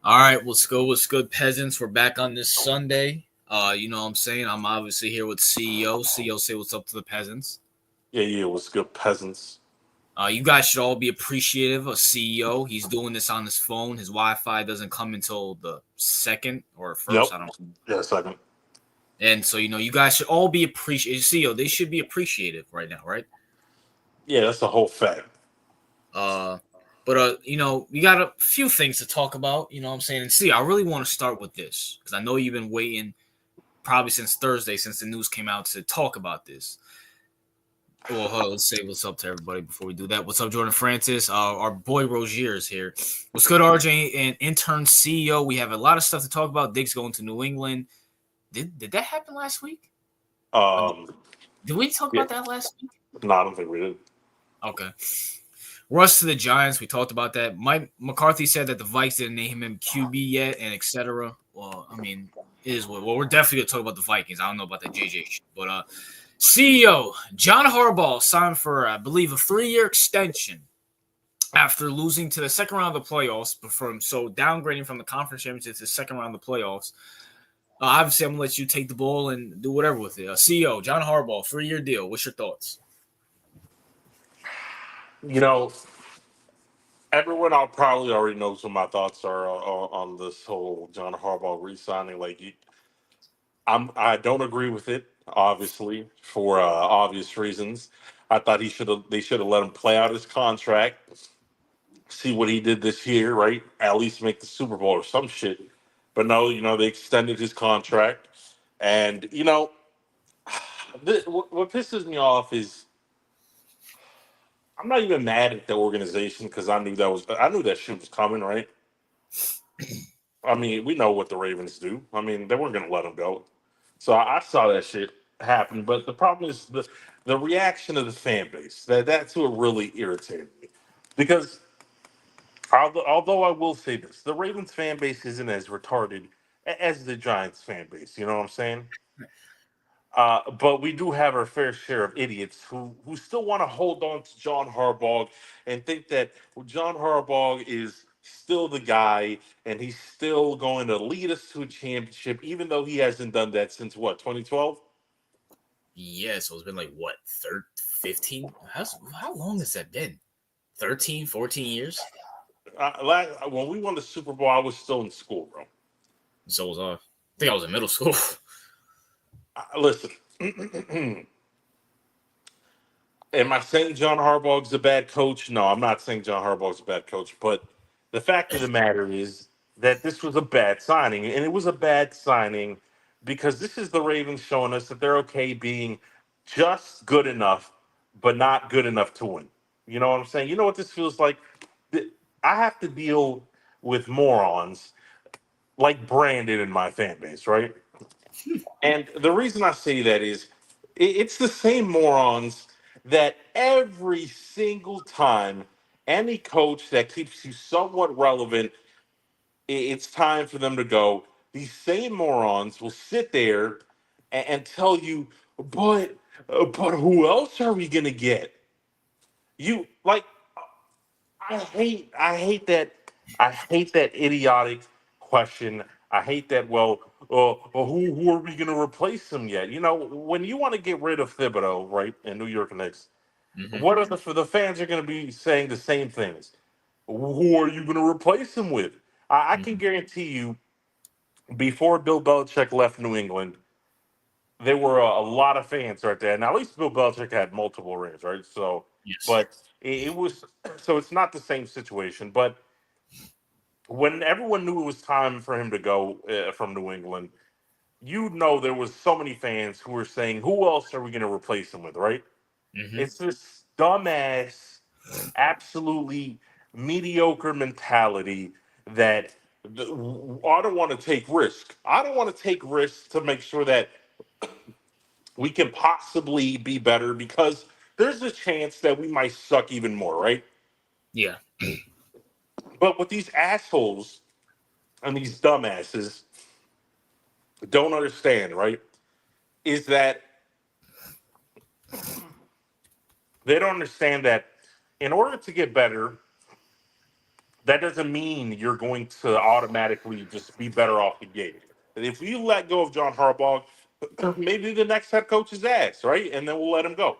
All right, what's good? What's good, peasants? We're back on this Sunday. You know what I'm saying? I'm obviously here with CEO. CEO, say what's up to the peasants. Yeah, what's good, peasants? You guys should all be appreciative of CEO. He's doing this on his phone. His Wi-Fi doesn't come until the second or Yep. first. I don't know. Yeah, second. And so, you guys should all be appreciative. CEO, they should be appreciative right now, right? Yeah, that's the whole fact. Uh, but we got a few things to talk about. You know what I'm saying? And see, I really want to start with this because I know you've been waiting probably since Thursday, since the news came out, to talk about this. Well, hold on, let's say what's up to everybody before we do that. What's up, Jordan Francis? Our boy Rozier is here. What's good, RJ and intern CEO? We have a lot of stuff to talk about. Diggs going to New England. Did that happen last week? Um, Did we talk yeah, about that last week? no, I don't think we did. Okay. Russ to the Giants. We talked about that. Mike McCarthy said that the Vikes didn't name him QB yet, and etc. Well, I mean, it is what. Well, we're definitely gonna talk about the Vikings. I don't know about that JJ shit, but CEO John Harbaugh signed for, I believe, a 3-year extension after losing to the second round of the playoffs. So downgrading from the conference championship to the second round of the playoffs. Obviously, I'm gonna let you take the ball and do whatever with it. CEO John Harbaugh, 3-year deal. What's your thoughts? You know, everyone I'll probably already knows what my thoughts are on this whole John Harbaugh re-signing. I don't agree with it, obviously, for obvious reasons. I thought they should have let him play out his contract, see what he did this year, right? At least make the Super Bowl or some shit. But no, they extended his contract, and what pisses me off is I'm not even mad at the organization because I knew that shit was coming, right? I mean, we know what the Ravens do. I mean, they weren't gonna let him go, so I saw that shit happen. But the problem is the reaction of the fan base. That's what really irritated me because although I will say this, the Ravens fan base isn't as retarded as the Giants fan base. You know what I'm saying? But we do have our fair share of idiots who still want to hold on to John Harbaugh and think that John Harbaugh is still the guy and he's still going to lead us to a championship, even though he hasn't done that since what, 2012? Yeah, so it's been like what, 15? How long has that been? 13, 14 years? When we won the Super Bowl, I was still in school, bro. So was I. I think I was in middle school. Listen, am I saying John Harbaugh's a bad coach? No, I'm not saying John Harbaugh's a bad coach. But the fact of the matter is that this was a bad signing. And it was a bad signing because this is the Ravens showing us that they're okay being just good enough, but not good enough to win. You know what I'm saying? You know what this feels like? I have to deal with morons like Brandon in my fan base, right? And the reason I say that is it's the same morons that every single time any coach that keeps you somewhat relevant, it's time for them to go. These same morons will sit there and tell you, but who else are we gonna get? You like I hate that idiotic question. I hate that. Well, who are we going to replace him yet? When you want to get rid of Thibodeau, right, in New York Knicks, Mm-hmm. what are the fans are going to be saying the same things? Who are you going to replace him with? I can Mm-hmm. guarantee you, before Bill Belichick left New England, there were a lot of fans right there. Now, at least Bill Belichick had multiple rings, right? So, Yes. but it was so it's not the same situation, but when everyone knew it was time for him to go from New England, there was so many fans who were saying, "Who else are we going to replace him with?" Right? Mm-hmm. It's this dumbass, absolutely mediocre mentality that I don't want to take risk. I don't want to take risks to make sure that we can possibly be better because there's a chance that we might suck even more, right? Yeah. But what these assholes and these dumbasses don't understand, right, is that they don't understand that in order to get better, that doesn't mean you're going to automatically just be better off the gate. And if you let go of John Harbaugh, maybe the next head coach is ass, right? And then we'll let him go.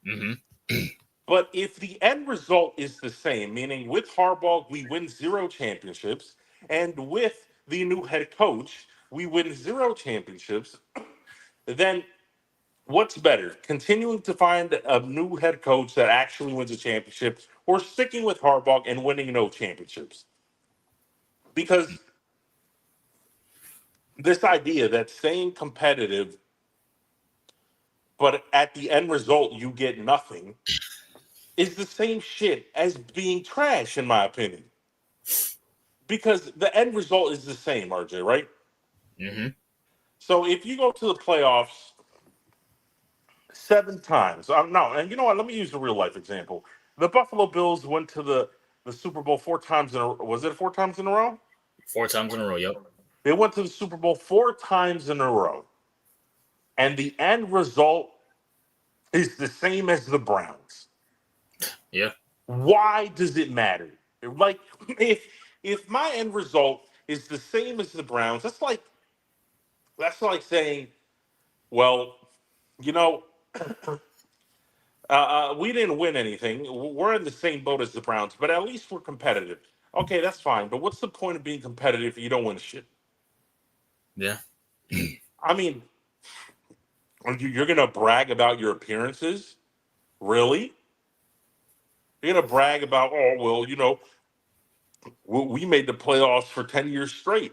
Mm-hmm. But if the end result is the same, meaning with Harbaugh, we win 0 championships, and with the new head coach, we win 0 championships, then what's better? Continuing to find a new head coach that actually wins a championship, or sticking with Harbaugh and winning no championships? Because this idea that staying competitive, but at the end result, you get nothing, is the same shit as being trash, in my opinion. Because the end result is the same, RJ, right? Mm-hmm. So if you go to the playoffs 7 times, no, and you know what? Let me use a real life example. The Buffalo Bills went to the Super Bowl 4 times in a row. Was it 4 times in a row? 4 times in a row. Yep. They went to the Super Bowl 4 times in a row. And the end result is the same as the Browns. Yeah. Why does it matter? Like, if my end result is the same as the Browns, that's like saying, well, you know, we didn't win anything. We're in the same boat as the Browns, but at least we're competitive. Okay, that's fine. But what's the point of being competitive if you don't win shit? Yeah. I mean, you're going to brag about your appearances? Really? You're going to brag about, oh, well, we made the playoffs for 10 years straight,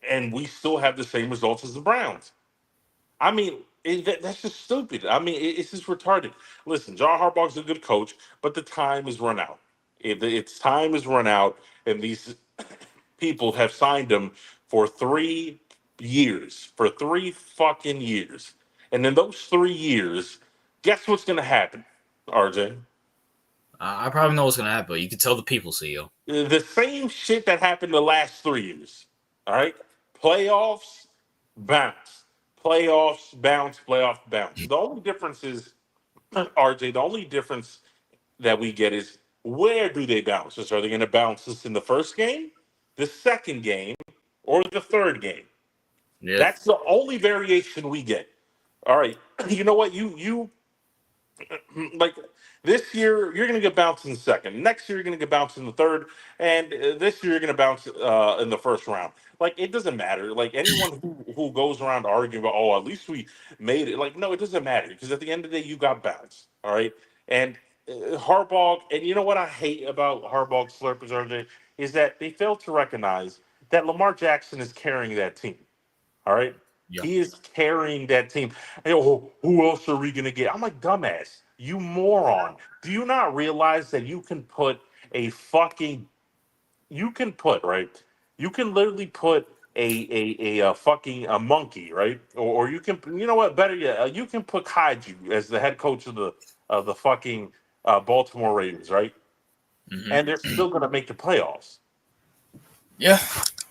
and we still have the same results as the Browns. I mean, that's just stupid. I mean, it's just retarded. Listen, John Harbaugh's a good coach, but the time is run out. Its time is run out, and these people have signed him for 3 years, for 3 fucking years. And in those 3 years, guess what's going to happen, RJ? I probably know what's gonna happen. You can tell the people, CEO. The same shit that happened the last 3 years. All right? Playoffs, bounce. Playoffs, bounce, playoff, bounce. The only difference is, RJ, the only difference that we get is, where do they bounce us? Are they going to bounce us in the first game, the second game, or the third game? Yeah. That's the only variation we get. All right. You know what? You like, this year you're going to get bounced in the second. Next year you're going to get bounced in the third, and this year you're going to bounce in the first round. Like, it doesn't matter. Like, anyone who goes around arguing about, oh, at least we made it. Like, no, it doesn't matter, because at the end of the day you got bounced. All right, and Harbaugh. And you know what I hate about Harbaugh's Slurpers, RJ, is that they fail to recognize that Lamar Jackson is carrying that team. All right. Yeah. He is carrying that team. Hey, oh, who else are we going to get? I'm like, dumbass, you moron. Do you not realize that you can put right? You can literally put a fucking a monkey, right? Or you can, you know what, better yet, you can put Kaiju as the head coach of the fucking Baltimore Ravens, right? Mm-hmm. And they're still going to make the playoffs. Yeah.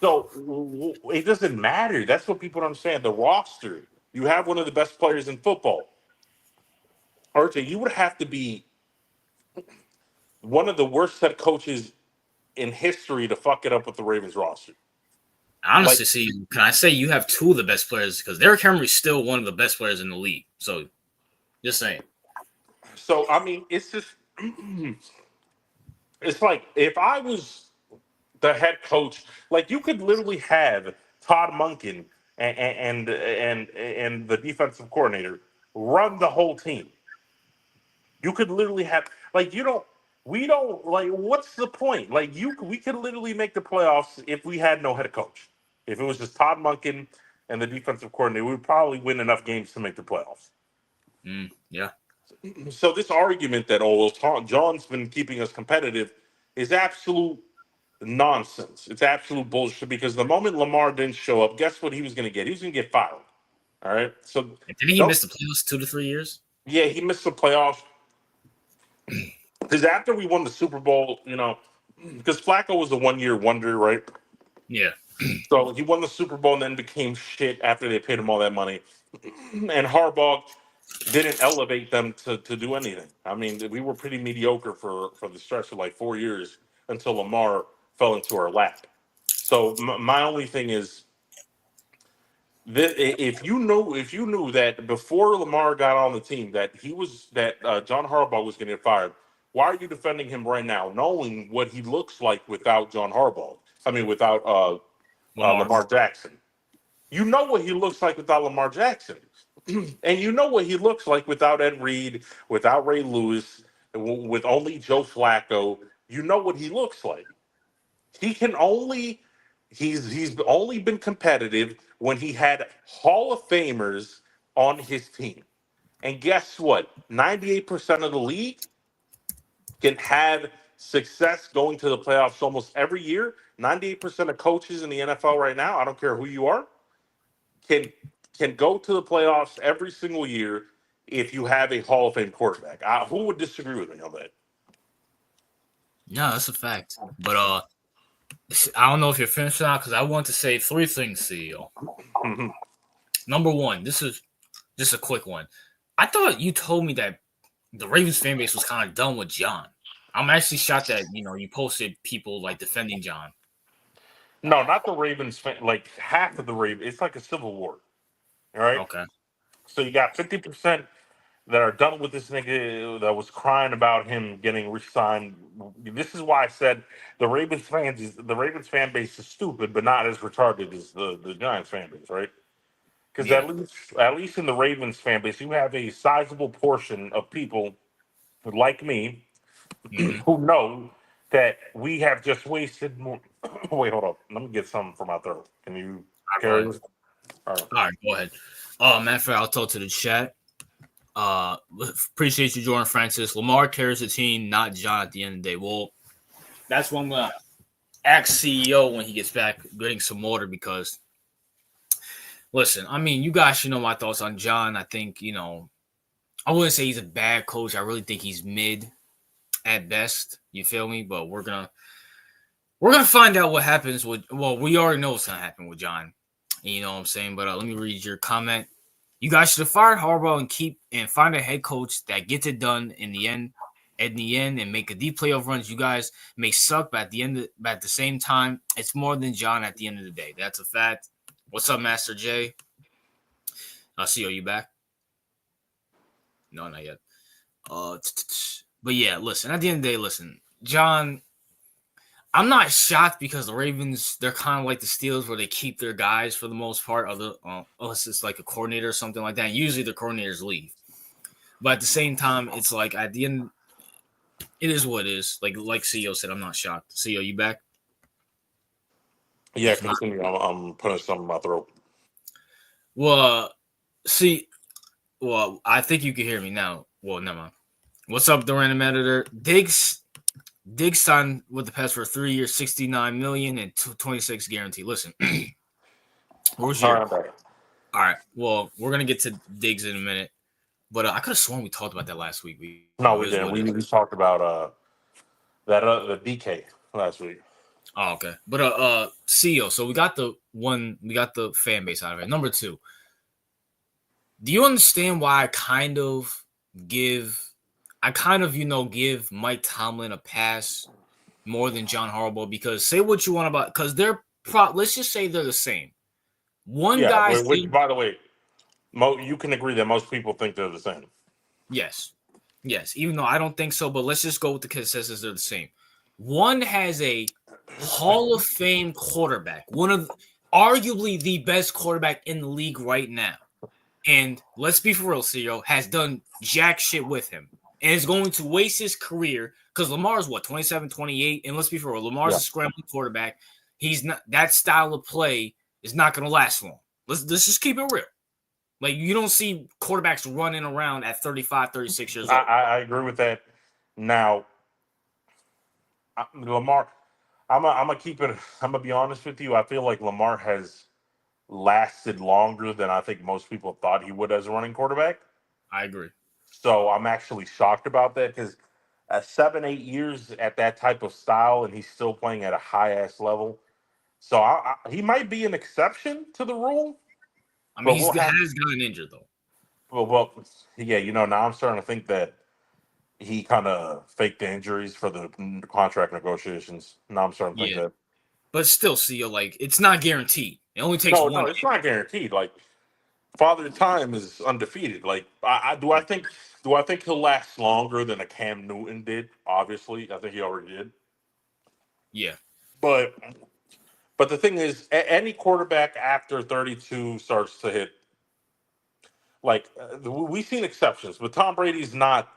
So it doesn't matter. That's what people don't understand. The roster. You have one of the best players in football. RJ, you would have to be one of the worst head coaches in history to fuck it up with the Ravens roster. Honestly, Like, see, can I say you have 2 of the best players, because Derrick Henry's still one of the best players in the league. So, just saying. so I mean, it's just, it's like, if I was the head coach, like, you could literally have Todd Monken and the defensive coordinator run the whole team. You could literally have, like, we don't, like, what's the point? Like, we could literally make the playoffs if we had no head coach. If it was just Todd Monken and the defensive coordinator, we would probably win enough games to make the playoffs. Yeah. So this argument that, oh, well, John's been keeping us competitive is absolute nonsense. It's absolute bullshit, because the moment Lamar didn't show up, guess what he was going to get? He was going to get fired. All right. So And didn't he miss the playoffs 2 to 3 years? yeah, he missed the playoffs. Because after we won the Super Bowl, because Flacco was a 1-year wonder, right? Yeah. So he won the Super Bowl and then became shit after they paid him all that money. And Harbaugh didn't elevate them to do anything. I mean, we were pretty mediocre for the stretch of like 4 years until Lamar fell into our lap. So my only thing is, if you knew that before Lamar got on the team that John Harbaugh was going to get fired, why are you defending him right now, knowing what he looks like without John Harbaugh? I mean, without Lamar. Lamar Jackson. You know what he looks like without Lamar Jackson, and you know what he looks like without Ed Reed, without Ray Lewis, with only Joe Flacco. You know what he looks like. He can only he's only been competitive when he had Hall of Famers on his team. And guess what? 98% of the league can have success going to the playoffs almost every year. 98% of coaches in the NFL right now, I don't care who you are, can go to the playoffs every single year if you have a Hall of Fame quarterback. Who would disagree with me on that? No, that's a fact. But I don't know if you're finished now because I want to say three things, CEO. Mm-hmm. Number one, this is just a quick one. I thought you told me that the Ravens fan base was kind of done with John. I'm actually shocked that you posted people like defending John. No, not the Ravens fan. Like half of the Ravens, it's like a civil war. All right. Okay. So you got 50% that are done with this nigga that was crying about him getting re-signed. This is why I said the Ravens fan base is stupid, but not as retarded as the Giants fan base, right? Because Yeah. at least in the Ravens fan base, you have a sizable portion of people like me Mm-hmm. who know that we have just wasted more. Wait, hold up. Let me get something from my throat. Can you carry this? All right. All right, go ahead. Matter of fact, I'll talk to the chat. Appreciate you, Jordan Francis. Lamar carries the team, not John at the end of the day. Well, that's one I'm going to ask CEO when he gets back, getting some water because, listen, I mean, you guys should know my thoughts on John. I think, I wouldn't say he's a bad coach. I really think he's mid at best. You feel me? But we're gonna find out what happens with. Well, we already know what's gonna happen with John. You know what I'm saying? But let me read your comment. You guys should have fired Harbaugh and find a head coach that gets it done in the end. And make a deep playoff runs. You guys may suck, but at the same time, it's more than John at the end of the day. That's a fact. What's up, Master J? See, are you back? No, not yet. But yeah, listen. At the end of the day, listen, John. I'm not shocked because the Ravens, they're kind of like the Steelers where they keep their guys for the most part, unless it's like a coordinator or something like that. Usually the coordinators leave. But at the same time, it's like at the end, it is what it is. Like CEO said, I'm not shocked. CEO, you back? Yeah, continue. I'm putting something in my throat. Well, I think you can hear me now. Well, never mind. What's up, the random editor? Diggs signed with the Pats for 3 years, $69 million and 26 guarantee. Listen, where's your? All right. Well, we're gonna get to Diggs in a minute, but I could have sworn we talked about that last week. No, we didn't. We talked about the DK last week. Oh, okay. But CEO. So we got the fan base out of it. Number two. Do you understand why I kind of give Mike Tomlin a pass more than John Harbaugh? Because say what you want about, because let's just say they're the same. One guy, by the way, you can agree that most people think they're the same. Yes, even though I don't think so, but let's just go with the consensus they're the same. One has a Hall of Fame quarterback, one of arguably the best quarterback in the league right now. And let's be for real, CEO has done jack shit with him. And is going to waste his career because Lamar's 27, 28. And let's be for real, Lamar's a scrambling quarterback. He's not, that style of play is not going to last long. Let's just keep it real. Like, you don't see quarterbacks running around at 35, 36 years old. I agree with that. Now, Lamar, I'm gonna be honest with you. I feel like Lamar has lasted longer than I think most people thought he would as a running quarterback. I agree. So I'm actually shocked about that because at 7-8 years at that type of style, and he's still playing at a high ass level. So he might be an exception to the rule. I mean, has gotten injured though. Well, yeah, now I'm starting to think that he kind of faked the injuries for the contract negotiations. Now I'm starting to think Yeah, that. but still, CEO, like it's not guaranteed. It only takes No, one no, it's not guaranteed. Like Father Time is undefeated. Like game. do I think he'll last longer than a Cam Newton did? Obviously, I think he already did. Yeah. But the thing is, any quarterback after 32 starts to hit. Like we've seen exceptions, but Tom Brady's not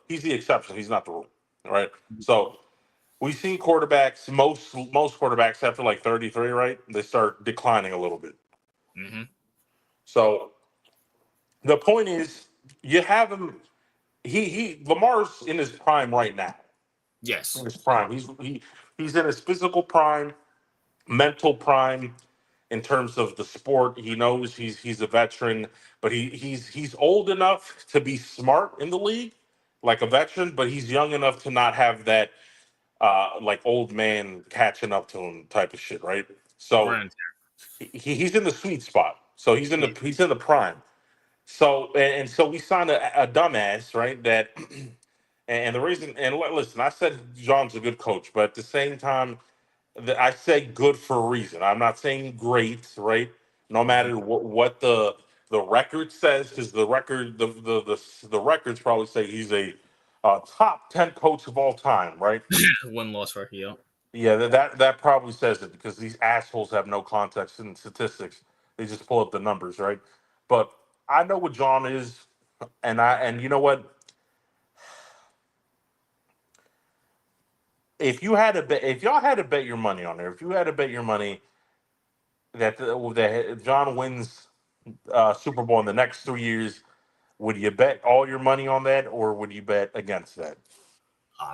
he's the exception. He's not the rule, right? So we've seen quarterbacks, most quarterbacks after like 33, right? They start declining a little bit. Mm-hmm. So the point is, you have him. Lamar's in his prime right now. In Yes. his prime, he's in his physical prime, mental prime. In terms of the sport, he knows he's a veteran, but he's old enough to be smart in the league, like a veteran, but he's young enough to not have that like old man catching up to him type of shit, right? So Brand. he's in the sweet spot. So Yeah. he's in the prime. So and so we signed a dumbass, right? That and the reason and listen, I said John's a good coach, but at the same time, I say good for a reason. I'm not saying great, right? No Mm-hmm. matter what the record says, because the records probably say he's a top 10 coach of all time, right? One loss for Hio. Yeah, that probably says it because these assholes have no context in statistics. They just pull up the numbers, right? But I know what John is, and you know what? If you had to bet, if y'all had to bet your money on there, if you had to bet your money that John wins Super Bowl in the next 3 years, would you bet all your money on that, or would you bet against that?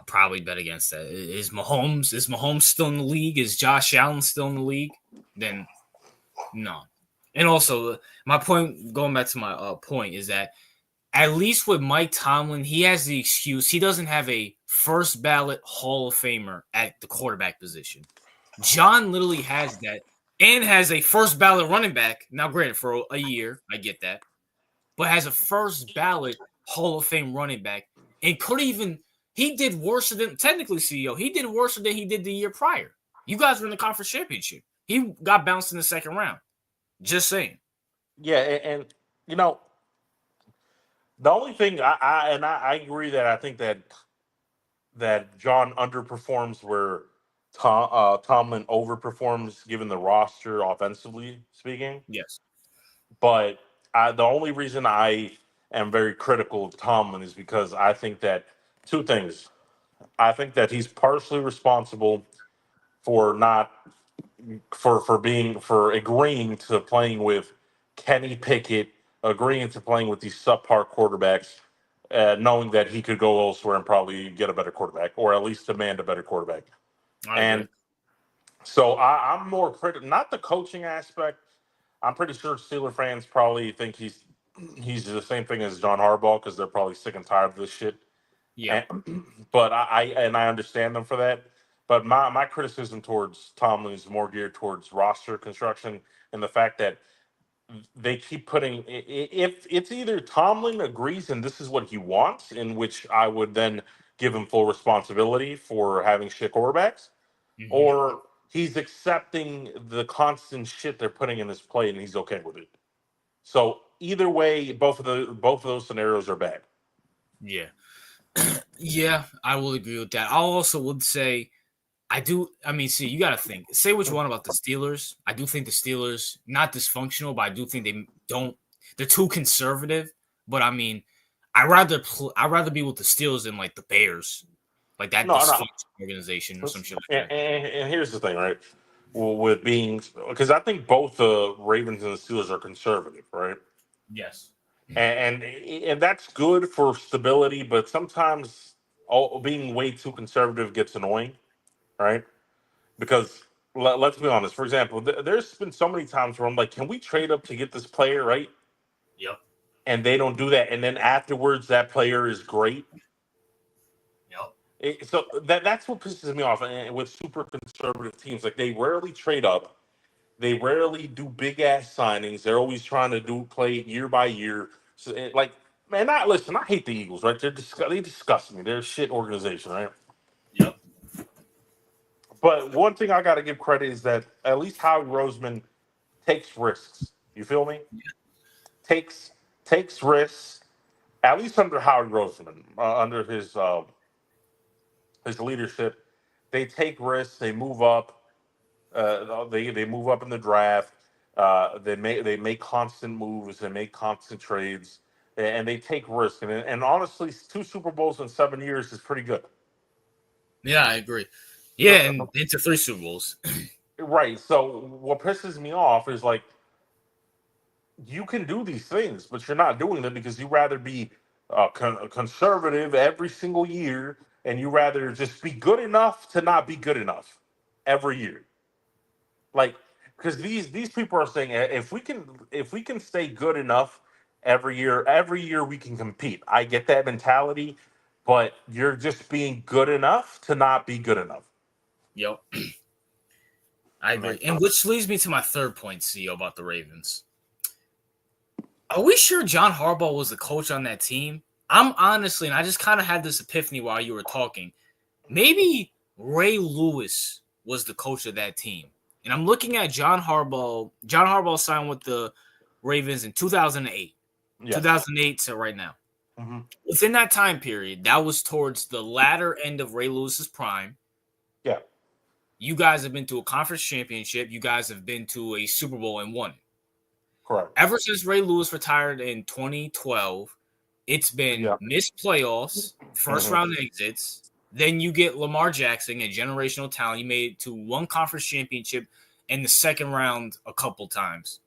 Probably bet against that. Is Mahomes still in the league? Is Josh Allen still in the league? Then no. And also, my point, going back to my point, is that at least with Mike Tomlin, he has the excuse. He doesn't have a first ballot Hall of Famer at the quarterback position. John literally has that and has a first ballot running back. Now, granted, for a year, I get that, but has a first ballot Hall of Fame running back and could even he did worse than technically CEO. He did worse than he did the year prior. You guys were in the conference championship. He got bounced in the second round. Just saying. Yeah, and you know the only thing I agree that I think that John underperforms where Tomlin overperforms given the roster offensively speaking. Yes. But the only reason I am very critical of Tomlin is because I think that two things. I think that he's partially responsible for not for agreeing to playing with Kenny Pickett, agreeing to playing with these subpar quarterbacks, knowing that he could go elsewhere and probably get a better quarterback, or at least demand a better quarterback. I agree. And so I'm more critical, not the coaching aspect. I'm pretty sure Steeler fans probably think he's the same thing as John Harbaugh because they're probably sick and tired of this shit. Yeah. And, but I understand them for that. But my criticism towards Tomlin is more geared towards roster construction and the fact that they keep putting if it's either Tomlin agrees and this is what he wants, in which I would then give him full responsibility for having shit quarterbacks, Mm-hmm. or he's accepting the constant shit they're putting in his play and he's okay with it. So either way, both of those scenarios are bad. Yeah. Yeah, I will agree with that. I also would say I do. I mean, see, you got to think. Say what you want about the Steelers. I do think the Steelers not dysfunctional, but I do think they don't. They're too conservative. But I mean, I rather be with the Steelers than like the Bears, like that No, no. dysfunctional organization or some shit like that. And here's the thing, right? Well, with being because I think both the Ravens and the Steelers are conservative, right? Yes. And that's good for stability, but sometimes being way too conservative gets annoying, right? Because let's be honest. For example, there's been so many times where I'm like, can we trade up to get this player, right? Yep. And they don't do that, and then afterwards, that player is great. Yep. So that's what pisses me off with super conservative teams. Like they rarely trade up. They rarely do big ass signings. They're always trying to do play year by year. So, like, Man, listen. I hate the Eagles, right? They disgust me. They're a shit organization, right? Yep. But one thing I got to give credit is that at least Howie Roseman takes risks. You feel me? Takes takes risks. At least under Howie Roseman, under his leadership, they take risks. They move up. They move up in the draft. They make constant moves. They make constant trades, and they take risks. And honestly, 2 Super Bowls in 7 years is pretty good. Yeah, I agree. Yeah, and into 3 Super Bowls. Right. So what pisses me off is like you can do these things, but you're not doing them because you rather be conservative every single year, and you rather just be good enough to not be good enough every year. Like because these people are saying if we can stay good enough every year we can compete. I get that mentality, but you're just being good enough to not be good enough. Yep. I agree. Like, And which leads me to my third point, CEO, about the Ravens. Are we sure John Harbaugh was the coach on that team? I'm honestly, and I just kind of had this epiphany while you were talking. Maybe Ray Lewis was the coach of that team. And I'm looking at John Harbaugh. John Harbaugh signed with the Ravens in 2008. yes. 2008 to right now. Hmm. Within that time period, that was towards the latter end of Ray Lewis's prime. Yeah. You guys have been to a conference championship. You guys have been to a Super Bowl and won it. Correct. Ever since Ray Lewis retired in 2012, it's been Yeah. missed playoffs, first Hmm. round exits. Then you get Lamar Jackson, a generational talent. You made it to one conference championship in the second round a couple times.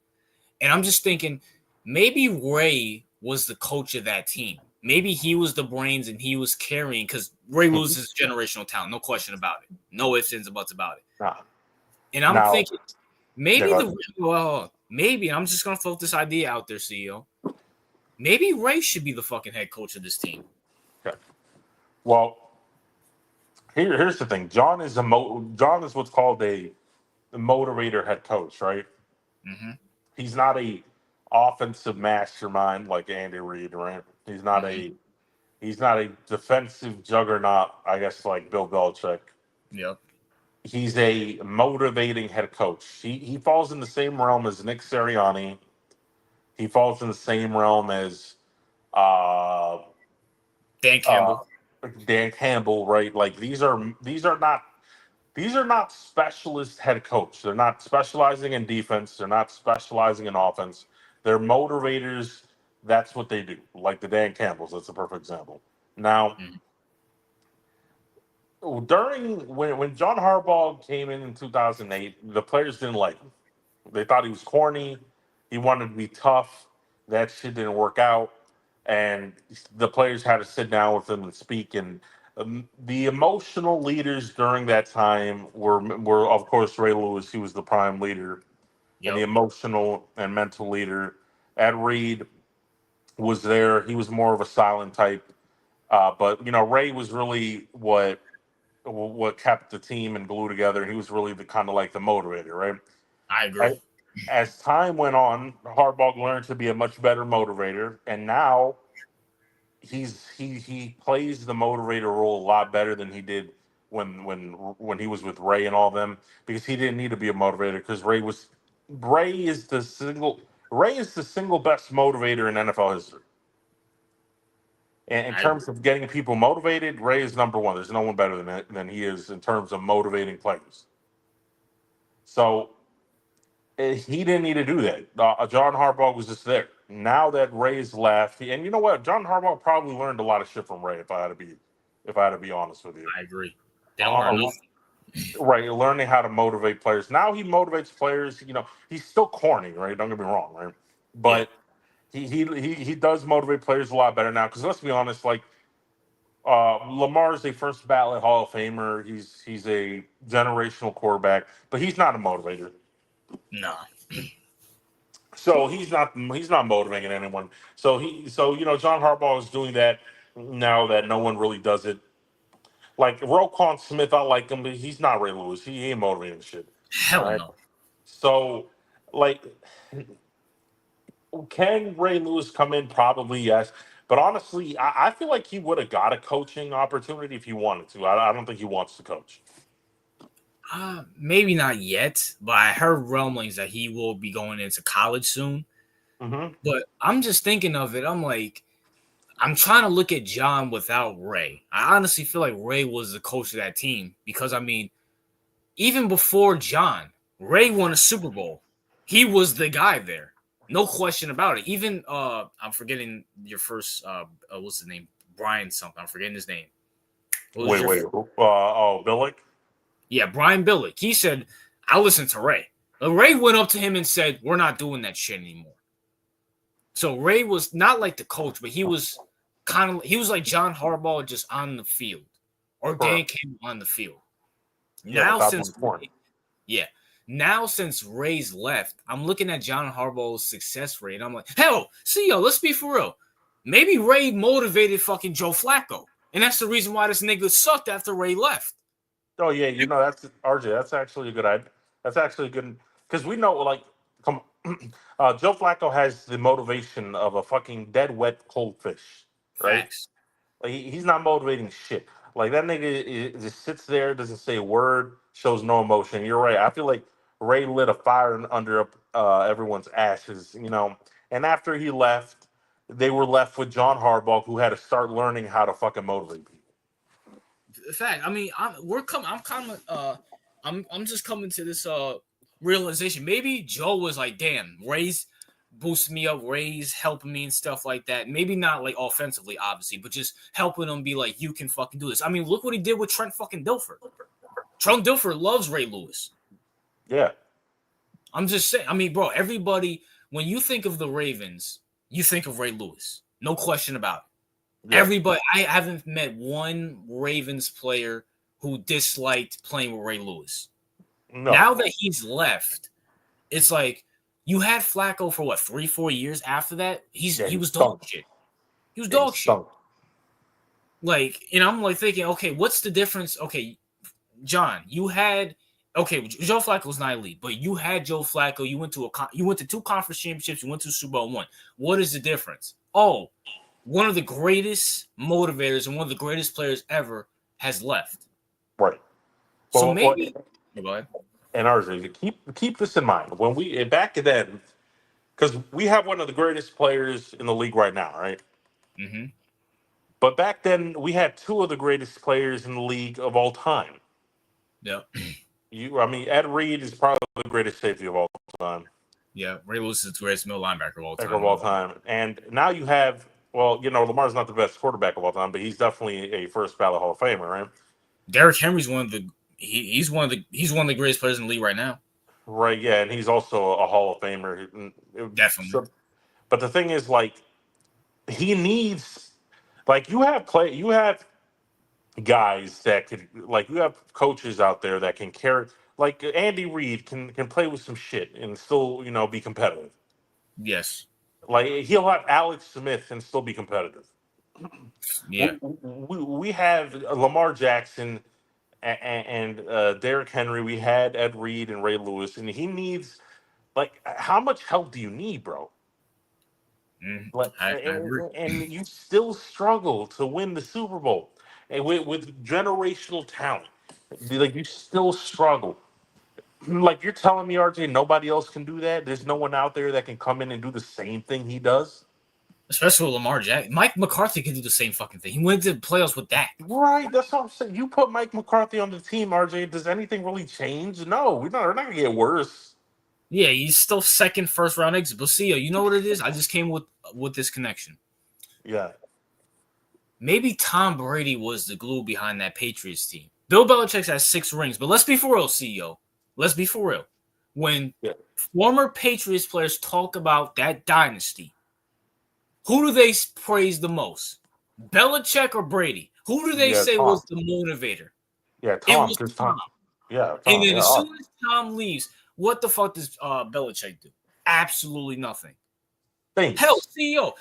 And I'm just thinking, maybe Ray was the coach of that team. Maybe he was the brains and he was carrying, because Ray Lewis is a generational talent, no question about it. No ifs, ands, or buts about it. Nah. And I'm Now, thinking, yeah, maybe go ahead. maybe I'm just gonna float this idea out there, CEO. Maybe Ray should be the fucking head coach of this team. Okay. Well, here's the thing. John is what's called a motivator head coach, right? Mm-hmm. He's not a offensive mastermind like Andy Reid, right? Mm-hmm. He's not a defensive juggernaut, I guess, like Bill Belichick. Yep. He's a motivating head coach. He falls in the same realm as Nick Sirianni. He falls in the same realm as uh, Dan uh, Campbell. Dan Campbell, right? Like these are not specialist head coach. They're not specializing in defense. They're not specializing in offense. They're motivators. That's what they do. Like the Dan Campbells. That's a perfect example. Now, Mm-hmm. during when John Harbaugh came in 2008, the players didn't like him. They thought he was corny. He wanted to be tough. That shit didn't work out, and the players had to sit down with him and speak. And the emotional leaders during that time were of course Ray Lewis. He was the prime leader, and the Yep. emotional and mental leader. Ed Reed was there. He was more of a silent type, but Ray was really what kept the team and glue together. He was really the kind of like the motivator, right? I agree. As, as time went on, Harbaugh learned to be a much better motivator, and now he plays the motivator role a lot better than he did when he was with Ray and all them, because he didn't need to be a motivator because Ray is the single best motivator in NFL history. And in I agree. terms of getting people motivated, Ray is number one. There's no one better than he is in terms of motivating players. So he didn't need to do that. John Harbaugh was just there. Now that Ray's left, and you know what, John Harbaugh probably learned a lot of shit from Ray. If I had to be honest with you, I agree. They don't learn nothing. right, learning how to motivate players. Now he motivates players. He's still corny, right? Don't get me wrong, right? Yep. But he does motivate players a lot better now. Because let's be honest, like Lamar's a first ballot Hall of Famer. He's a generational quarterback, but he's not a motivator. Nah. So he's not motivating anyone. So John Harbaugh is doing that now that no one really does it. Like Roquan Smith, I like him, but he's not Ray Lewis. He ain't motivating shit. All Hell right. no. So like, can Ray Lewis come in? Probably yes, But honestly, I feel like he would have got a coaching opportunity if he wanted to. I don't think he wants to coach. Maybe not yet, but I heard rumblings that he will be going into college soon. Mm-hmm. But I'm just thinking of it. I'm like, I'm trying to look at John without Ray. I honestly feel like Ray was the coach of that team because, I mean, even before John, Ray won a Super Bowl. He was the guy there. No question about it. Even, I'm forgetting your first, what's his name? Brian something. I'm forgetting his name. What was Wait. Billick? Yeah, Brian Billick. He said, I listened to Ray. Ray went up to him and said, we're not doing that shit anymore. So Ray was not like the coach, but he was like John Harbaugh just on the field. Or Dan Campbell on the field. Yeah, Now without since Ray's left, I'm looking at John Harbaugh's success rate. I'm like, hell, CEO, let's be for real. Maybe Ray motivated fucking Joe Flacco. And that's the reason why this nigga sucked after Ray left. Oh yeah, that's RJ. That's actually a good idea. That's actually a good because we know like come Joe Flacco has the motivation of a fucking dead wet cold fish, right? Facts. Like he's not motivating shit. Like that nigga just sits there, doesn't say a word, shows no emotion. You're right. I feel like Ray lit a fire under everyone's ashes, And after he left, they were left with John Harbaugh, who had to start learning how to fucking motivate people. Fact. I mean, I'm just coming to this realization. Maybe Joe was like, damn, Ray's boosting me up, Ray's helping me and stuff like that. Maybe not like offensively, obviously, but just helping him be like, you can fucking do this. I mean, look what he did with Trent fucking Dilfer. Trent Dilfer loves Ray Lewis. Yeah. I'm just saying. I mean, bro, everybody, when you think of the Ravens, you think of Ray Lewis. No question about it. Yeah. Everybody, I haven't met one Ravens player who disliked playing with Ray Lewis. No. Now that he's left, it's like you had Flacco for what 3-4 years after that. He was dog shit. He was dog shit. Like, and I'm like thinking, okay, what's the difference? Okay, John, you had Joe Flacco was not elite, but you had Joe Flacco. You went to 2 conference championships. You went to Super Bowl 1. What is the difference? Oh, one of the greatest motivators and one of the greatest players ever has left. Right. So maybe. Go ahead. And ours is keep this in mind when we back then, because we have one of the greatest players in the league right now, right? Mm-hmm. But back then we had 2 of the greatest players in the league of all time. Yeah. Ed Reed is probably the greatest safety of all time. Yeah, Ray Lewis is the greatest middle linebacker of all time. And now you have, Lamar's not the best quarterback of all time, but he's definitely a first ballot Hall of Famer, right? Derrick Henry's one of the greatest players in the league right now. Right, yeah, and he's also a Hall of Famer. Definitely. But the thing is, like, he needs, like, you have guys that could, like, you have coaches out there that can carry, like Andy Reid can play with some shit and still, be competitive. Yes. Like he'll have Alex Smith and still be competitive. Yeah. We have Lamar Jackson and Derrick Henry. We had Ed Reed and Ray Lewis, and he needs, like, how much help do you need, bro? I agree. And you still struggle to win the Super Bowl, and with generational talent, like you still struggle. Like you're telling me, RJ, nobody else can do that. There's no one out there that can come in and do the same thing he does. Especially with Lamar Jackson. Mike McCarthy can do the same fucking thing. He went to the playoffs with Dak. Right, that's what I'm saying. You put Mike McCarthy on the team, RJ. Does anything really change? No, we're not gonna get worse. Yeah, he's still second, first round exit. But see, you know what it is? I just came with this connection. Yeah. Maybe Tom Brady was the glue behind that Patriots team. Bill Belichick has 6 rings, but let's be for real, CEO. Let's be for real. When former Patriots players talk about that dynasty, who do they praise the most? Belichick or Brady? Who do they say Tom was the motivator? Yeah, Tom. It was Tom. Yeah, Tom. And then as soon as Tom leaves, what the fuck does Belichick do? Absolutely nothing. Thanks. Hell, CEO,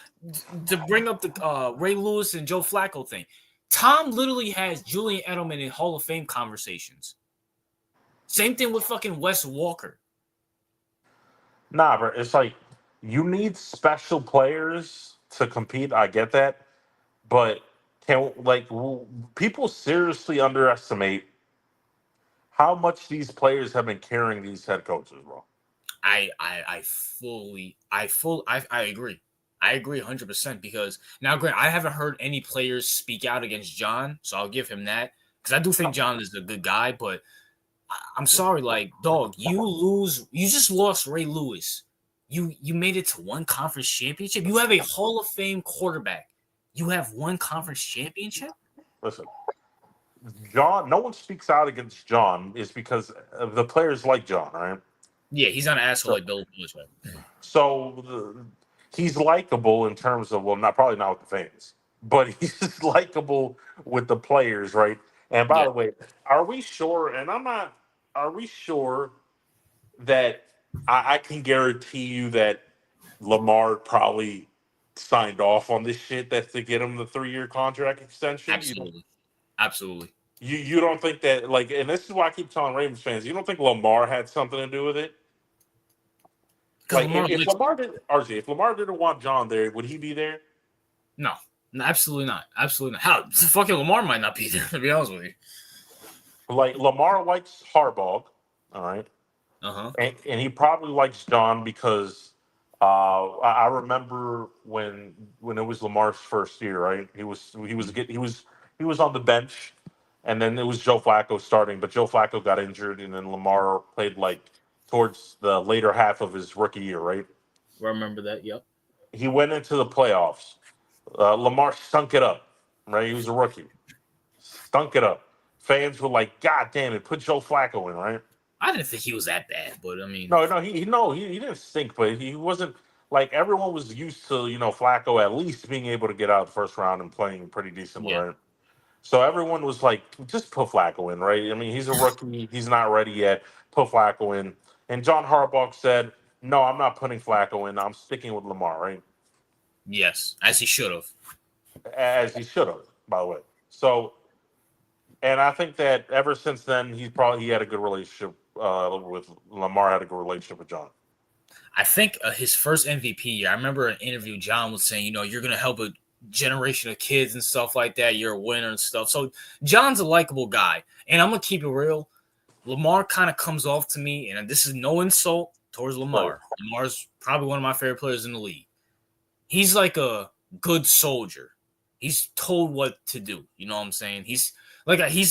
to bring up the Ray Lewis and Joe Flacco thing, Tom literally has Julian Edelman in Hall of Fame conversations. Same thing with fucking Wes Walker. Nah, bro. It's like you need special players to compete. I get that, but people seriously underestimate how much these players have been carrying these head coaches, bro. I agree. I agree 100% because now, Grant, I haven't heard any players speak out against John, so I'll give him that because I do think John is a good guy. But I'm sorry, like, dog, you just lost Ray Lewis. You made it to one conference championship. You have a Hall of Fame quarterback. You have one conference championship. Listen, John. No one speaks out against John is because the players like John, right? Yeah, he's not an asshole like Bill Belichick. So he's likable in terms of probably not with the fans, but he's likable with the players, right? And by the way, are we sure? And I'm not. Are we sure that I can guarantee you that Lamar probably signed off on this shit that's to get him the 3-year contract extension? Absolutely. You don't think that and this is why I keep telling Ravens fans, you don't think Lamar had something to do with it? Like if Lamar didn't want John there, would he be there? No, absolutely not. Absolutely not. How fucking Lamar might not be there, to be honest with you. Like Lamar likes Harbaugh, all right, and he probably likes John because I remember when it was Lamar's first year, right? He was on the bench, and then it was Joe Flacco starting, but Joe Flacco got injured, and then Lamar played towards the later half of his rookie year, right? I remember that. Yep. He went into the playoffs. Lamar stunk it up, right? He was a rookie, stunk it up. Fans were like, "God damn it, put Joe Flacco in," right? I didn't think he was that bad, but I mean, he didn't stink, but he wasn't like everyone was used to, Flacco at least being able to get out the first round and playing pretty decently, right? So everyone was like, just put Flacco in, right? I mean, he's a rookie, he's not ready yet. Put Flacco in, and John Harbaugh said, "No, I'm not putting Flacco in. I'm sticking with Lamar," right? Yes, as he should have. As he should have, by the way. So. And I think that ever since then, he had a good relationship with Lamar. Had a good relationship with John. I think his first MVP year, I remember an interview. John was saying, you're going to help a generation of kids and stuff like that. You're a winner and stuff. So John's a likable guy, and I'm gonna keep it real. Lamar kind of comes off to me, and this is no insult towards Lamar. Right. Lamar's probably one of my favorite players in the league. He's like a good soldier. He's told what to do. You know what I'm saying? He's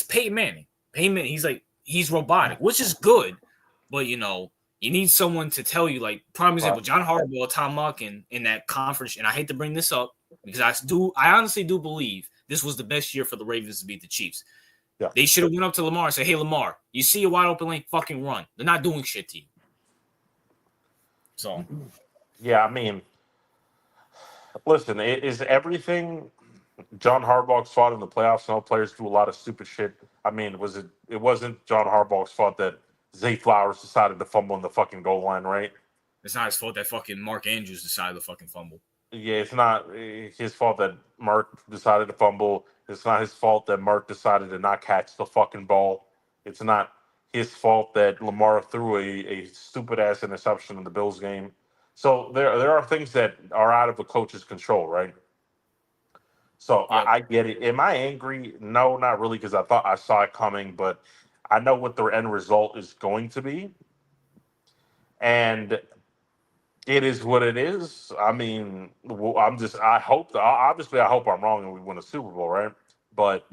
Peyton Manning. He's robotic, which is good, but you need someone to tell you, like, prime example, John Harbaugh, Tom Monken in that conference, and I hate to bring this up because I honestly do believe this was the best year for the Ravens to beat the Chiefs. Yeah. They should have went up to Lamar and said, "Hey, Lamar, you see a wide open lane, fucking run." They're not doing shit to you. So, yeah, I mean, listen, it is everything John Harbaugh's fault in the playoffs. No players do a lot of stupid shit. I mean, it wasn't John Harbaugh's fault that Zay Flowers decided to fumble in the fucking goal line, right? It's not his fault that fucking Mark Andrews decided to fucking fumble. Yeah, it's not his fault that Mark decided to fumble. It's not his fault that Mark decided to not catch the fucking ball. It's not his fault that Lamar threw a stupid-ass interception in the Bills game. So there are things that are out of a coach's control, right? So yeah. I get it. Am I angry? No, not really, because I saw it coming, but I know what the end result is going to be. And it is what it is. I mean, I hope I'm wrong and we win a Super Bowl, right? But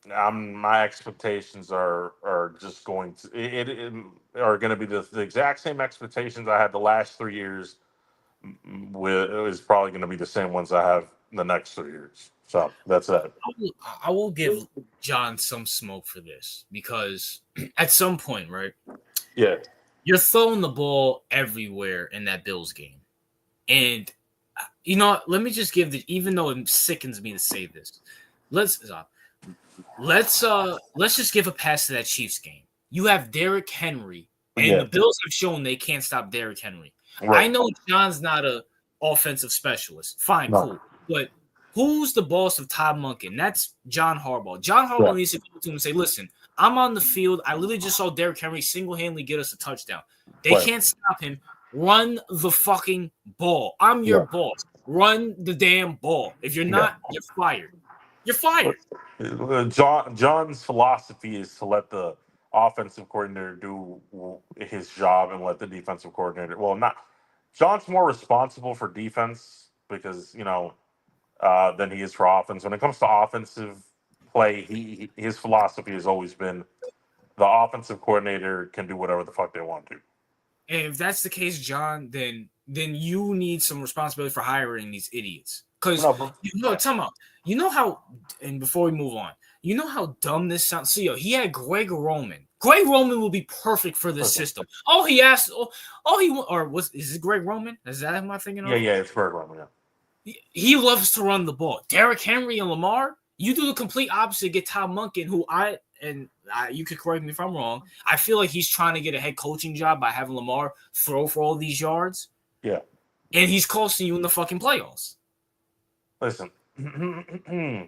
my expectations are just going to are going to be the exact same expectations I had the last 3 years. Is probably going to be the same ones I have the next 3 years. So that's it. I will give John some smoke for this because at some point, right? Yeah. You're throwing the ball everywhere in that Bills game. And, let me just even though it sickens me to say this, let's just give a pass to that Chiefs game. You have Derrick Henry, and the Bills have shown they can't stop Derrick Henry. Right. I know John's not an offensive specialist. Fine, cool. But who's the boss of Todd Monken? That's John Harbaugh. John Harbaugh needs to go to him and say, "Listen, I'm on the field. I literally just saw Derrick Henry single-handedly get us a touchdown. They can't stop him. Run the fucking ball. I'm your boss. Run the damn ball. If you're not, you're fired. You're fired. John's philosophy is to let the offensive coordinator do his job and let the defensive coordinator. Well, not John's more responsible for defense because than he is for offense. When it comes to offensive play, his philosophy has always been the offensive coordinator can do whatever the fuck they want to. And if that's the case, John, then you need some responsibility for hiring these idiots. Because time out. You know how, and before we move on, you know how dumb this sounds. So he had Greg Roman. Greg Roman will be perfect for this system. Is it Greg Roman? Is that who I'm thinking of? Yeah, it's Greg Roman. Yeah. He loves to run the ball. Derrick Henry and Lamar, you do the complete opposite. Get Todd Monken, who you could correct me if I'm wrong. I feel like he's trying to get a head coaching job by having Lamar throw for all these yards. Yeah. And he's costing you in the fucking playoffs. Listen, the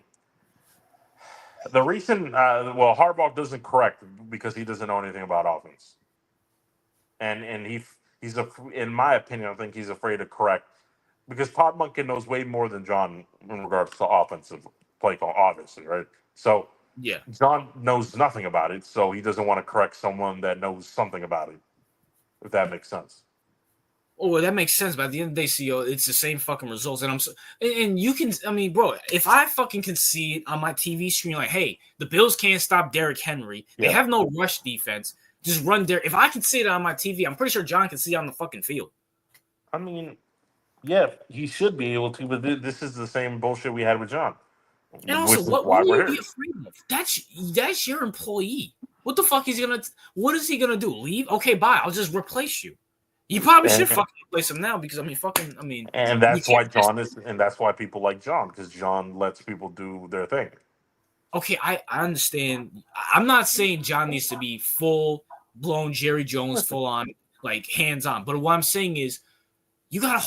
reason, Harbaugh doesn't correct because he doesn't know anything about offense. And he's in my opinion, I think he's afraid to correct because Todd Monken knows way more than John in regards to offensive play call, obviously, right? So yeah, John knows nothing about it, so he doesn't want to correct someone that knows something about it, if that makes sense. Oh, that makes sense. But at the end of the day, CEO, it's the same fucking results. And you can, bro, if I fucking can see it on my TV screen, like, hey, the Bills can't stop Derrick Henry. They have no rush defense. Just run Derrick. If I can see it on my TV, I'm pretty sure John can see it on the fucking field. I mean, yeah, he should be able to, but this is the same bullshit we had with John. And also, what would you be afraid of? That's your employee. What the fuck is he gonna? What is he gonna do? Leave? Okay, bye. I'll just replace you. You probably should fucking replace him now because And that's why John is, and that's why people like John because John lets people do their thing. Okay, I understand. I'm not saying John needs to be full blown Jerry Jones, full on like hands on. But what I'm saying is, you got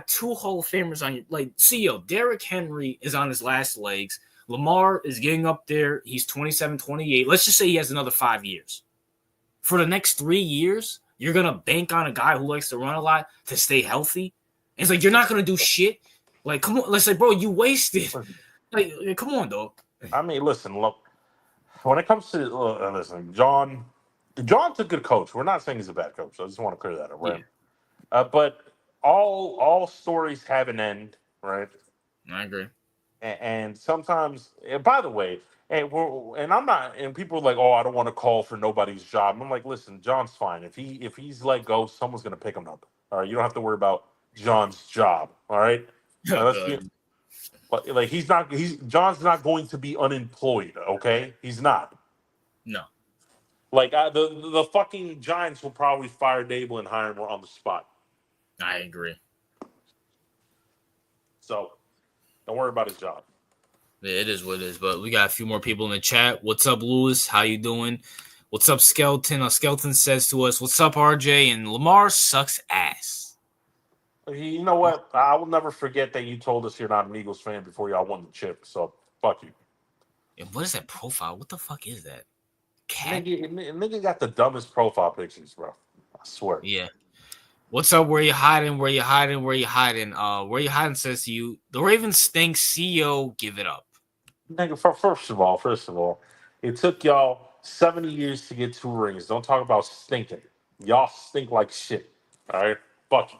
two Hall of Famers on your CEO. Derrick Henry is on his last legs. Lamar is getting up there. He's 27, 28. Let's just say he has another 5 years. For the next 3 years. You're going to bank on a guy who likes to run a lot to stay healthy? It's like, you're not going to do shit? Like, come on. Let's say, bro, you wasted. Like, come on, dog. I mean, listen, look. When it comes to, John's a good coach. We're not saying he's a bad coach. I just want to clear that up, right? Yeah. But all stories have an end, right? I agree. And sometimes, and by the way, I'm not, and people are like, oh, I don't want to call for nobody's job. I'm like, listen, John's fine. If he's let go, someone's gonna pick him up. All right, you don't have to worry about John's job. All right, but like John's not going to be unemployed. Okay, he's not. No. Like the fucking Giants will probably fire Dable and hire him on the spot. I agree. So don't worry about his job. Yeah, it is what it is, but we got a few more people in the chat. What's up, Lewis? How you doing? What's up, Skeleton? Skeleton says to us, what's up, RJ? And Lamar sucks ass. You know what? I will never forget that you told us you're not an Eagles fan before y'all won the chip, so fuck you. And what is that profile? What the fuck is that? Cat? Nigga got the dumbest profile pictures, bro. I swear. Yeah. What's up? Where you hiding? Where you hiding? Where you hiding? Where you hiding says to you, the Ravens stink. CEO, give it up. Nigga, first of all, it took y'all 70 years to get 2 rings. Don't talk about stinking. Y'all stink like shit. All right? Fuck you.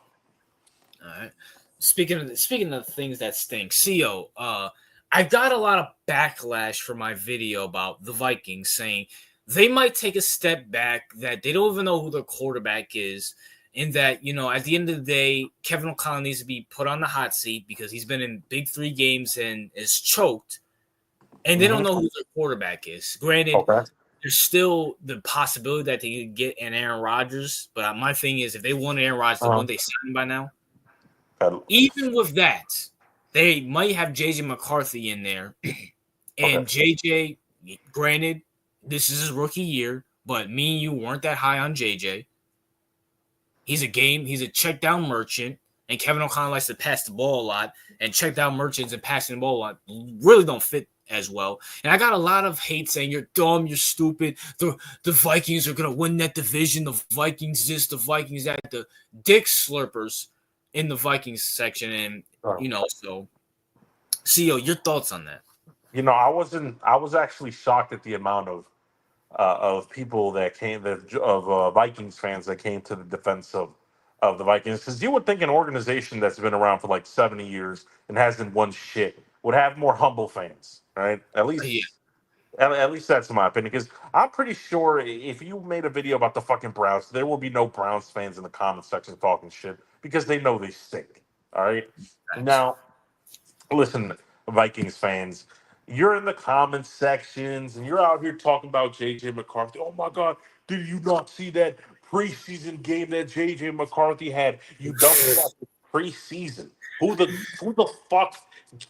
All right. Speaking of things that stink, CEO, I got a lot of backlash for my video about the Vikings saying they might take a step back, that they don't even know who their quarterback is, and that, at the end of the day, Kevin O'Connell needs to be put on the hot seat because he's been in big 3 games and is choked. And they don't know who their quarterback is. Granted, there's still the possibility that they could get an Aaron Rodgers. But my thing is, if they want Aaron Rodgers, wouldn't they sign him by now? Even with that, they might have J.J. McCarthy in there. And J.J., granted, this is his rookie year, but me and you weren't that high on J.J. He's a check-down merchant. And Kevin O'Connell likes to pass the ball a lot. And check-down merchants and passing the ball a lot really don't fit as well. And I got a lot of hate saying you're dumb, you're stupid. The Vikings are gonna win that division. The Vikings this, the Vikings that. The dick slurpers in the Vikings section, and so CEO, your thoughts on that? I was actually shocked at the amount of people that came of Vikings fans that came to the defense of the Vikings, because you would think an organization that's been around for like 70 years and hasn't won shit would have more humble fans, right? Yeah, At least that's my opinion, because I'm pretty sure if you made a video about the fucking Browns, there will be no Browns fans in the comment section talking shit because they know they stink. All right. thanks. Now, listen, Vikings fans, you're in the comments sections and you're out here talking about JJ McCarthy. Oh my God, did you not see that preseason game that JJ McCarthy had? You dumb fuck, preseason. Who the fuck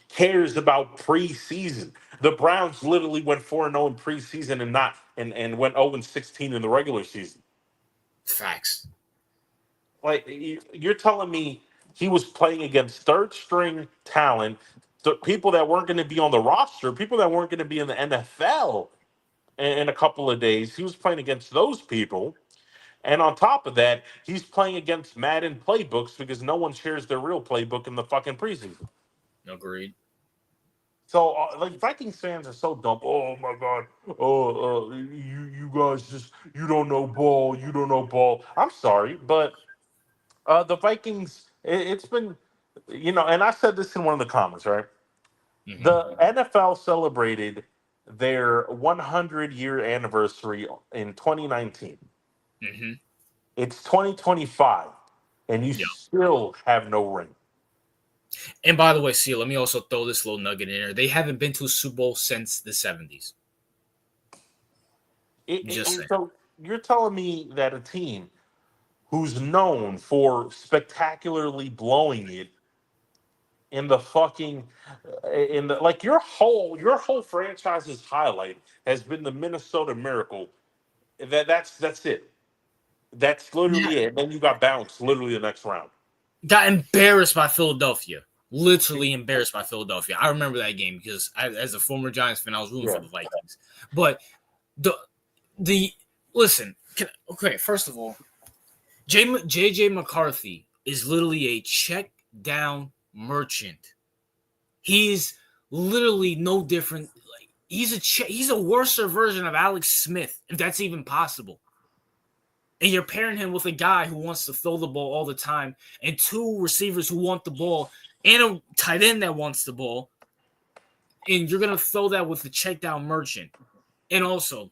cares about preseason? The Browns literally went 4-0 in preseason and went 0-16 in the regular season. Facts. Like, you're telling me he was playing against third string talent, people that weren't going to be on the roster, people that weren't going to be in the NFL in a couple of days. He was playing against those people. And on top of that, he's playing against Madden playbooks because no one shares their real playbook in the fucking preseason. Agreed. So, like, Vikings fans are so dumb. Oh my God! Oh, you guys you don't know ball. You don't know ball. I'm sorry, but the Vikings. It's been, and I said this in one of the comments, right? Mm-hmm. The NFL celebrated their 100-year anniversary in 2019. Mm-hmm. It's 2025, and you Yeah. still have no ring. And by the way, see, let me also throw this little nugget in there. They haven't been to a Super Bowl since the 70s. Just saying. So you're telling me that a team who's known for spectacularly blowing it in the fucking in the like your whole franchise's highlight has been the Minnesota Miracle. That's it. That's Yeah. literally it. And then you got bounced literally the next round. Got embarrassed by Philadelphia. Literally embarrassed by Philadelphia. I remember that game because as a former Giants fan, I was rooting for the Vikings. But the listen, okay, first of all, JJ McCarthy is literally a check down merchant. He's literally no different. Like he's a worse version of Alex Smith, if that's even possible. And you're pairing him with a guy who wants to throw the ball all the time, and two receivers who want the ball, and a tight end that wants the ball. And you're gonna throw that with the check down merchant. And also,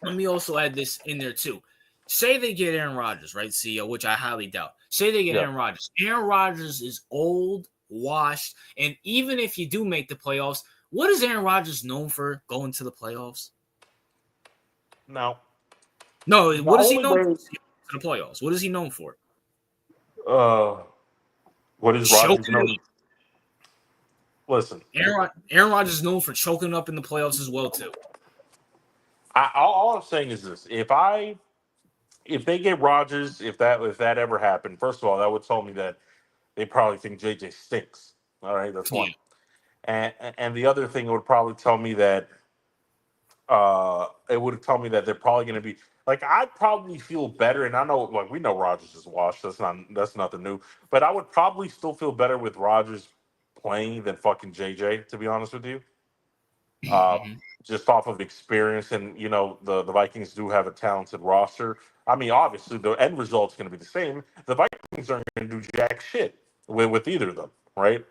let me also add this in there too. Say they get Aaron Rodgers, right, CEO, which I highly doubt. Say they get Yeah. Aaron Rodgers. Aaron Rodgers is old, washed, and even if you do make the playoffs, what is Aaron Rodgers known for going to the playoffs? Now, No, the what is he only known way, for to the playoffs? What is he known for? what is Rodgers Choking up. known? Listen, Aaron Rodgers is known for choking up in the playoffs as well, too. all I'm saying is this: if they get Rodgers, if that ever happened, first of all, that would tell me that they probably think JJ stinks. All right, that's one. And the other thing, it would probably tell me that they're probably going to be like, I'd probably feel better, and I know, like, we know Rodgers is washed. That's nothing new, but I would probably still feel better with Rodgers playing than fucking JJ, to be honest with you. Mm-hmm. Just off of experience, and the Vikings do have a talented roster. I mean, obviously the end result's going to be the same. The Vikings aren't going to do jack shit with either of them, right?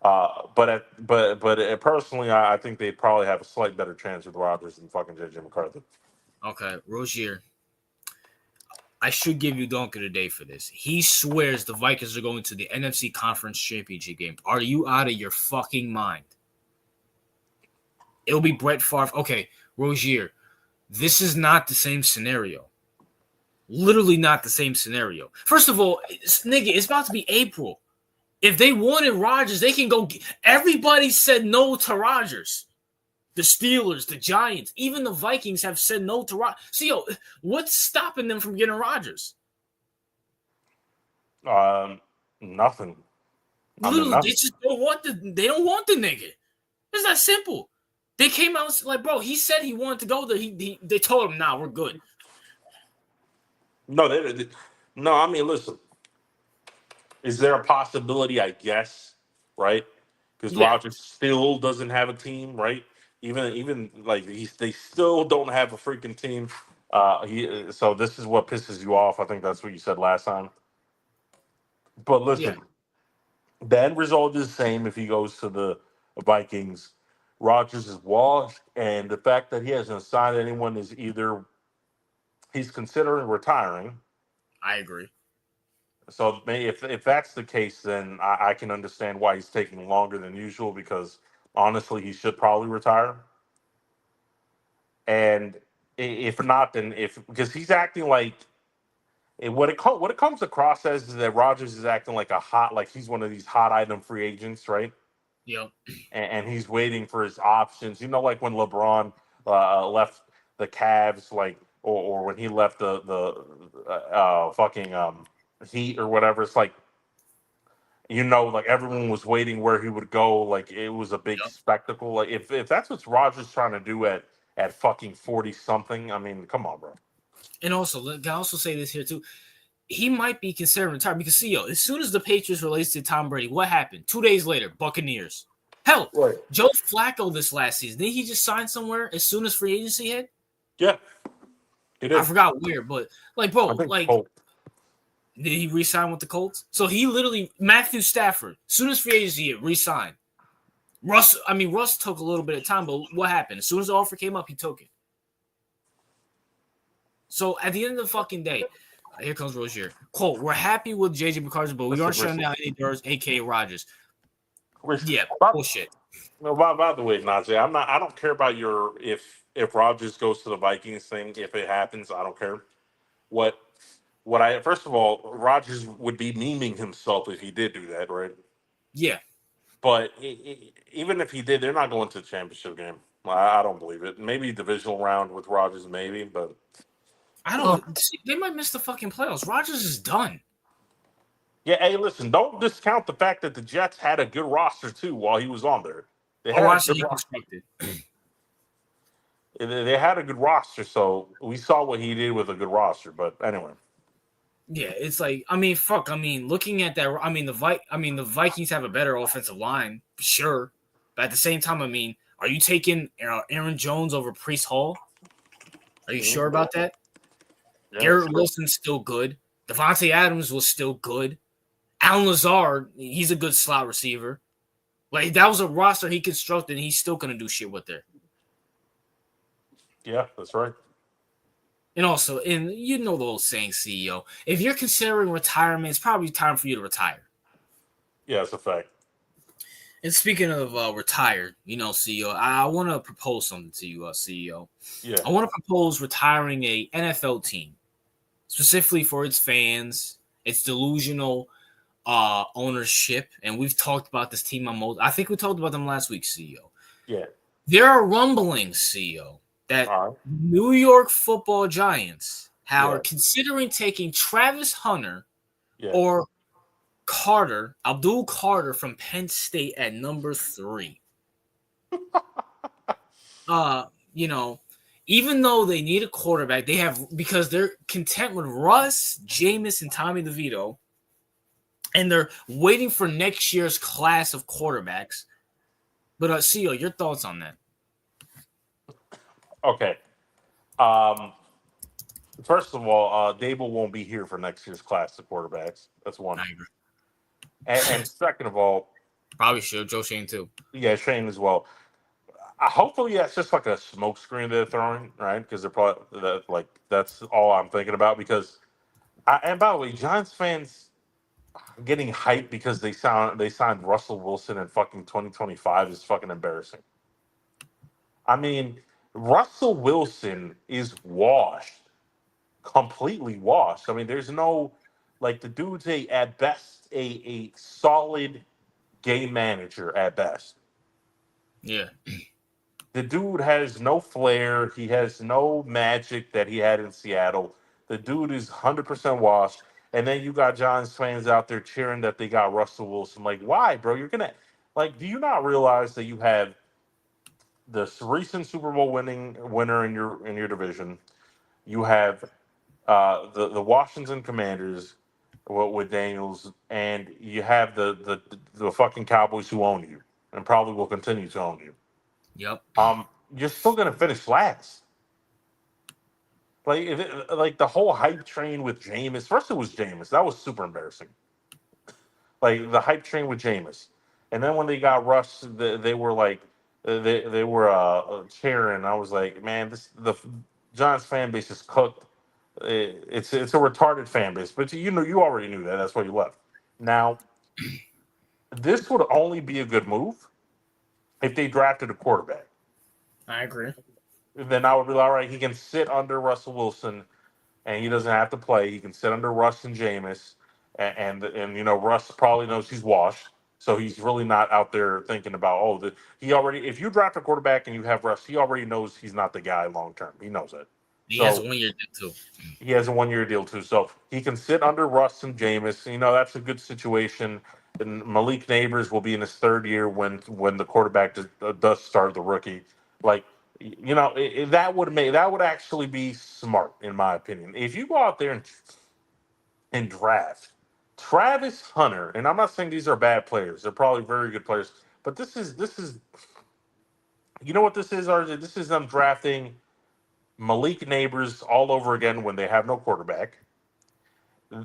But personally, I think they probably have a slight better chance with Rodgers than fucking JJ McCarthy. Okay, Rozier. I should give you Donk of the Day for this. He swears the Vikings are going to the NFC Conference Championship game. Are you out of your fucking mind? It'll be Brett Favre. Okay, Rozier, this is not the same scenario. Literally not the same scenario. First of all, nigga, it's about to be April. If they wanted Rodgers, they can go. Everybody said no to Rodgers. The Steelers, the Giants, even the Vikings have said no to Rodgers. So, what's stopping them from getting Rodgers? Nothing. I mean, Literally, they nothing. just don't want they don't want the nigga. It's that simple. They came out like, bro, he said he wanted to go there. They told him, nah, we're good. No, no. I mean, listen. Is there a possibility? I guess, right? Because Yeah, Rodgers still doesn't have a team, right? Even like they still don't have a freaking team. So this is what pisses you off. I think that's what you said last time. But yeah. listen, the end result is the same if he goes to the Vikings. Rodgers is washed, and the fact that he hasn't signed anyone is either he's considering retiring. I agree. So if that's the case, then I can understand why he's taking longer than usual because honestly, he should probably retire. And if not, then if because he's acting like what it comes across as is that Rogers is acting like like he's one of these hot item free agents, right? Yep. And he's waiting for his options. You know, like when LeBron left the Cavs, like or when he left the fucking Heat or whatever. It's like like everyone was waiting where he would go. Like it was a big Yep. spectacle. Like if that's what Rogers trying to do at fucking 40 something, I mean, come on, bro. And also, I also say this here too. He might be considering retirement because see, as soon as the Patriots released to Tom Brady, what happened? 2 days later, Buccaneers. Hell, Right. Joe Flacco this last season, didn't he just sign somewhere as soon as free agency hit? Yeah, he I did. forgot where, but like, I bro, think like, Cole. did he re-sign with the Colts? So he literally Matthew Stafford, as soon as free agency hit, re-signed. Russ took a little bit of time, but what happened? As soon as the offer came up, he took it. So at the end of the fucking day, here comes Rozier. Quote, we're happy with JJ McCarthy, but we aren't shutting down any doors, aka Rodgers. Yeah, bullshit. No, by the way, Najee, I don't care about your if Rodgers goes to the Vikings thing. If it happens, I don't care. What what I first of all, Rodgers would be memeing himself if he did do that, right? Yeah. But even if he did, they're not going to the championship game. I don't believe it. Maybe divisional round with Rodgers, maybe, but I don't they might miss the fucking playoffs. Rodgers is done. yeah. Hey, listen, don't discount the fact that the Jets had a good roster too while he was on there. They A had a roster good he roster. constructed. They had a good roster, so we saw what he did with a good roster. But anyway, Yeah, it's like fuck. Looking at that, the Vikings have a better offensive line, sure, but at the same time, are you taking Aaron Jones over Priest Hall? Are you sure about that? yeah, that's Garrett true. Wilson's still good. Devontae Adams was still good. Alan Lazard, he's a good slot receiver. Like that was a roster he constructed, and he's still gonna do shit with it. Yeah, that's right. And also, and you know the old saying, CEO, if you're considering retirement, it's probably time for you to retire. Yeah, it's a fact. And speaking of retired, CEO, I want to propose something to you, CEO. Yeah, I want to propose retiring a NFL team, specifically for its fans, its delusional ownership, and we've talked about this team on most. I think we talked about them last week, CEO. yeah. There are rumblings, CEO, that All right. New York Football Giants are Yeah, considering taking Travis Hunter yeah. or Abdul Carter from Penn State at number 3. Uh, you know, even though they need a quarterback, because they're content with Russ, Jameis, and Tommy DeVito, and they're waiting for next year's class of quarterbacks. But CEO, your thoughts on that? Okay. First of all, Dable won't be here for next year's class of quarterbacks. That's one. I agree. And second of all, Probably should. Joe Shane too. yeah, Shane as well. Hopefully, yeah, it's just like a smoke screen they're throwing, right? Because they're probably that's all I'm thinking about. Because and by the way, Giants fans getting hyped because they signed Russell Wilson in fucking 2025 is fucking embarrassing. I mean, Russell Wilson is washed, completely washed. I mean, there's no like the dude's at best a solid game manager at best. Yeah. The dude has no flair. He has no magic that he had in Seattle. The dude is 100% washed. And then you got Giants fans out there cheering that they got Russell Wilson. Like, why, bro? You're gonna do you not realize that you have the recent Super Bowl winner in your division. You have the Washington Commanders with Daniels, and you have the fucking Cowboys who own you and probably will continue to own you. Yep. You're still gonna finish last. Like the whole hype train with Jameis. First, it was Jameis. That was super embarrassing. Like the hype train with Jameis, and then when they got Russ, they were like, they were cheering. I was like, man, this the Giants fan base is cooked. It's a retarded fan base, but you already knew that. That's why you left. Now, this would only be a good move if they drafted a quarterback. I agree. Then I would be like, all right. He can sit under Russell Wilson and he doesn't have to play. He can sit under Russ and Jameis, and Russ probably knows he's washed, so he's really not out there thinking about he already. If you draft a quarterback and you have Russ, he already knows he's not the guy long term. He knows it. He has a So 1 year deal too. he has a 1 year deal too, so he can sit under Russ and Jameis. That's a good situation. And Malik Neighbors will be in his third year when the quarterback does start the rookie. Like that would actually be smart in my opinion. If you go out there and draft Travis Hunter, and I'm not saying these are bad players; they're probably very good players. But this is you know what this is, RJ? This is them drafting Malik Neighbors all over again when they have no quarterback.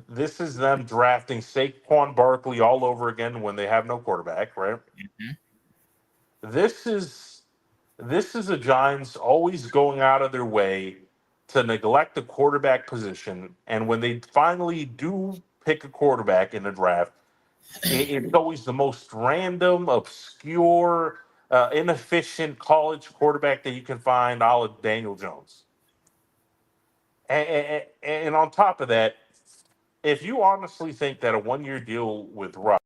This is them drafting Saquon Barkley all over again when they have no quarterback, right? Mhm. This is this is the Giants always going out of their way to neglect the quarterback position, and when they finally do pick a quarterback in the draft, it's always the most random, obscure, inefficient college quarterback that you can find, a la Daniel Jones. And on top of that, if you honestly think that a 1 year deal with Russ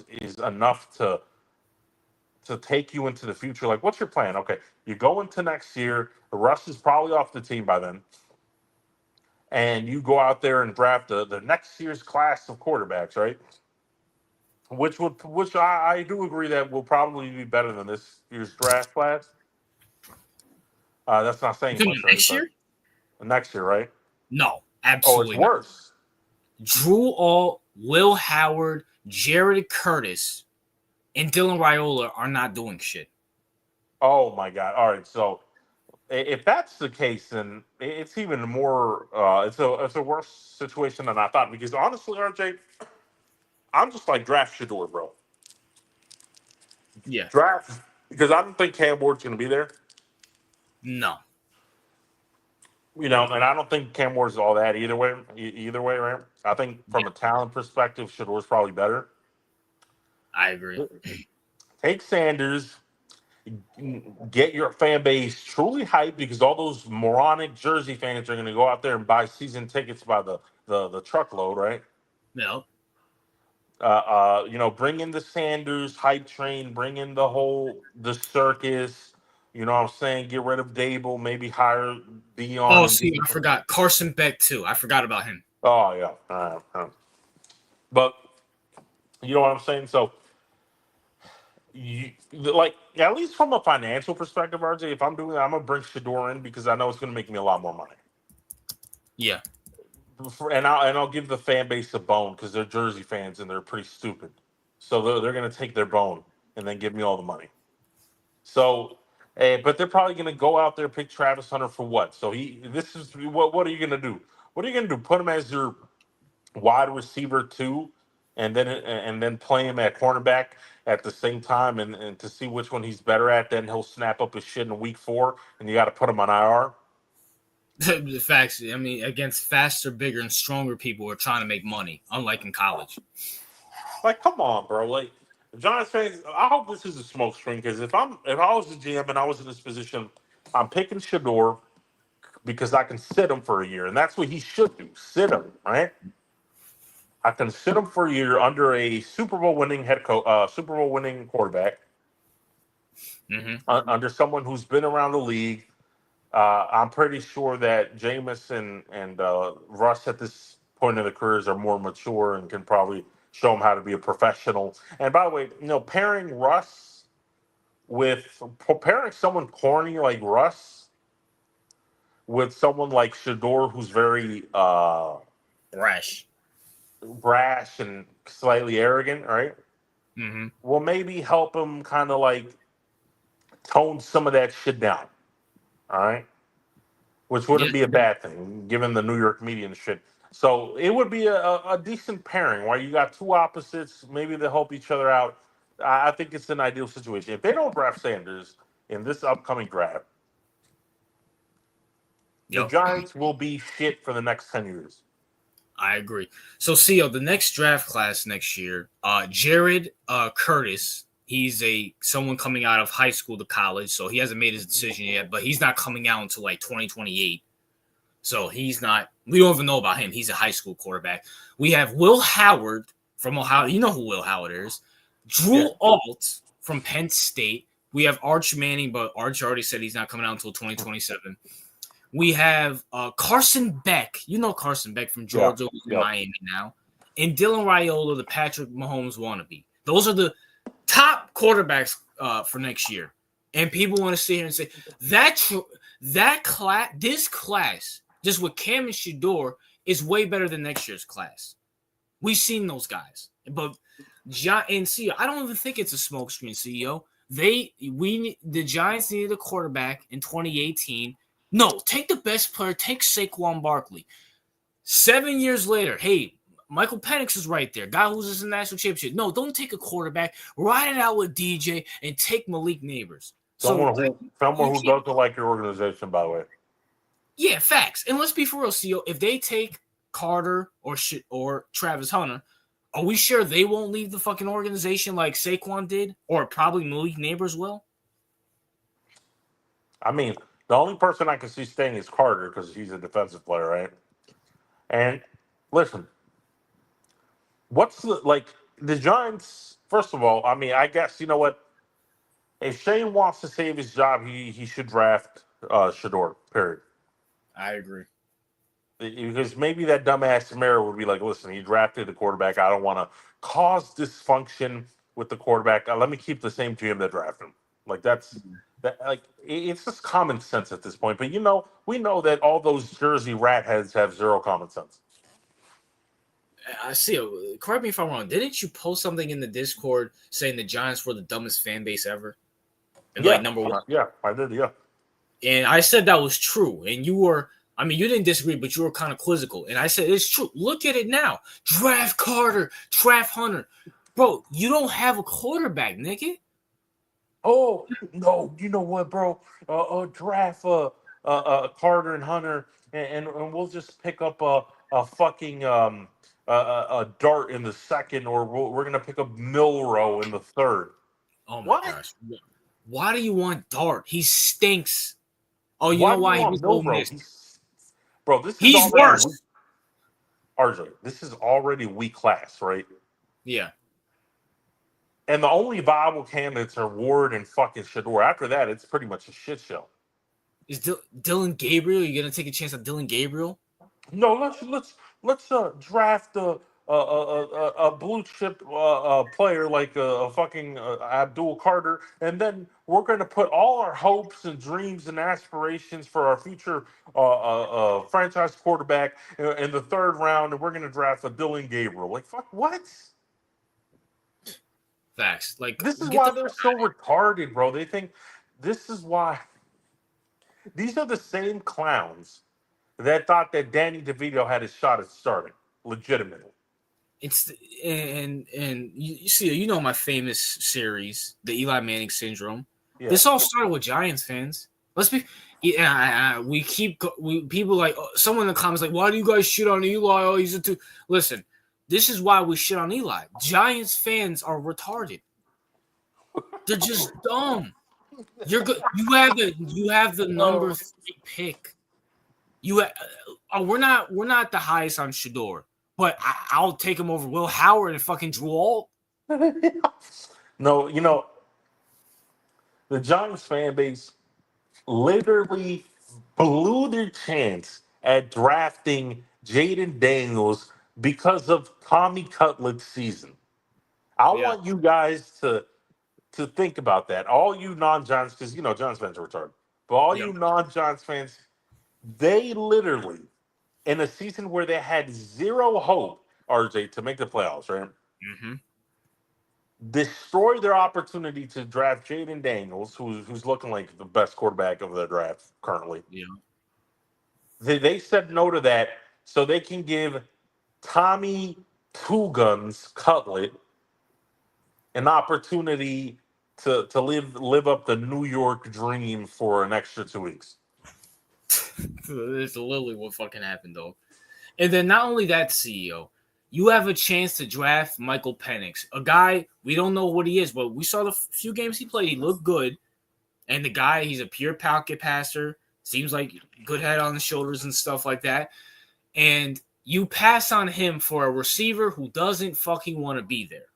is enough to take you into the future, like what's your plan? Okay, you go into next year. Russ is probably off the team by then, and you go out there and draft the next year's class of quarterbacks, right? Which I do agree that will probably be better than this year's draft class. That's not You saying think much, right? next But year? next year, right? No, Oh, it's absolutely not. worse. Drew All, Will Howard, Jared Curtis, and Dylan Raiola are not doing shit. Oh my God! All right, so if that's the case, then it's even more. It's a worse situation than I thought. Because honestly, RJ, I'm just like draft Shador, bro. Yeah. Draft because I don't think Cam Ward's going to be there. No. And I don't think Cam Ward's all that either way. Either way, right? I think Yeah, from a talent perspective, Shador's probably better. I agree. Take Sanders, get your fan base truly hyped because all those moronic Jersey fans are going to go out there and buy season tickets by the truckload, right? No. Bring in the Sanders hype train, bring in the circus. You know what I'm saying? Get rid of Dable, maybe hire Dion Oh, and get. see, I forgot Carson Beck too. I forgot about him. Oh yeah, but you know what I'm saying. So, like at least from a financial perspective, RJ, if I'm doing that, I'm gonna bring Shador in because I know it's gonna make me a lot more money. Yeah. And I'll give the fan base a bone because they're Jersey fans and they're pretty stupid. So they're gonna take their bone and then give me all the money. So, but they're probably going to go out there and pick Travis Hunter for what? So this is what are you going to do? What are you going to do? Put him as your wide receiver too, and then play him at cornerback at the same time, and to see which one he's better at. Then he'll snap up his shit in week 4, and you got to put him on IR. The facts. I mean, against faster, bigger, and stronger people who are trying to make money, unlike in college. Like, come on, bro. Like, Giants fans, I hope this is a smoke screen because if I was the GM and I was in this position, I'm picking Shador because I can sit him for a year, and that's what he should do. Sit him, right? I can sit him for a year under a Super Bowl winning head coach, Super Bowl winning quarterback, Mm-hmm. under someone who's been around the league. I'm pretty sure that Jameis and Russ at this point in their careers are more mature and can probably show them how to be a professional. And by the way, pairing Russ with pairing someone corny like Russ with someone like Shador, who's very Brash. brash and slightly arrogant, right? Mm-hmm. Will maybe help him kind of like tone some of that shit down. All right, which Yeah. wouldn't be a bad thing given the New York media and shit. So it would be a decent pairing where you got two opposites. Maybe they help each other out. I think it's an ideal situation. If they don't draft Sanders in this upcoming draft, the Yep. Giants will be shit for the next 10 years. I agree. So, CEO, the next draft class next year, Jared Curtis. He's someone coming out of high school to college, so he hasn't made his decision yet. But he's not coming out until like 2028. So he's not. We don't even know about him. He's a high school quarterback. We have Will Howard from Ohio. You know who Will Howard is. Drew Yeah. Alt from Penn State. We have Arch Manning, but Arch already said he's not coming out until 2027. We have Carson Beck. You know Carson Beck from Georgia, who's in Miami now. And Dylan Raiola, the Patrick Mahomes wannabe. Those are the top quarterbacks for next year. And people want to sit here and say, this class, just with Cam and Shador, is way better than next year's class. We've seen those guys. But and CEO, I don't even think it's a smokescreen, CEO. The Giants needed a quarterback in 2018. No, take the best player. Take Saquon Barkley. 7 years later, hey, Michael Penix is right there. Guy who's in the national championship. No, don't take a quarterback. Ride it out with DJ and take Malik Neighbors. Someone who doesn't like your organization, by the way. Yeah, facts. And let's be for real, CEO. If they take Carter or Travis Hunter, are we sure they won't leave the fucking organization like Saquon did? Or probably Malik Neighbors will? I mean, the only person I can see staying is Carter because he's a defensive player, right? And listen, what's the Giants? First of all, I mean, I guess you know what? If Shane wants to save his job, he should draft Shador. Period. I agree. Because maybe that dumbass Samara would be like, listen, he drafted the quarterback. I don't want to cause dysfunction with the quarterback. Let me keep the same GM that drafted him. Like it's just common sense at this point. But we know that all those Jersey rat heads have zero common sense. I see. Correct me if I'm wrong. Didn't you post something in the Discord saying the Giants were the dumbest fan base ever? And Yeah, like number one. Yeah, I did. Yeah. And I said that was true. And you were, I mean, you didn't disagree, but you were kind of quizzical. And I said, it's true. Look at it now. Draft Carter, draft Hunter. Bro, you don't have a quarterback, nigga. Oh, no. You know what, bro? Draft Carter and Hunter, and we'll just pick up a fucking a Dart in the second, or we're going to pick up Milrow in the third. Oh, my gosh. Why do you want Dart? He stinks. Oh, you know why? He was Milrow? Bro, he's worse. RJ, this is already weak class, right? Yeah. And the only viable candidates are Ward and fucking Shador. After that, it's pretty much a shit show. Is Dylan Gabriel? You gonna take a chance on Dylan Gabriel? No, let's draft a blue chip player like a fucking Abdul Carter, and then we're going to put all our hopes and dreams and aspirations for our future franchise quarterback in the third round, and we're going to draft a Dylan Gabriel. Like, fuck, what? Facts. Like, this is why they're so retarded, bro. They think this is why. These are the same clowns that thought that Danny DeVito had his shot at starting, legitimately. It's and you see, you know my famous series, the Eli Manning syndrome. Yeah. This all started with Giants fans. Let's be, people like someone in the comments like, why do you guys shit on Eli? Oh, he's a two. Listen, this is why we shit on Eli. Giants fans are retarded. They're just dumb. You're good. You have the number 3 pick. We're not the highest on Shador, but I'll take him over Will Howard and fucking Drew Alt. No, the Giants fan base literally blew their chance at drafting Jaden Daniels because of Tommy Cutlet's season. I want you guys to to think about that. All you non-Giants, because Giants fans are retarded, but all Yep. you non-Giants fans, they literally in a season where they had zero hope, RJ, to make the playoffs, right? Mm-hmm. Destroy their opportunity to draft Jaden Daniels, who's looking like the best quarterback of the draft currently. Yeah. They said no to that so they can give Tommy Two Guns Cutlet an opportunity to live up the New York dream for an extra 2 weeks. It's literally what fucking happened, though. And then not only that, CEO, you have a chance to draft Michael Penix, a guy we don't know what he is, but we saw the few games he played. He looked good, and the guy, he's a pure pocket passer. Seems like good head on the shoulders and stuff like that. And you pass on him for a receiver who doesn't fucking want to be there.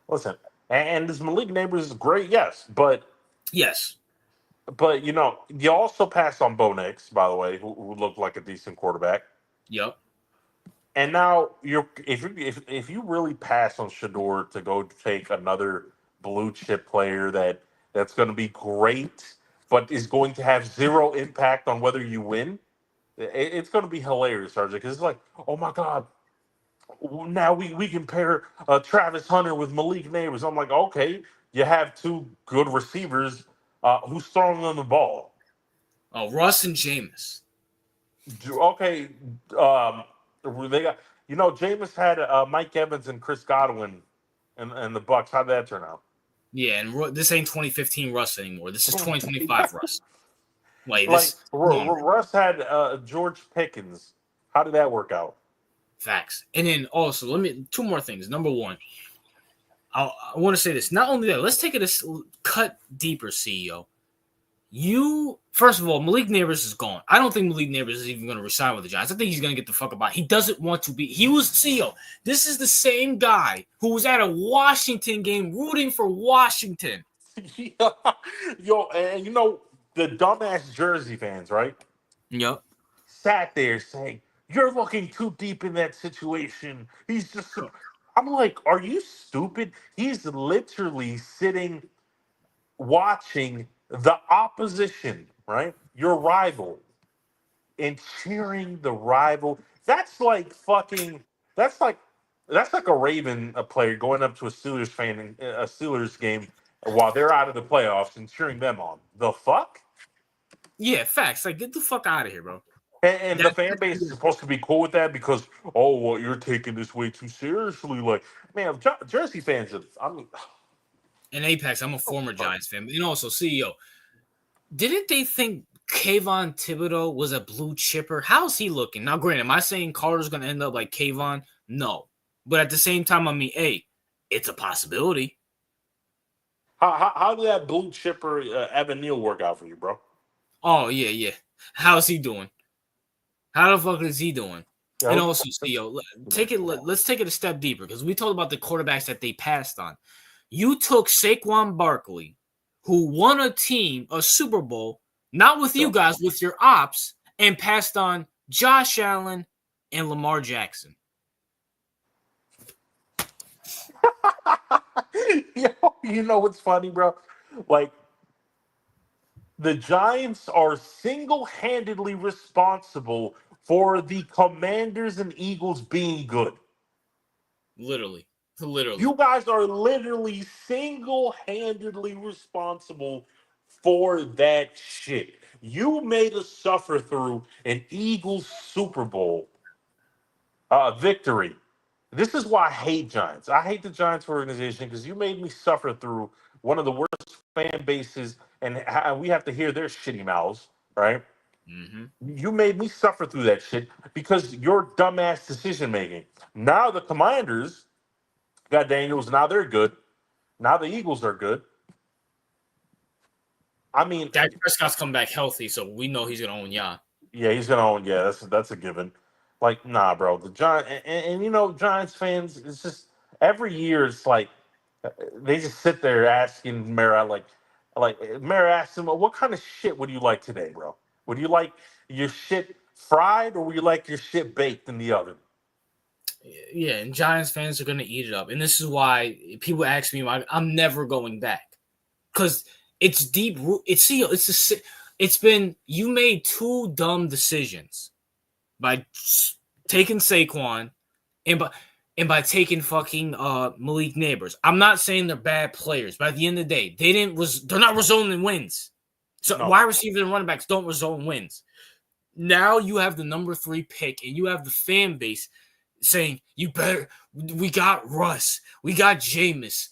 Listen, and this Malik Neighbors is great, yes, but Yes. you also passed on Bo Nix, by the way, who looked like a decent quarterback. Yep. And now if you really pass on Shador to go take another blue chip player that's going to be great, but is going to have zero impact on whether you win, it's going to be hilarious, RJ, because it's like, oh my god, now we can pair Travis Hunter with Malik Neighbors. I'm like, okay, you have two good receivers. Who's throwing them the ball? Oh, Russ and Jameis. Okay, they got Jameis had Mike Evans and Chris Godwin and the Bucks. How'd that turn out? Yeah, and this ain't 2015 Russ anymore. This is 2025 Russ. Like Like this. Come on, Russ had George Pickens. How did that work out? facts. And then also, two more things. Number one, I want to say this. Not only that, let's take it a cut deeper, CEO. First of all, Malik Neighbors is gone. I don't think Malik Neighbors is even going to resign with the Giants. I think he's going to get the fuck about. He doesn't want to be. He was CEO. This is the same guy who was at a Washington game rooting for Washington. Yo, and the dumbass Jersey fans, right? Yep. Sat there saying, "You're looking too deep in that situation." He's just. I'm like, are you stupid? He's literally sitting, watching the opposition, right? Your rival, and cheering the rival. That's like fucking. That's like a Raven a player going up to a Steelers fan in a Steelers game while they're out of the playoffs and cheering them on. The fuck? Yeah, facts. Like, get the fuck out of here, bro. And the fan base is supposed to be cool with that because, oh, well, you're taking this way too seriously. Like, man, Jersey fans, In Apex, I'm a former Giants fan. And also, CEO, didn't they think Kayvon Thibodeau was a blue chipper? How's he looking? Now, granted, am I saying Carter's going to end up like Kayvon? No. But at the same time, I mean, hey, it's a possibility. how did that blue chipper Evan Neal work out for you, bro? Oh, yeah. How's he doing? How the fuck is he doing? Yeah, And also, CEO, let's take it a step deeper because we talked about the quarterbacks that they passed on. You took Saquon Barkley, who won a Super Bowl, not with you guys, with your ops, and passed on Josh Allen and Lamar Jackson. Yo, you know what's funny, bro? Like, the Giants are single-handedly responsible for the Commanders and Eagles being good. Literally. You guys are literally single-handedly responsible for that shit. You made us suffer through an Eagles Super Bowl victory. This is why I hate Giants. I hate the Giants organization because you made me suffer through one of the worst fan bases, and we have to hear their shitty mouths, right? Mm-hmm. You made me suffer through that shit because your dumbass decision making. Now the Commanders got Daniels. Now they're good. Now the Eagles are good. I mean, Dak Prescott's come back healthy, so we know he's going to own ya. yeah, he's gonna own. Yeah, that's a given. Like, nah, bro. The Giants and Giants fans. It's just every year. It's like they just sit there asking Mara, like Mara asked him, "What kind of shit would you like today, bro? Would you like your shit fried or would you like your shit baked in the oven?" Yeah, and Giants fans are going to eat it up. And this is why people ask me, I'm never going back. because it's deep. It's been you made two dumb decisions by taking Saquon and by taking fucking Malik Neighbors. I'm not saying they're bad players, but at the end of the day, they're not resulting in wins. So No. wide receivers and running backs don't result in wins. Now you have the number 3 pick, and you have the fan base saying, we got Russ, we got Jameis.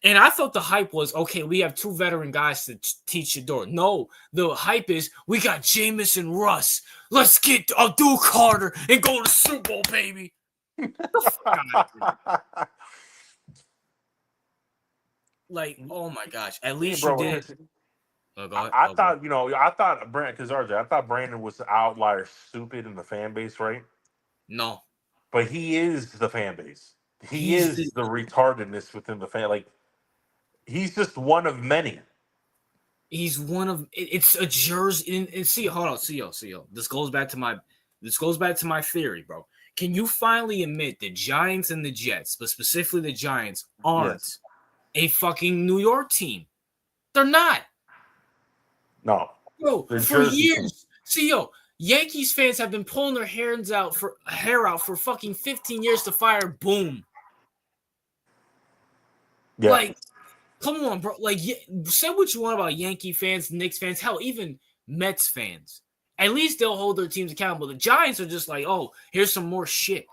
And I thought the hype was, okay, we have 2 veteran guys to teach Shador. No, the hype is, we got Jameis and Russ. Let's get Abdul Carter and go to the Super Bowl, baby. Like, oh my gosh. At least you did. I thought Brandon, because RJ, I thought Brandon was the outlier stupid in the fan base, right? No. But he is the fan base. He is the retardedness within the fan. Like, he's just one of many. He's one of it's a jersey. And see, hold on, see yo. This goes back to my theory, bro. Can you finally admit the Giants and the Jets, but specifically the Giants, aren't a fucking New York team? They're not. No. Bro, for years. See, yo, Yankees fans have been pulling their hair out for fucking 15 years to fire Boom. Yeah. Like, come on, bro. Like, say what you want about Yankee fans, Knicks fans, hell, even Mets fans. At least they'll hold their teams accountable. The Giants are just like, oh, here's some more shit.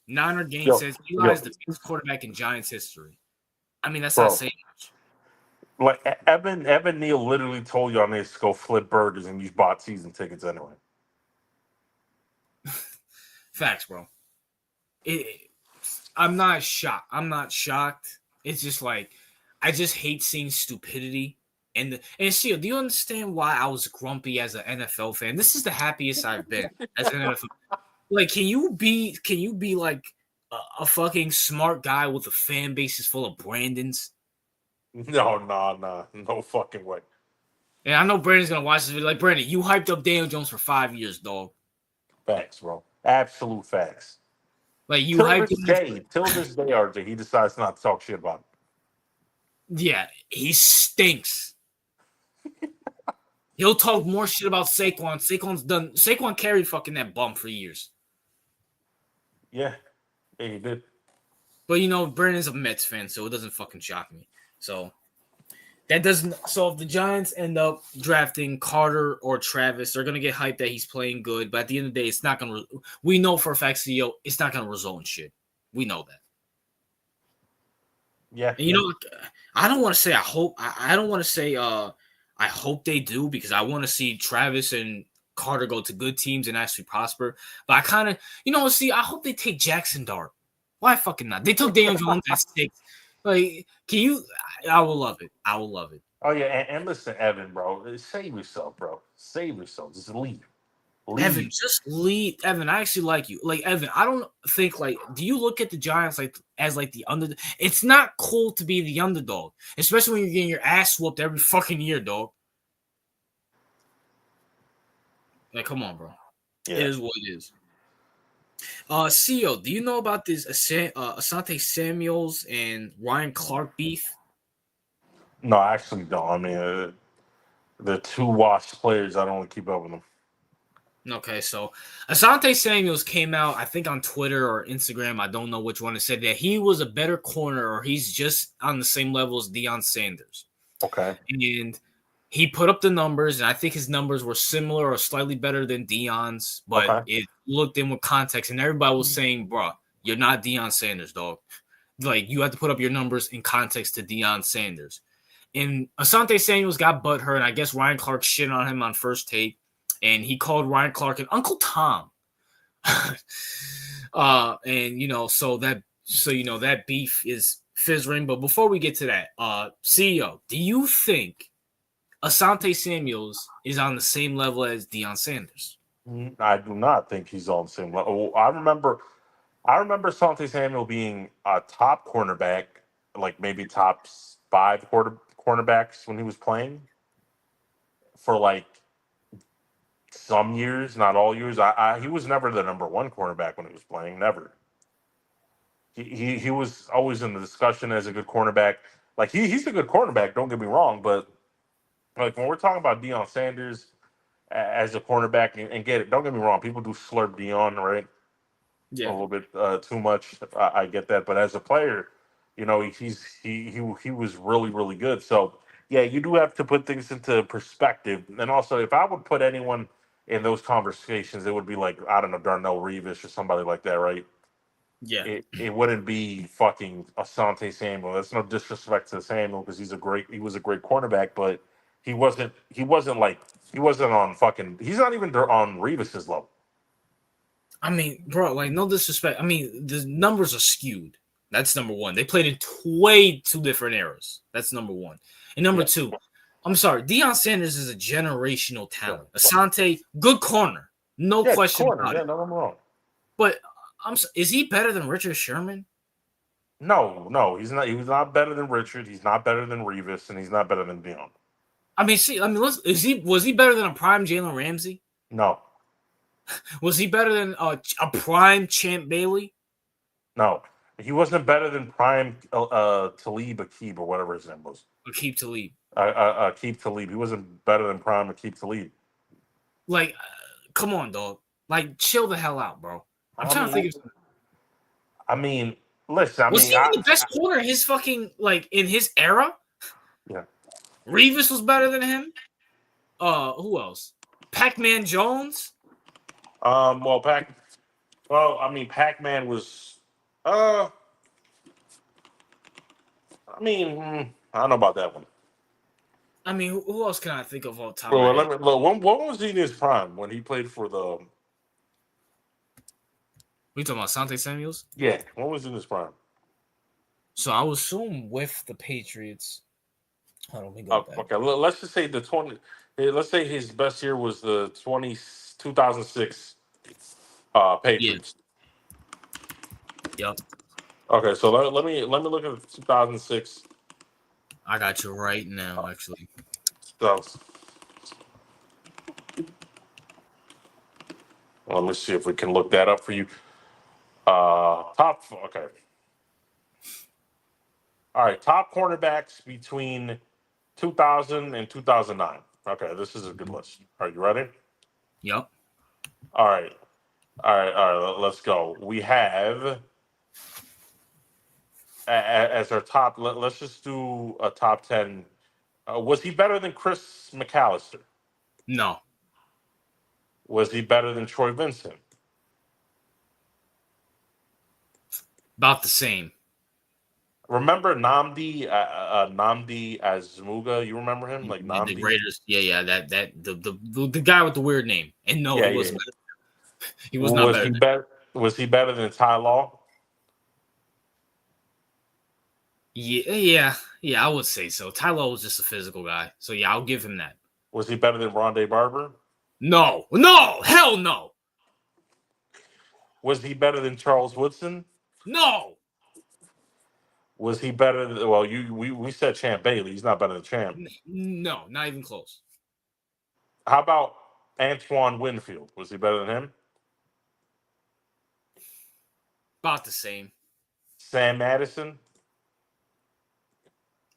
Niner game says Eli's the best quarterback in Giants history. I mean, that's not saying much. Like, Evan Neal literally told y'all niggas to go flip burgers, and you bought season tickets anyway. Facts, bro. I'm not shocked. It's just like, I just hate seeing stupidity. And see, do you understand why I was grumpy as an NFL fan? This is the happiest I've been as an NFL. Like, can you be like a fucking smart guy with a fan base is full of Brandons? No fucking way. And I know Brandon's gonna watch this video. Like, Brandon, you hyped up Daniel Jones for 5 years, dog. Facts, bro. Absolute facts. Like, you till hyped this day, RJ, he decides not to talk shit about him. Yeah, he stinks. He'll talk more shit about Saquon. Saquon carried fucking that bum for years. Yeah, he did. But Brandon's a Mets fan, so it doesn't fucking shock me. So that doesn't. So if the Giants end up drafting Carter or Travis, they're gonna get hyped that he's playing good. But at the end of the day, it's not gonna. We know for a fact, CEO, it's not gonna result in shit. We know that. Yeah. And I don't want to say I hope. I don't want to say I hope they do, because I want to see Travis and Carter go to good teams and actually prosper. But I kind of, I hope they take Jackson Dart. Why fucking not? They took Daniel Jones at 6. Like, I will love it. I will love it. Oh, yeah, and listen, Evan, bro, save yourself, bro. Save yourself. Just leave. Evan, just leave. Evan, I actually like you. Like, Evan, I don't think, do you look at the Giants as the underdog? It's not cool to be the underdog, especially when you're getting your ass whooped every fucking year, dog. Like, come on, bro. Yeah. It is what it is. CEO, do you know about this Asante Samuels and Ryan Clark beef? No, I actually don't. I mean, they're 2 washed players. I don't want to keep up with them. Okay, so Asante Samuels came out, I think on Twitter or Instagram, I don't know which one, and said that he was a better corner, or he's just on the same level as Deion Sanders. Okay. And he put up the numbers, and I think his numbers were similar or slightly better than Deion's, but it looked in with context, and everybody was saying, bro, you're not Deion Sanders, dog. Like, you have to put up your numbers in context to Deion Sanders. And Asante Samuels got butthurt, and I guess Ryan Clark shit on him on First Take, and he called Ryan Clark an Uncle Tom. So that beef is fizzling. But before we get to that, CEO, do you think Asante Samuels is on the same level as Deion Sanders? I do not think he's on the same level. I remember Asante Samuel being a top cornerback, like maybe top 5 cornerbacks when he was playing for like some years, not all years. He was never the number 1 cornerback when he was playing, never. He was always in the discussion as a good cornerback. Like he's a good cornerback. Don't get me wrong, but like when we're talking about Deion Sanders as a cornerback, and get it, don't get me wrong, people do slurp Deion, right? A Yeah. little bit too much. I get that, but as a player, he was really really good. So yeah, you do have to put things into perspective. And also, if I would put anyone in those conversations, it would be like, I don't know, Darnell Revis or somebody like that, right? Yeah. It wouldn't be fucking Asante Samuel. That's no disrespect to Samuel because he was a great cornerback, but he wasn't on fucking, he's not even on Revis's level. I mean, bro, like no disrespect. I mean, the numbers are skewed. That's number one. They played in way two different eras. That's number one. And number Yeah, two, I'm sorry, Deion Sanders is a generational yeah, talent. Asante, good corner, no yeah. question Corner, about yeah, it. no, I'm wrong. But is he better than Richard Sherman? No, he's not. He was not better than Richard. He's not better than Revis, and he's not better than Dion. I mean, was he better than a prime Jalen Ramsey? No, Was he better than a prime Champ Bailey? no, he wasn't better than Prime Talib Akib or whatever his name was. Akeem Talib. Akib Talib. He wasn't better than Prime Akib Talib. Like, come on, dog. Like, chill the hell out, bro. I'm I trying to mean, think of. I mean, listen. Was he even the best corner in his fucking in his era? Yeah. Revis was better than him. Who else? Pac-Man Jones. Well, I mean, Pac-Man was. I mean, I don't know about that one. I mean, who else can I think of off the top of Well, my head? when was he in his prime when he played for the? We talking about Asante Samuels? Yeah, when was he in his prime? So I would assume with the Patriots. Hold on, let me go back. Okay, let's just say the 20. Let's say his best year was the 2006 Yeah. Patriots. Yep. Okay, so let me look at the 2006. I got you right now, actually. Stuff. Let me see if we can look that up for you. Top. Okay. All right. Top cornerbacks between 2000 and 2009. Okay, this is a good list. Are you ready? Yep. All right. Let's go. We have as our top. Let's just do a top 10. Was he better than Chris McAllister? No. Was he better than Troy Vincent? About the same. Remember Namdi Azmuga? You remember him? Like Yeah, the Namdi? greatest. Yeah. The guy with the weird name. And no, Yeah, he wasn't. yeah. He was not better. Was he better than Ty Law? Yeah. I would say so. Tyler was just a physical guy. So yeah, I'll give him that. Was he better than Rondé Barber? No, hell no. Was he better than Charles Woodson? No. Was he better than, well, we said Champ Bailey. He's not better than Champ. No, not even close. How about Antoine Winfield? Was he better than him? About the same. Sam Madison?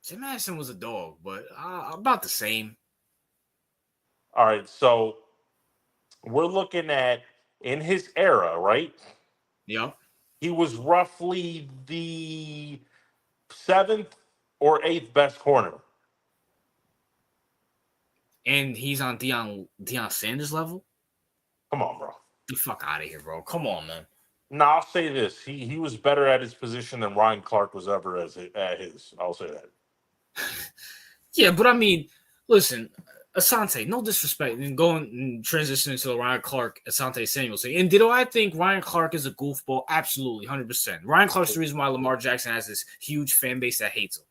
Sam Madison was a dog, but about the same. All right, so we're looking at in his era, right? Yep. He was roughly the 7th or 8th best corner. And he's on Deion Sanders level? Come on, bro. Get the fuck out of here, bro. Come on, man. No, I'll say this. He was better at his position than Ryan Clark was ever at his. I'll say that. Yeah, but I mean, listen, Asante, no disrespect, and going and transitioning to Ryan Clark, Asante Samuels. And do I think Ryan Clark is a goofball? Absolutely, 100%. Ryan Clark's the reason why Lamar Jackson has this huge fan base that hates him.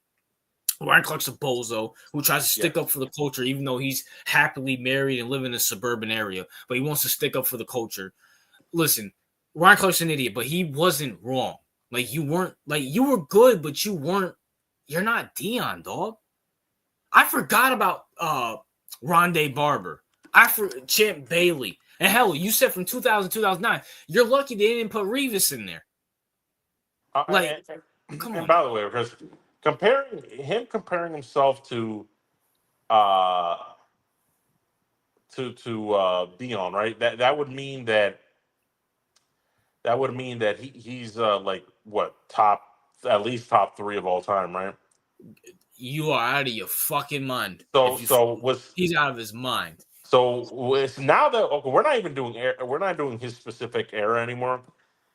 Ryan Clark's a bozo who tries to stick up for the culture, even though he's happily married and living in a suburban area, but he wants to stick up for the culture. Listen, Ryan Clark's an idiot, but he wasn't wrong. Like, you were good, but you're not Deion, dog. I forgot about Rondé Barber. Champ Bailey. And hell, you said from 2000 2009. You're lucky they didn't put Revis in there. Like, And, come and on. by the way, because comparing himself uh to Dion, right? That would mean that he's like what, top, at least top three of all time, right? You are out of your fucking mind. So If you, so was he's out of his mind. so it's now that, okay, we're not doing his specific era anymore.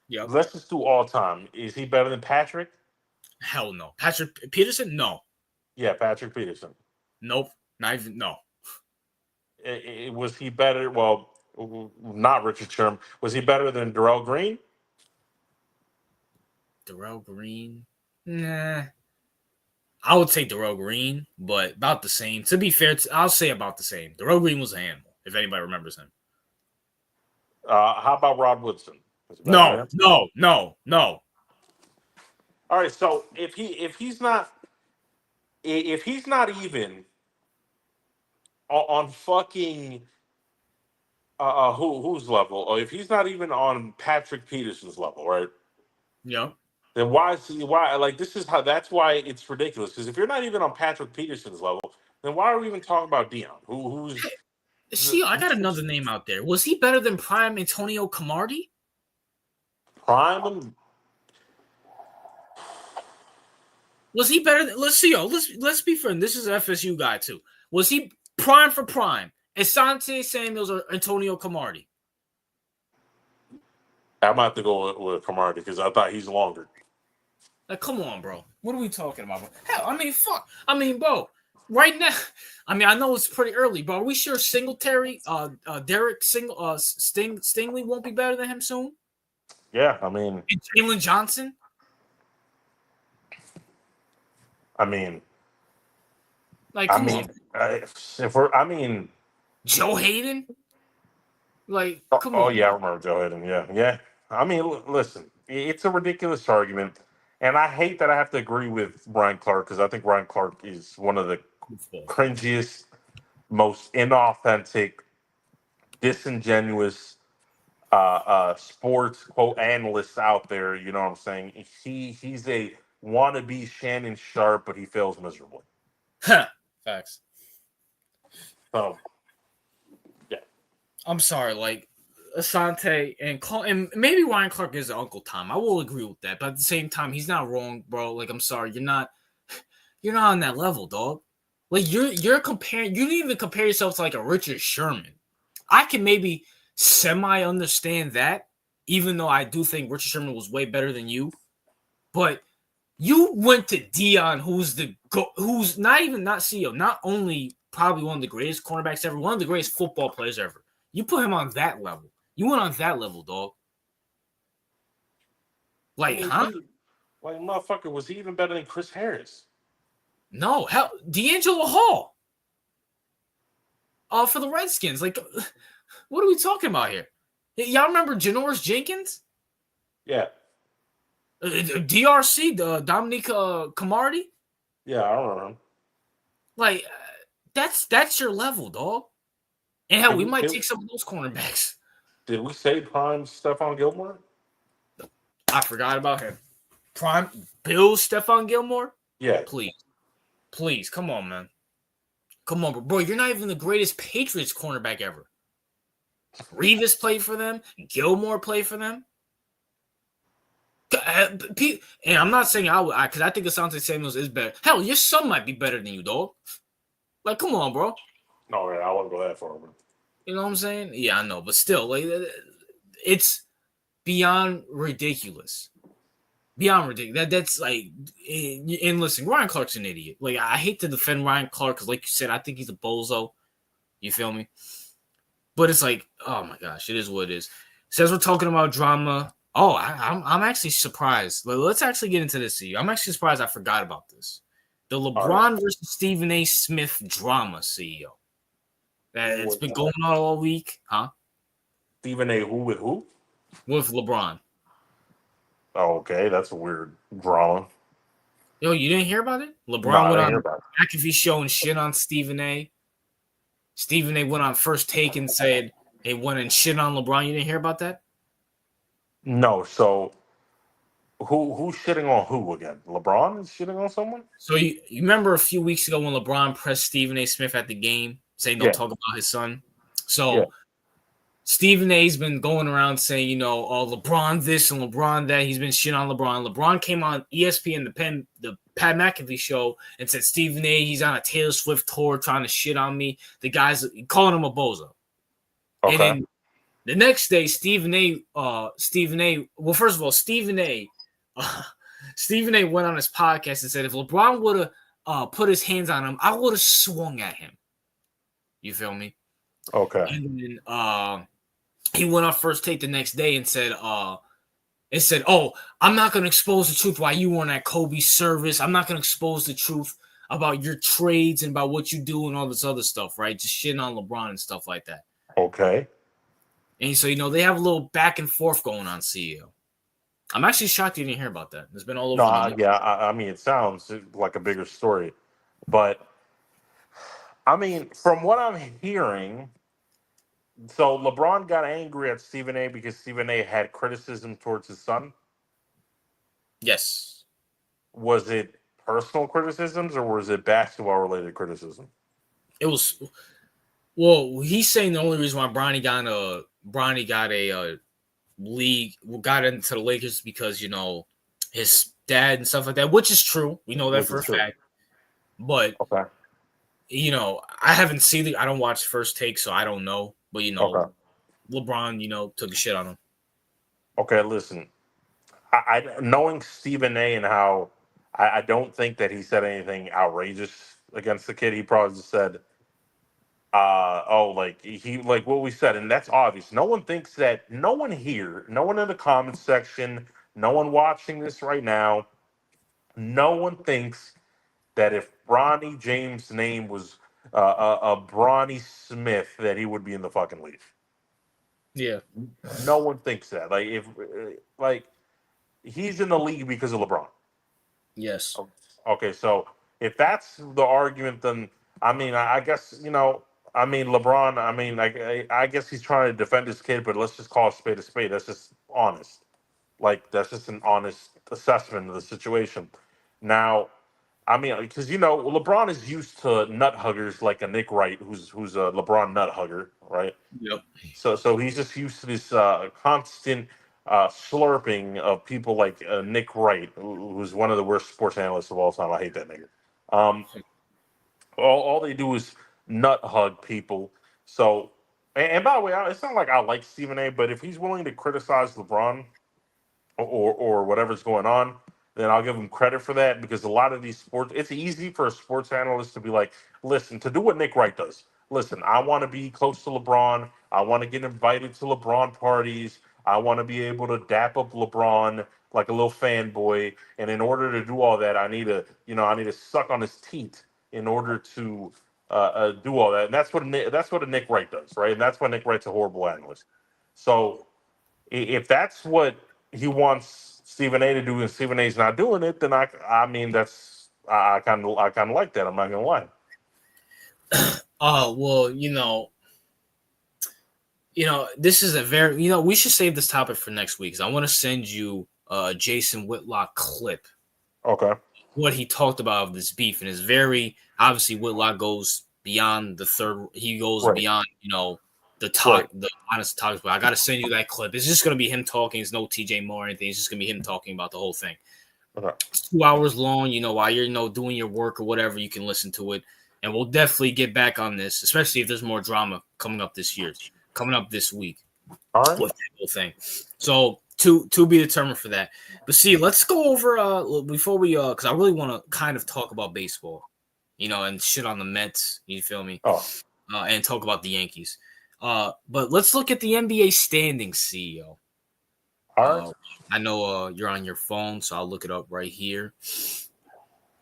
Yep. Let's just do all time. Is he better than Patrick? Hell no. Patrick Peterson? No. Yeah, Patrick Peterson. Nope. Not even. No. Was he better? Well, not Richard Sherman. Was he better than Darrell Green? Darrell Green? Nah. I would say Darrell Green, but about the same. To be fair, I'll say about the same. Darrell Green was an animal, if anybody remembers him. How about Rod Woodson? Was he better than No, him? no, no, no. All right. So if he's not even on fucking whose level, or if he's not even on Patrick Peterson's level, right? Yep. Then like, this is how, that's why it's ridiculous. Because if you're not even on Patrick Peterson's level, then why are we even talking about Dion? Who's See, I got another name out there. Was he better than prime Antonio Cromartie? prime? Was he better than, let's see, let's be friends. This is an FSU guy too. Was he prime for prime? Asante Samuels or Antonio Cromartie? I'm gonna have to go with Cromartie because I thought he's longer. Like, come on, bro. What are we talking about, bro? Hell, I mean, fuck. I mean, bro, right now, I mean, I know it's pretty early, but are we sure Singletary, Derek Stingley won't be better than him soon? Yeah, I mean, And Jalen Johnson? Like, come on. I mean, Joe Hayden? Like, come oh on, yeah, I bro. remember Joe Hayden. Yeah, yeah. I mean, listen, it's a ridiculous argument, and I hate that I have to agree with Ryan Clark because I think Ryan Clark is one of the cringiest, most inauthentic, disingenuous sports quote analysts out there. You know what I'm saying? He's a wannabe Shannon Sharp, but he fails miserably. Facts. So, yeah. I'm sorry, like Asante and maybe Ryan Clark is Uncle Tom. I will agree with that, but at the same time, he's not wrong, bro. Like, I'm sorry, you're not on that level, dog. Like, you're comparing. You didn't even compare yourself to like a Richard Sherman. I can maybe semi understand that, even though I do think Richard Sherman was way better than you. But you went to Dion, who's not CEO, not only probably one of the greatest cornerbacks ever, one of the greatest football players ever. You put him on that level. You went on that level, dog. Like, huh? Like, motherfucker, was he even better than Chris Harris? No, hell, D'Angelo Hall. For the Redskins. Like, what are we talking about here? Y'all remember Janoris Jenkins? Yeah. DRC, Dominique Cromartie? Yeah, I remember him. Like, that's your level, dog. And hell, we might take some of those cornerbacks. Did we say prime Stephon Gilmore? I forgot about him. Prime Bill Stephon Gilmore? Yeah. Please, come on, man. Come on, bro. You're not even the greatest Patriots cornerback ever. Revis played for them. Gilmore played for them. And I'm not saying I would, because I think Asante Samuels is better. Hell, your son might be better than you, dog. Like, come on, bro. No, man, I wouldn't go that far, bro. You know what I'm saying? Yeah, I know, but still, like, it's beyond ridiculous. Beyond ridiculous. That's like, and listen, Ryan Clark's an idiot. Like, I hate to defend Ryan Clark because, like you said, I think he's a bozo. You feel me? But it's like, oh my gosh, it is what it is. Says we're talking about drama. Oh, I'm actually surprised. Let's actually get into this. I'm actually surprised I forgot about this. The LeBron versus Stephen A. Smith drama, CEO. It's been going on all week, huh? Stephen A. Who with who? With LeBron. Oh, okay, that's a weird drama. Yo, you didn't hear about it? LeBron went on McAfee show and shit on Stephen A. Stephen A. went on First Take and said they went and shit on LeBron. You didn't hear about that? No, so Who's shitting on who again? LeBron is shitting on someone? So you remember a few weeks ago when LeBron pressed Stephen A. Smith at the game, saying don't Yeah, talk about his son. yeah. So Stephen A's been going around saying, oh, LeBron this and LeBron that. He's been shit on LeBron. LeBron came on ESPN, the Pat McAfee show, and said Stephen A. He's on a Taylor Swift tour trying to shit on me. The guy's calling him a bozo. And Okay. then the next day, Stephen A. Well, first of all, Stephen A. Went on his podcast and said if LeBron would have put his hands on him, I would have swung at him. You feel me? Okay. And then he went on First Take the next day and said, oh, I'm not going to expose the truth why you weren't at Kobe's service. I'm not going to expose the truth about your trades and about what you do and all this other stuff, right? Just shitting on LeBron and stuff like that. Okay. And so, they have a little back and forth going on, CEO. I'm actually shocked you didn't hear about that. It's been all over the news. Yeah, I mean, it sounds like a bigger story. But, I mean, from what I'm hearing, so LeBron got angry at Stephen A. because Stephen A. had criticism towards his son. Yes. Was it personal criticisms or was it basketball-related criticism? It was. Well, he's saying the only reason why Bronny got a league, got into the Lakers because his dad and stuff like that, which is true. We know that for a fact. But okay. I haven't seen it. I don't watch First Take, so I don't know. But okay. LeBron, took a shit on him. Okay, listen. I knowing Stephen A. and how I don't think that he said anything outrageous against the kid. He probably just said, like what we said, and that's obvious. No one thinks that. No one here, no one in the comments section, no one watching this right now, no one thinks that if Bronny James' name was a Bronny Smith, that he would be in the fucking league. Yeah. No one thinks that. Like he's in the league because of LeBron. Yes. Okay, so if that's the argument, then I mean, I guess LeBron. I mean, I guess he's trying to defend his kid, but let's just call a spade a spade. That's just honest. Like that's just an honest assessment of the situation. Now, I mean, because LeBron is used to nut huggers like a Nick Wright, who's a LeBron nut hugger, right? Yep. So he's just used to this constant slurping of people like Nick Wright, who's one of the worst sports analysts of all time. I hate that nigga. All they do is nut hug people. So, and by the way, it's not like I like Stephen A., but if he's willing to criticize LeBron or whatever's going on, then I'll give him credit for that because a lot of these sports, it's easy for a sports analyst to be like, listen, to do what Nick Wright does. Listen, I want to be close to LeBron. I want to get invited to LeBron parties. I want to be able to dap up LeBron like a little fanboy. And in order to do all that, I need to suck on his teeth in order to do all that. And that's what a Nick Wright does, right? And that's why Nick Wright's a horrible analyst. So if that's what he wants Stephen A. to do and Stephen A.'s not doing it, then I mean that's I kind of like that. I'm not gonna lie. Well, this is a very, we should save this topic for next week because I want to send you a Jason Whitlock clip. Okay. What he talked about of this beef, and it's very obviously Whitlock goes beyond the third. He goes beyond, the talk, the honest talks. But I got to send you that clip. It's just gonna be him talking. It's no TJ Moore or anything. It's just gonna be him talking about the whole thing. Okay. It's 2 hours long. While you're doing your work or whatever, you can listen to it. And we'll definitely get back on this, especially if there's more drama coming up this week. All right. With the whole thing. So to be determined for that. But see, let's go over before we because I really want to kind of talk about baseball, and shit on the Mets. You feel me? Oh. And talk about the Yankees. But let's look at the NBA standings, CEO. All right. I know you're on your phone, so I'll look it up right here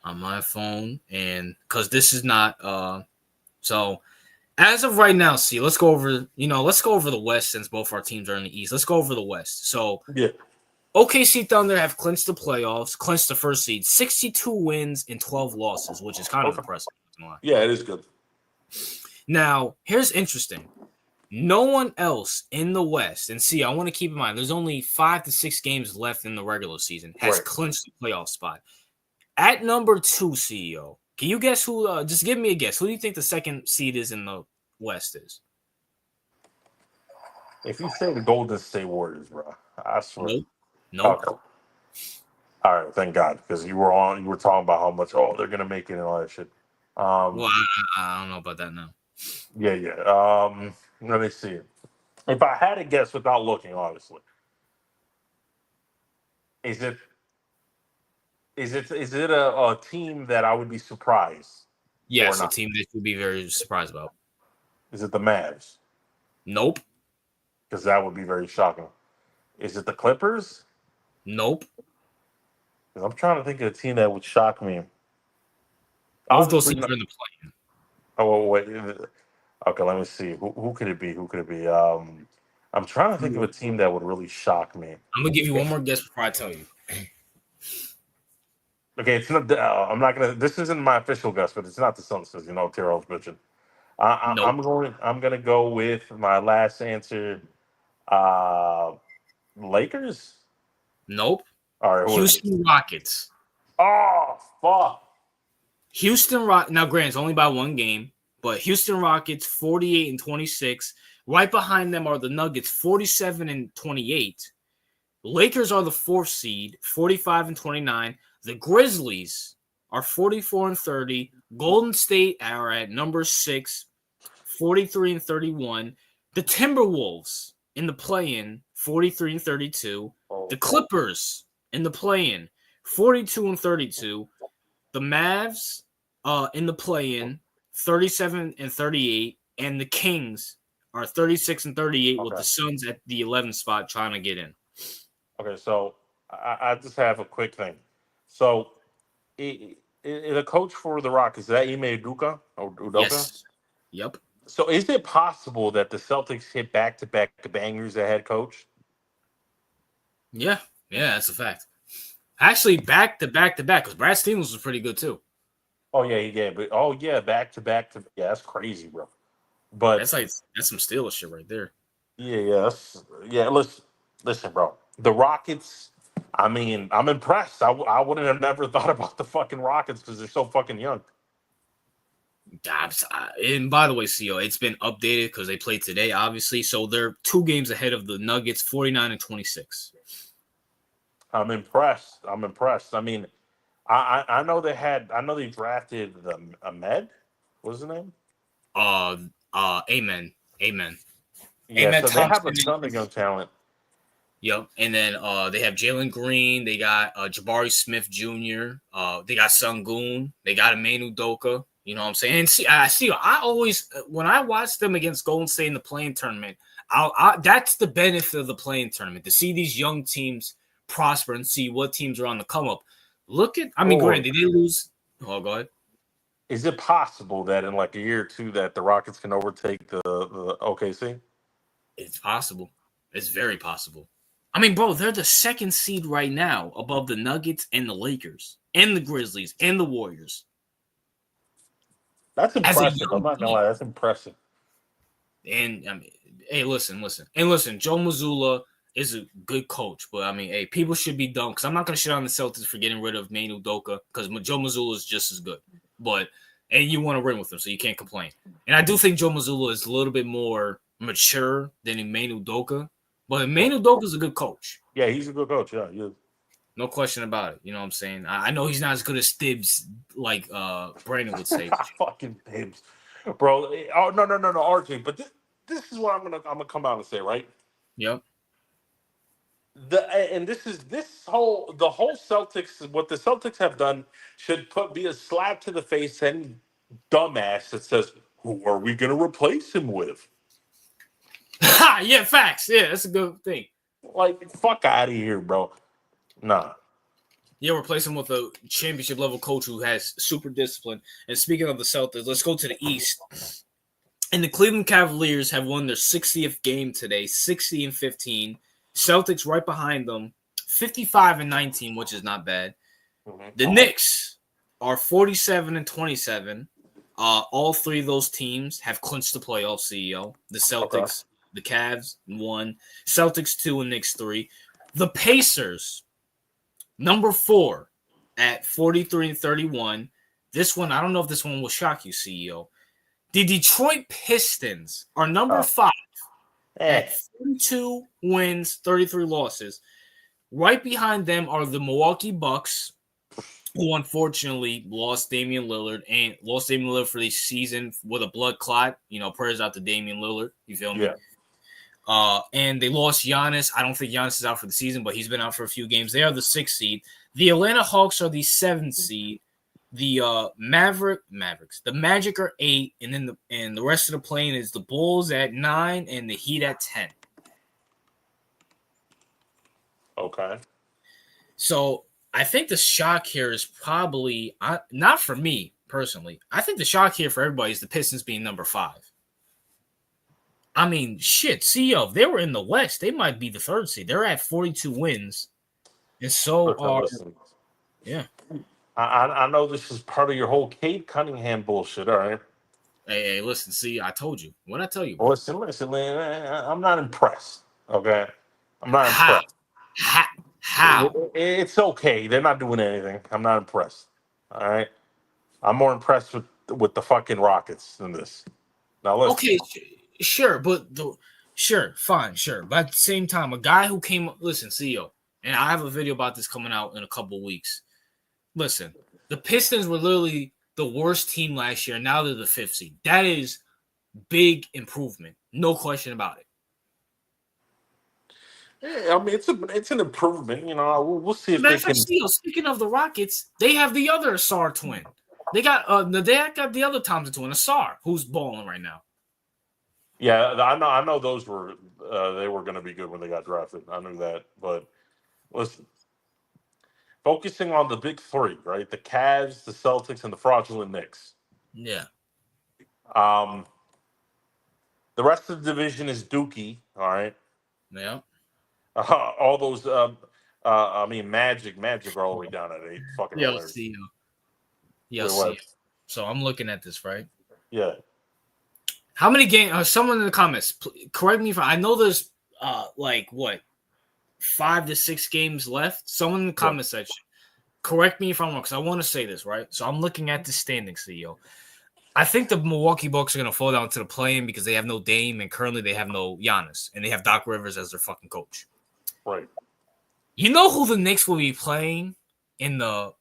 on my phone, and because this is not so as of right now, see, let's go over the West since both our teams are in the East. Let's go over the West. So yeah, OKC Thunder have clinched the playoffs, clinched the first seed, 62 wins and 12 losses, which is kind of impressive. Yeah, it is good. Now, here's interesting. No one else in the West, and see, I want to keep in mind, there's only 5 to 6 games left in the regular season, has Right. clinched the playoff spot. At number 2, CEO, can you guess who? Just give me a guess. Who do you think the second seed is in the West is? If you say the Golden State Warriors, bro, I swear. Nope. Nope. Okay. All right, thank God, because you were talking about how much they're gonna make it and all that shit. Well, I don't know about that now. Yeah. Let me see. If I had to guess without looking, obviously, is it a team that I would be surprised or Yes, a not? team that you'd be very surprised about. Is it the Mavs? Nope. Because that would be very shocking. Is it the Clippers? Nope. 'Cause I'm trying to think of a team that would shock me. Both those Obviously, teams are in the play. oh wait. Okay, let me see. Who could it be? Who could it be? I'm trying to think of a team that would really shock me. I'm gonna give you one more guess before I tell you. Okay, it's not. I'm not gonna. This isn't my official guess, but it's not the Suns. You know, Terrell's bitching. Nope. I'm gonna go with my last answer. Uh, Lakers. Nope. All right, who is it? Houston Rockets. Oh fuck! Now, granted, it's only by one game, but Houston Rockets 48-26. Right behind them are the Nuggets 47-28. Lakers are the 4th seed, 45-29. The Grizzlies are 44-30. Golden State are at number 6, 43-31. The Timberwolves in the play-in, 43-32. The Clippers in the play-in, 42-32. The Mavs in the play-in, 37-38, and the Kings are 36-38 with the Suns at the 11th spot trying to get in. Okay, so I just have a quick thing. So, the coach for the Rockets, is that Ime Udoka or Udoka? Yes. Yep. So, is it possible that the Celtics hit back-to-back bangers at head coach? Yeah, that's a fact. Actually, back-to-back, because Brad Stevens was pretty good too. Oh yeah, but back-to-back. Yeah, that's crazy, bro. But that's some Steelers shit right there. Yeah. Listen, bro. The Rockets. I mean, I'm impressed. I wouldn't have never thought about the fucking Rockets because they're so fucking young. And by the way, CO, it's been updated because they played today, obviously. So they're 2 games ahead of the Nuggets, 49-26. I'm impressed. I mean, I know they drafted the Ahmed. What's his name? Amen. Yeah, Amen so they have Thompson. a ton of young talent. Yep. And then they have Jalen Green. They got Jabari Smith Jr. They got Sengun. They got Emmanuel Doka. You know what I'm saying? And I always, when I watch them against Golden State in the playing tournament, that's the benefit of the playing tournament, to see these young teams prosper and see what teams are on the come up. Granted, they lose. Oh, go ahead. Is it possible that in like a year or two that the Rockets can overtake the OKC? It's possible. It's very possible. I mean, bro, they're the 2nd seed right now above the Nuggets and the Lakers and the Grizzlies and the Warriors. That's impressive. I'm not gonna lie, that's impressive. And I mean, hey, listen. Joe Mazzulla is a good coach, but I mean, hey, people should be dumb because I'm not gonna shit on the Celtics for getting rid of Manu Doka because Joe Mazzulla is just as good. And you want to win with him, so you can't complain. And I do think Joe Mazzulla is a little bit more mature than Emmanuel Doka, but Emmanuel Doka is a good coach. Yeah, he's a good coach. Yeah, he is. No question about it. You know what I'm saying? I know he's not as good as Stibbs, like Brandon would say. Fucking Stibbs, bro. Oh no, RJ. But this is what I'm gonna come out and say, right? Yep. The whole Celtics. What the Celtics have done should be a slap to the face to any dumbass that says, "Who are we gonna replace him with?" Yeah, facts. Yeah, that's a good thing. Like, fuck out of here, bro. Nah. Yeah, replace him with a championship level coach who has super discipline. And speaking of the Celtics, let's go to the East. And the Cleveland Cavaliers have won their 60th game today, 60-15. Celtics right behind them, 55-19, which is not bad. Mm-hmm. The Knicks are 47-27. All three of those teams have clinched the playoffs, CEO. The Okay. Celtics, the Cavs, 1. Celtics, 2, and Knicks, 3. The Pacers, number 4 at 43-31. This one, I don't know if this one will shock you, CEO. The Detroit Pistons are number 5 at 42 wins, 33 losses. Right behind them are the Milwaukee Bucks, who unfortunately lost Damian Lillard for the season with a blood clot. Prayers out to Damian Lillard. You feel me? Yeah. And they lost Giannis. I don't think Giannis is out for the season, but he's been out for a few games. They are the 6th seed. The Atlanta Hawks are the 7th seed. The Mavericks. The Magic are 8, and then the rest of the plane is the Bulls at 9 and the Heat at 10. Okay. So I think the shock here is probably not for me personally. I think the shock here for everybody is the Pistons being number 5. I mean, shit, CEO, if they were in the West, they might be the 3rd seed. They're at 42 wins. And so are yeah. I know this is part of your whole Cade Cunningham bullshit, all right? Hey, listen, see, I told you. What'd I tell you? Listen, man, I'm not impressed, okay? I'm not impressed. How? It's okay. They're not doing anything. I'm not impressed, all right? I'm more impressed with the fucking Rockets than this. Now, listen. Okay, sure, but fine. But at the same time, a guy who came – listen, CEO, and I have a video about this coming out in a couple weeks. Listen, the Pistons were literally the worst team last year. Now they're the 5th seed. That is big improvement. No question about it. Yeah, I mean, it's an improvement. We'll see if they can. Speaking of the Rockets, they have the other Asar twin. They got the other Thompson twin, Asar, who's balling right now. Yeah, I know those were they were going to be good when they got drafted. I knew that, but listen, focusing on the big 3, right? The Cavs, the Celtics, and the fraudulent Knicks. Yeah. The rest of the division is Dookie. All right. Yeah. All those. Magic are all the way down at 8. Fucking hilarious. So I'm looking at this, right? Yeah. How many games? Someone in the comments, correct me if I know there's 5 to 6 games left. Someone in the comment section, correct me if I'm wrong, because I want to say this, right? So I'm looking at the standings, CEO. I think the Milwaukee Bucks are going to fall down to the play-in because they have no Dame, and currently they have no Giannis, and they have Doc Rivers as their fucking coach. Right. You know who the Knicks will be playing in the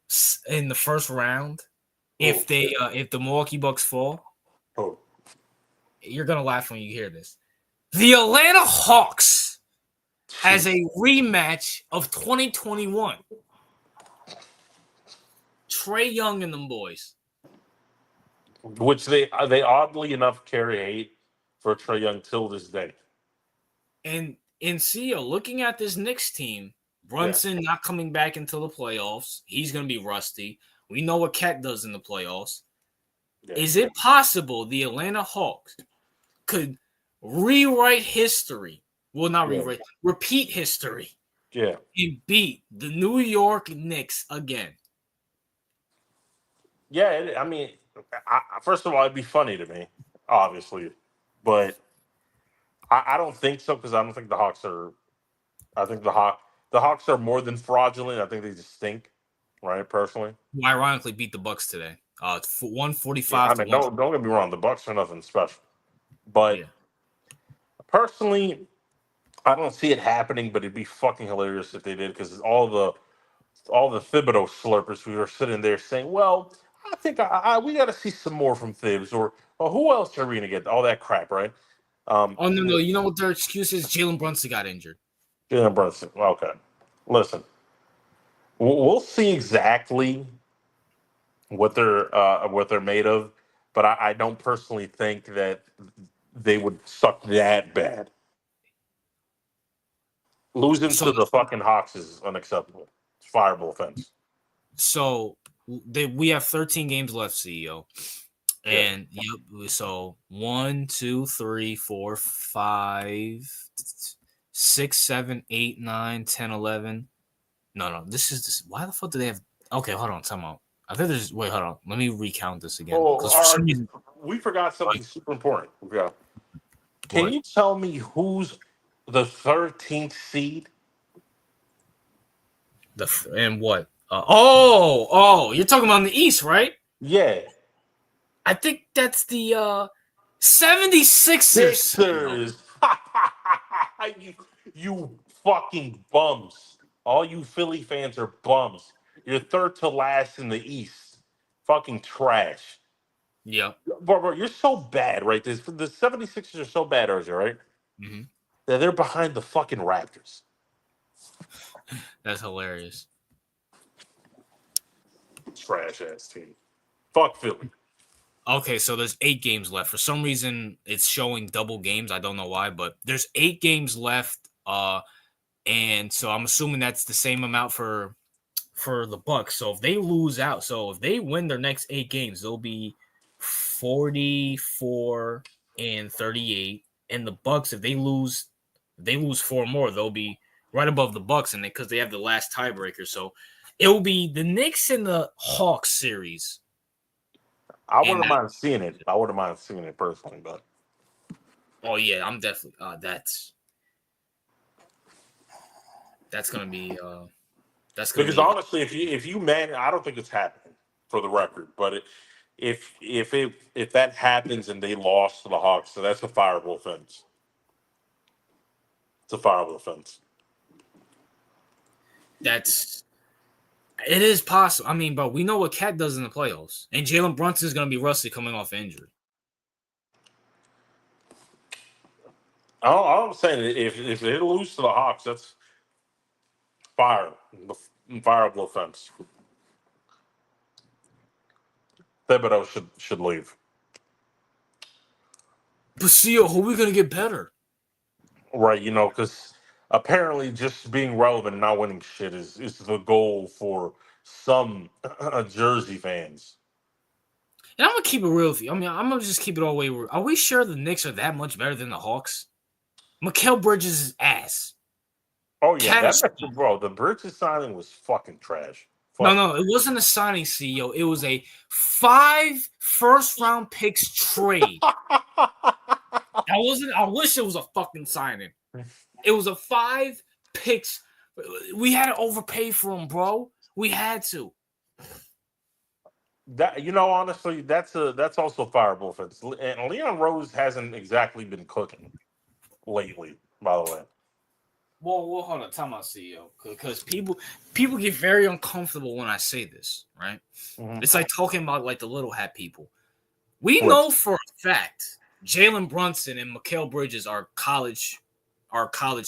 first round if the Milwaukee Bucks fall? Oh. You're going to laugh when you hear this. The Atlanta Hawks as a rematch of 2021. Trae Young and them boys. Which they oddly enough carry hate for Trae Young till this day. And CEO, looking at this Knicks team, Brunson not coming back until the playoffs. He's going to be rusty. We know what Cat does in the playoffs. Yeah. Is it possible the Atlanta Hawks could rewrite history? Well, not rewrite, repeat history. Yeah. And beat the New York Knicks again. Yeah, first of all, it'd be funny to me, obviously. But I don't think so, because I don't think the Hawks are – I think the Hawks are more than fraudulent. I think they just stink, right, personally. Who ironically beat the Bucks today. 145 to 1. Don't get me wrong. The Bucks are nothing special. But personally, I don't see it happening, but it'd be fucking hilarious if they did, because all the Thibodeau slurpers who are sitting there saying, well, I think we got to see some more from Thibs, or who else are we going to get? All that crap, right? No. You know what their excuse is? Jalen Brunson got injured. Jalen Brunson. Okay. Listen, we'll see exactly what they're made of, but I don't personally think that they would suck that bad. Losing to the fucking Hawks is unacceptable. It's a fireable offense. So we have 13 games left, CEO. And so 1, 2, 3, 4, 5, 6, 7, 8, 9, 10, 11. No. Why the fuck do they have? Okay, hold on. Time out. I think there's. Wait, hold on. Let me recount this again. Oh, Because for some reason, we forgot something super important. Yeah. Can what you tell me who's the 13th seed? and what? You're talking about in the East, right? Yeah. I think that's the 76ers. Sixers. you, you fucking bums. All you Philly fans are bums. You're third to last in the East. Fucking trash. Yep. Bro, you're so bad, right? The 76ers are so bad, RJ, right? Mm-hmm. That they're behind the fucking Raptors. That's hilarious. Trash ass team. Fuck Philly. Okay, so there's 8 games left. For some reason, it's showing double games. I don't know why, but there's 8 games left. And so I'm assuming that's the same amount for the Bucks. So if they lose out, so if they win their next 8 games, they'll be 44 and 38. And the Bucks, if they lose 4 more, they'll be right above the Bucks, and because they have the last tiebreaker. So it will be the Knicks and the Hawks series. I wouldn't mind seeing it. I wouldn't mind seeing it personally, but oh yeah, I'm definitely that's gonna be because honestly, if you man, I don't think it's happening for the record. But if that happens and they lost to the Hawks, so that's a fireable offense. It's a fireable offense. It is possible. I mean, but we know what Cat does in the playoffs, and Jalen Brunson is going to be rusty coming off injury. I'm saying if they lose to the Hawks, that's fireable offense. Thibodeau should leave. But see, who are we going to get better? Right, because apparently just being relevant and not winning shit is the goal for some Jersey fans. And I'm going to keep it real with you. I mean, I'm going to just keep it all the way. Are we sure the Knicks are that much better than the Hawks? Mikal Bridges' ass. Oh, yeah. Bro, the Bridges signing was fucking trash. No, it wasn't a signing, CEO. It was a 5 first-round picks trade. I wish it was a fucking signing. It was a 5 picks. We had to overpay for him, bro. We had to. That honestly, that's also fireable offense. And Leon Rose hasn't exactly been cooking lately, by the way. Well, hold on, time out, CEO, because people get very uncomfortable when I say this, right? Mm-hmm. It's like talking about like the little hat people. We know for a fact Jalen Brunson and Mikal Bridges are college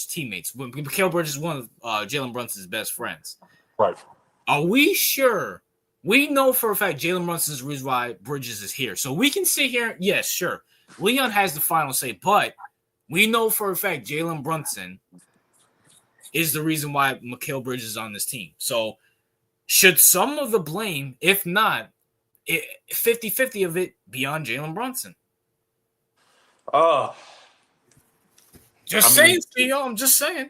teammates. Mikal Bridges is one of Jalen Brunson's best friends. Right. Are we sure? We know for a fact Jalen Brunson is the reason why Bridges is here. So we can sit here, yes, sure. Leon has the final say, but we know for a fact Jalen Brunson is the reason why Mikal Bridges is on this team. So should some of the blame, if not 50-50 of it, be on Jalen Brunson? Saying, CEO. I'm just saying.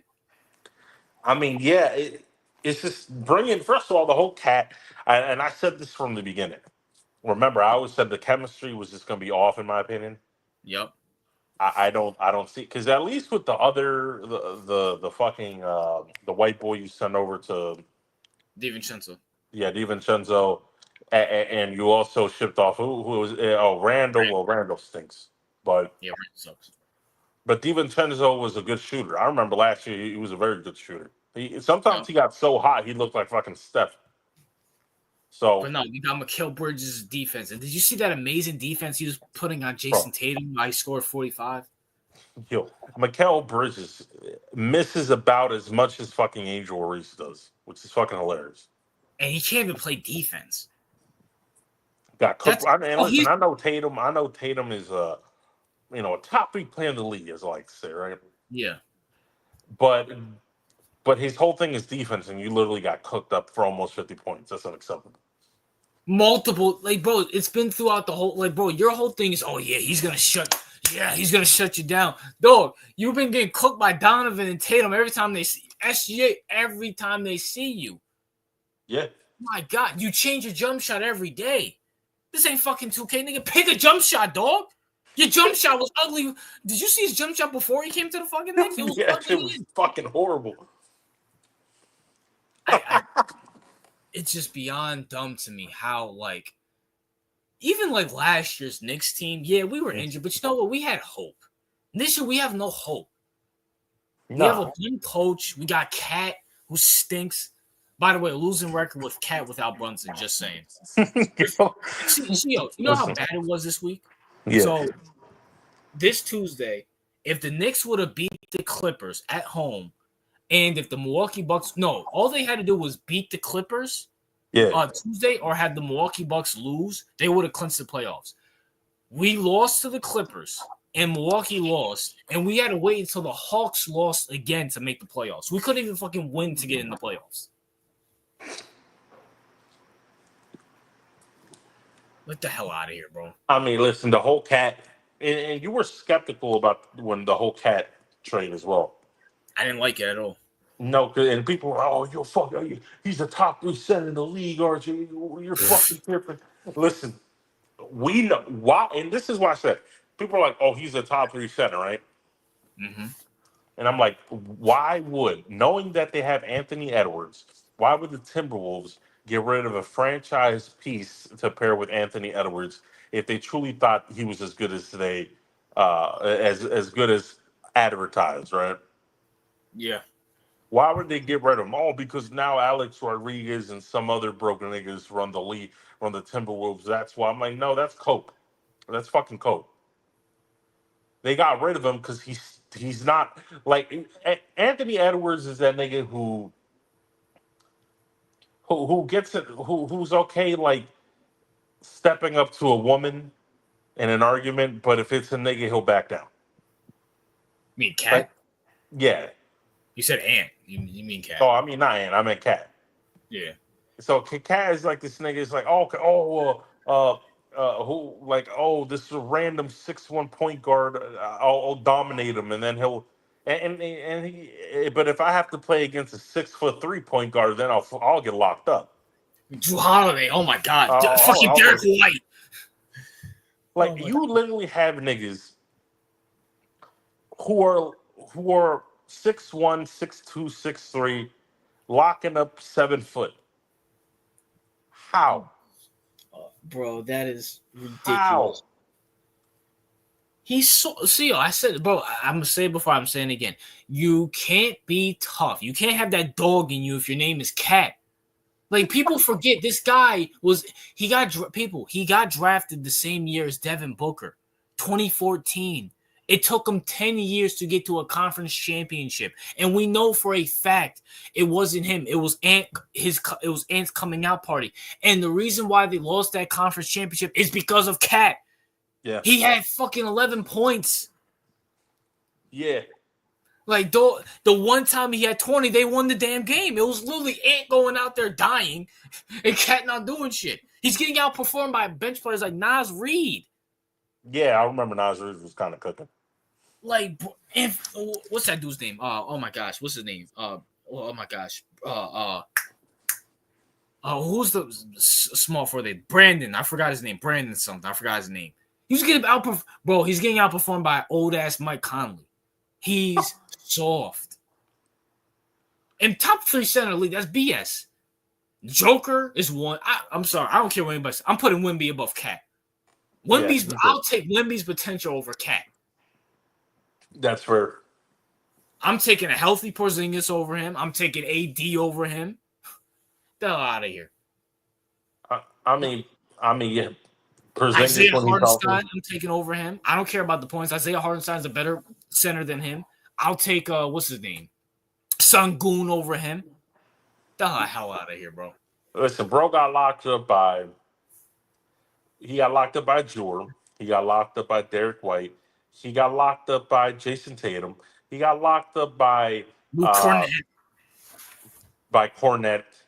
I mean, yeah, it's just bringing, first of all, the whole Cat, and I said this from the beginning. Remember, I always said the chemistry was just going to be off, in my opinion. Yep. I don't see, because at least with the other the fucking the white boy you sent over to DiVincenzo. Yeah, DiVincenzo, and you also shipped off who was Randall. Well, Randall stinks, but yeah, Randall sucks. But DiVincenzo was a good shooter. I remember last year he was a very good shooter. Sometimes he got so hot he looked like fucking Steph. So, but no, you got Mikal Bridges' defense. And did you see that amazing defense he was putting on Jason Tatum? I scored 45. Yo, Mikal Bridges misses about as much as fucking Angel Reese does, which is fucking hilarious. And he can't even play defense. Got cooked. I know Tatum. I know Tatum is a top 3 player in the league, as I like to say, right? Yeah. But his whole thing is defense, and you literally got cooked up for almost 50 points. That's unacceptable. Multiple, bro, it's been throughout the whole, bro, your whole thing is, he's going to shut you down. Dog, you've been getting cooked by Donovan and Tatum every time they see SGA, every time they see you. Yeah. My God, you change your jump shot every day. This ain't fucking 2K, nigga. Pick a jump shot, dog. Your jump shot was ugly. Did you see his jump shot before he came to the fucking Knicks? It was Yeah, ugly. it was fucking horrible. It's just beyond dumb to me how, like, even like last year's Knicks team, yeah, we were injured, but you know what? We had hope. This year, we have no hope. We have a dumb coach. We got Cat, who stinks. By the way, losing record with Cat without Brunson, just saying. You know how bad it was this week? Yeah. So, this Tuesday, if the Knicks would have beat the Clippers at home, and if the Milwaukee Bucks, no, all they had to do was beat the Clippers Tuesday or had the Milwaukee Bucks lose, they would have clinched the playoffs. We lost to the Clippers and Milwaukee lost, and we had to wait until the Hawks lost again to make the playoffs. We couldn't even fucking win to get in the playoffs. Get the hell out of here, bro. I mean, listen, the whole Cat, and you were skeptical about when the whole Cat trade as well. I didn't like it at all. No, and people were, oh, you're fucking, he's the top 3 center in the league, RJ. You're fucking tripping. Listen, we know why, and this is why I said, people are like, oh, he's a top 3 center, right? Mm-hmm. And I'm like, why would, knowing that they have Anthony Edwards, why would the Timberwolves get rid of a franchise piece to pair with Anthony Edwards if they truly thought he was as good as they, as good as advertised, right? Yeah. Why would they get rid of him? Oh, because now Alex Rodriguez and some other broken niggas run the league, run the Timberwolves. That's why. I'm like, no, that's coke. That's fucking coke. They got rid of him because he's not like Anthony Edwards is that nigga who gets it, who's okay like stepping up to a woman in an argument, but if it's a nigga, he'll back down. You mean Cat? Like, yeah. You said Ant. You mean Cat? Oh, I mean not Ant. I meant Cat. Yeah. So Cat is like this nigga is like, who like, oh, this is a random 6'1" point guard. I'll dominate him, and then he'll and he. But if I have to play against a 6'3" point guard, then I'll get locked up. Drew Holiday. Oh my God. Fucking Derek White. Like you literally have niggas who are 6'1", 6'2", 6'3", locking up 7 foot. How? Bro, that is ridiculous. How? He's so see. I said, bro. I'm gonna say it before I'm saying it again. You can't be tough. You can't have that dog in you if your name is Cat. Like people forget this guy he got drafted the same year as Devin Booker, 2014. It took him 10 years to get to a conference championship, and we know for a fact it wasn't him. It was Ant's coming out party, and the reason why they lost that conference championship is because of Cat. Yeah, he had fucking 11 points. Yeah, like the one time he had 20, they won the damn game. It was literally Ant going out there dying, and Cat not doing shit. He's getting outperformed by bench players like Nas Reed. Yeah, I remember Nas Reed was kind of cooking. Like, what's that dude's name? Oh my gosh, what's his name? Oh my gosh. Who's the small forward? Brandon. I forgot his name. Brandon something. I forgot his name. He's getting He's getting outperformed by old ass Mike Conley. He's soft. And top 3 center league. That's BS. Joker is one. I'm sorry. I don't care what anybody says. I'm putting Wemby above Cat. I'll take Wemby's potential over Cat. That's fair. I'm taking a healthy Porzingis over him. I'm taking AD over him. The hell out of here. I mean, yeah. Porzingis, Isaiah Hartenstein, I'm taking over him. I don't care about the points. Isaiah Hartenstein's a better center than him. I'll take what's his name? Sengun over him. The hell out of here, bro. Listen, bro got locked up by Jordan. He got locked up by Derek White. He got locked up by Jason Tatum. He got locked up by Cornette.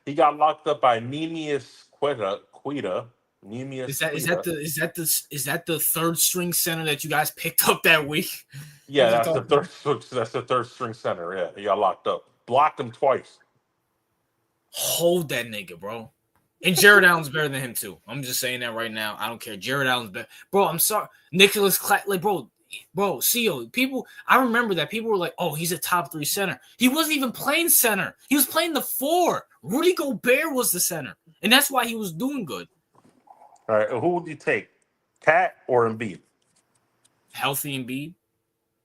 He got locked up by Nemius Queta. Is that the third string center that you guys picked up that week? Yeah, that's the third string center. Yeah, he got locked up. Blocked him twice. Hold that nigga, bro. And Jared Allen's better than him too. I'm just saying that right now. I don't care. Jared Allen's better, bro. I'm sorry, Nicholas like, bro, CEO. People, I remember that people were like, "Oh, he's a top 3 center." He wasn't even playing center. He was playing the 4. Rudy Gobert was the center, and that's why he was doing good. All right, who would you take, Cat or Embiid? Healthy Embiid.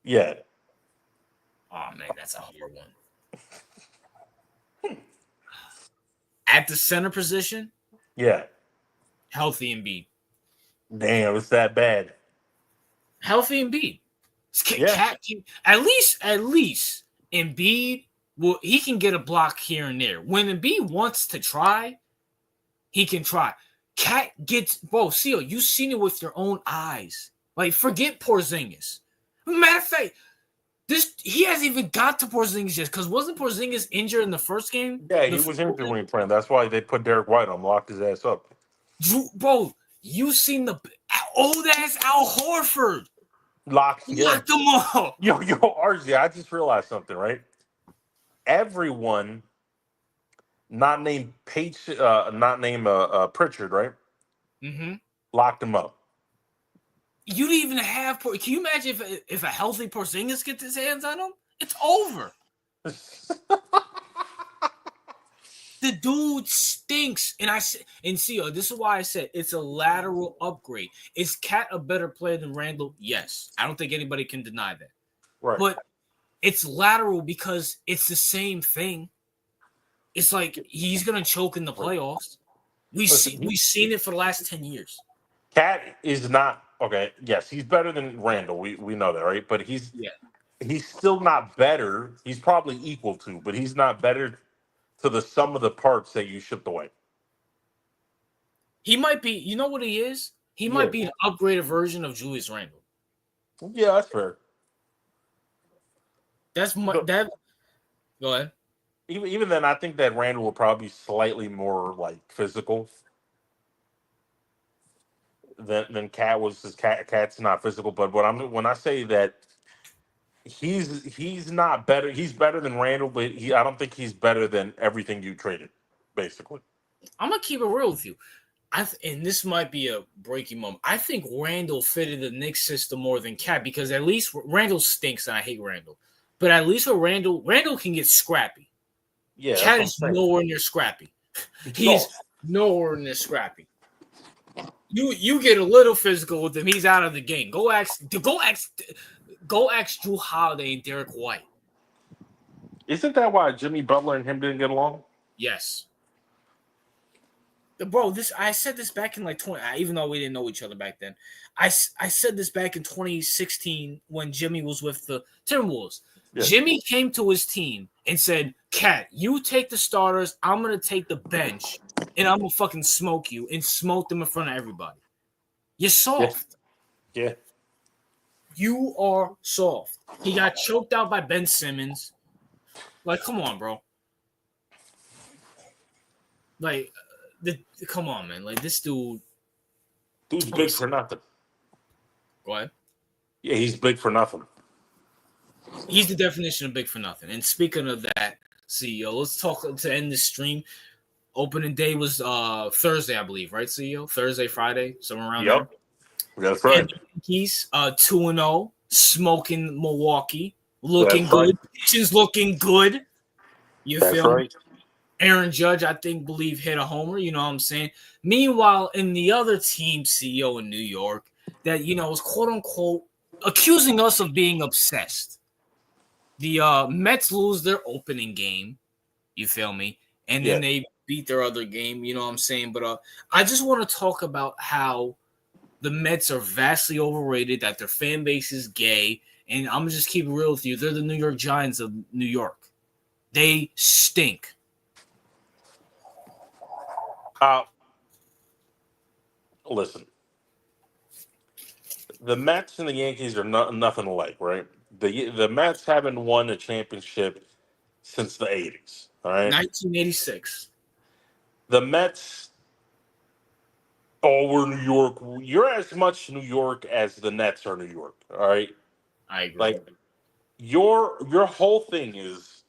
Yeah. Oh man, that's a hard one. At the center position, Yeah. healthy Embiid. Damn, it's that bad. Healthy Embiid. Yeah. Cat, at least Embiid he can get a block here and there. When Embiid wants to try, he can try. Cat gets Seal, you've seen it with your own eyes. Like, forget Porzingis. Matter of fact, he hasn't even got to Porzingis yet, because wasn't Porzingis injured in the first game? Yeah, he was injured when he played. That's why they put Derek White on, locked his ass up. Bro, you seen the old ass Al Horford. Locked them up. Yo, RJ, I just realized something, right? Everyone not named Pritchard, right? Mm-hmm. Locked him up. You didn't even have. Can you imagine if a healthy Porzingis gets his hands on him? It's over. The dude stinks, and see, this is why I said it's a lateral upgrade. Is Cat a better player than Randall? Yes, I don't think anybody can deny that. Right. But it's lateral because it's the same thing. It's like he's gonna choke in the playoffs. We've seen it for the last 10 years. Cat is not okay. Yes, he's better than Randall. We know that, right? But he's still not better. He's probably equal to, but he's not better to the sum of the parts that you shipped away. He might be. You know what he is? He might be an upgraded version of Julius Randle. Yeah, that's fair. That. Go ahead. Even then, I think that Randall will probably be slightly more like physical than Cat was. His Cat's not physical, but when I say that he's not better, he's better than Randall, but I don't think he's better than everything you traded. Basically, I'm gonna keep it real with you. And this might be a breaking moment. I think Randall fitted the Knicks system more than Cat, because at least Randall stinks, and I hate Randall. But at least with Randall can get scrappy. Yeah, Cat is nowhere near scrappy. He's nowhere near scrappy. You get a little physical with him, he's out of the game. Go ask Drew Holiday and Derek White. Isn't that why Jimmy Butler and him didn't get along? Yes. Bro, I said this back in like 20, even though we didn't know each other back then. I said this back in 2016 when Jimmy was with the Timberwolves. Yeah. Jimmy came to his team and said, "Cat, you take the starters, I'm going to take the bench, and I'm going to fucking smoke you," and smoke them in front of everybody. You're soft. Yeah. You are soft. He got choked out by Ben Simmons. Like, come on, bro. Like, come on, man. Like, this dude's big for nothing. Go ahead. Yeah, he's big for nothing. He's the definition of big for nothing. And speaking of that, CEO, let's talk to end this stream. Opening day was Thursday, I believe, right, CEO? Thursday, Friday, somewhere around there. That's right. And he's 2-0, smoking Milwaukee, looking good. Pitching's looking good. You feel me? Aaron Judge, I believe hit a homer. You know what I'm saying? Meanwhile, in the other team, CEO in New York, that was quote unquote accusing us of being obsessed. The Mets lose their opening game. You feel me? And then they beat their other game. You know what I'm saying? But I just want to talk about how the Mets are vastly overrated, that their fan base is gay, and I'm going to just keep it real with you. They're the New York Giants of New York. They stink. Listen. The Mets and the Yankees are nothing alike, right? The Mets haven't won a championship since the 80s, all right? 1986. The Mets, we're New York. You're as much New York as the Nets are New York, all right? I agree. Like, your whole thing is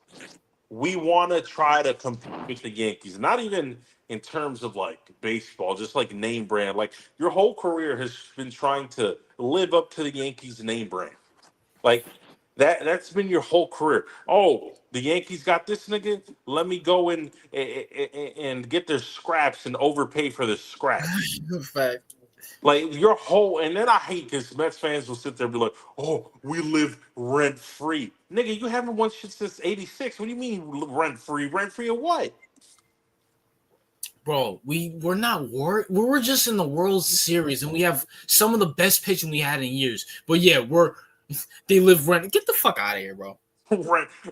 we want to try to compete with the Yankees, not even in terms of like baseball, just like name brand. Like your whole career has been trying to live up to the Yankees name brand. Like that's been your whole career. Oh, the Yankees got this nigga. Let me go and get their scraps and overpay for the scraps. Fact. Like your whole, and then I hate because Mets fans will sit there and be like, "Oh, we live rent free, nigga. You haven't won shit since '86. What do you mean rent free? Rent free of what?" Bro, we're not we were just in the World Series and we have some of the best pitching we had in years. But yeah, they live rent. Get the fuck out of here, bro.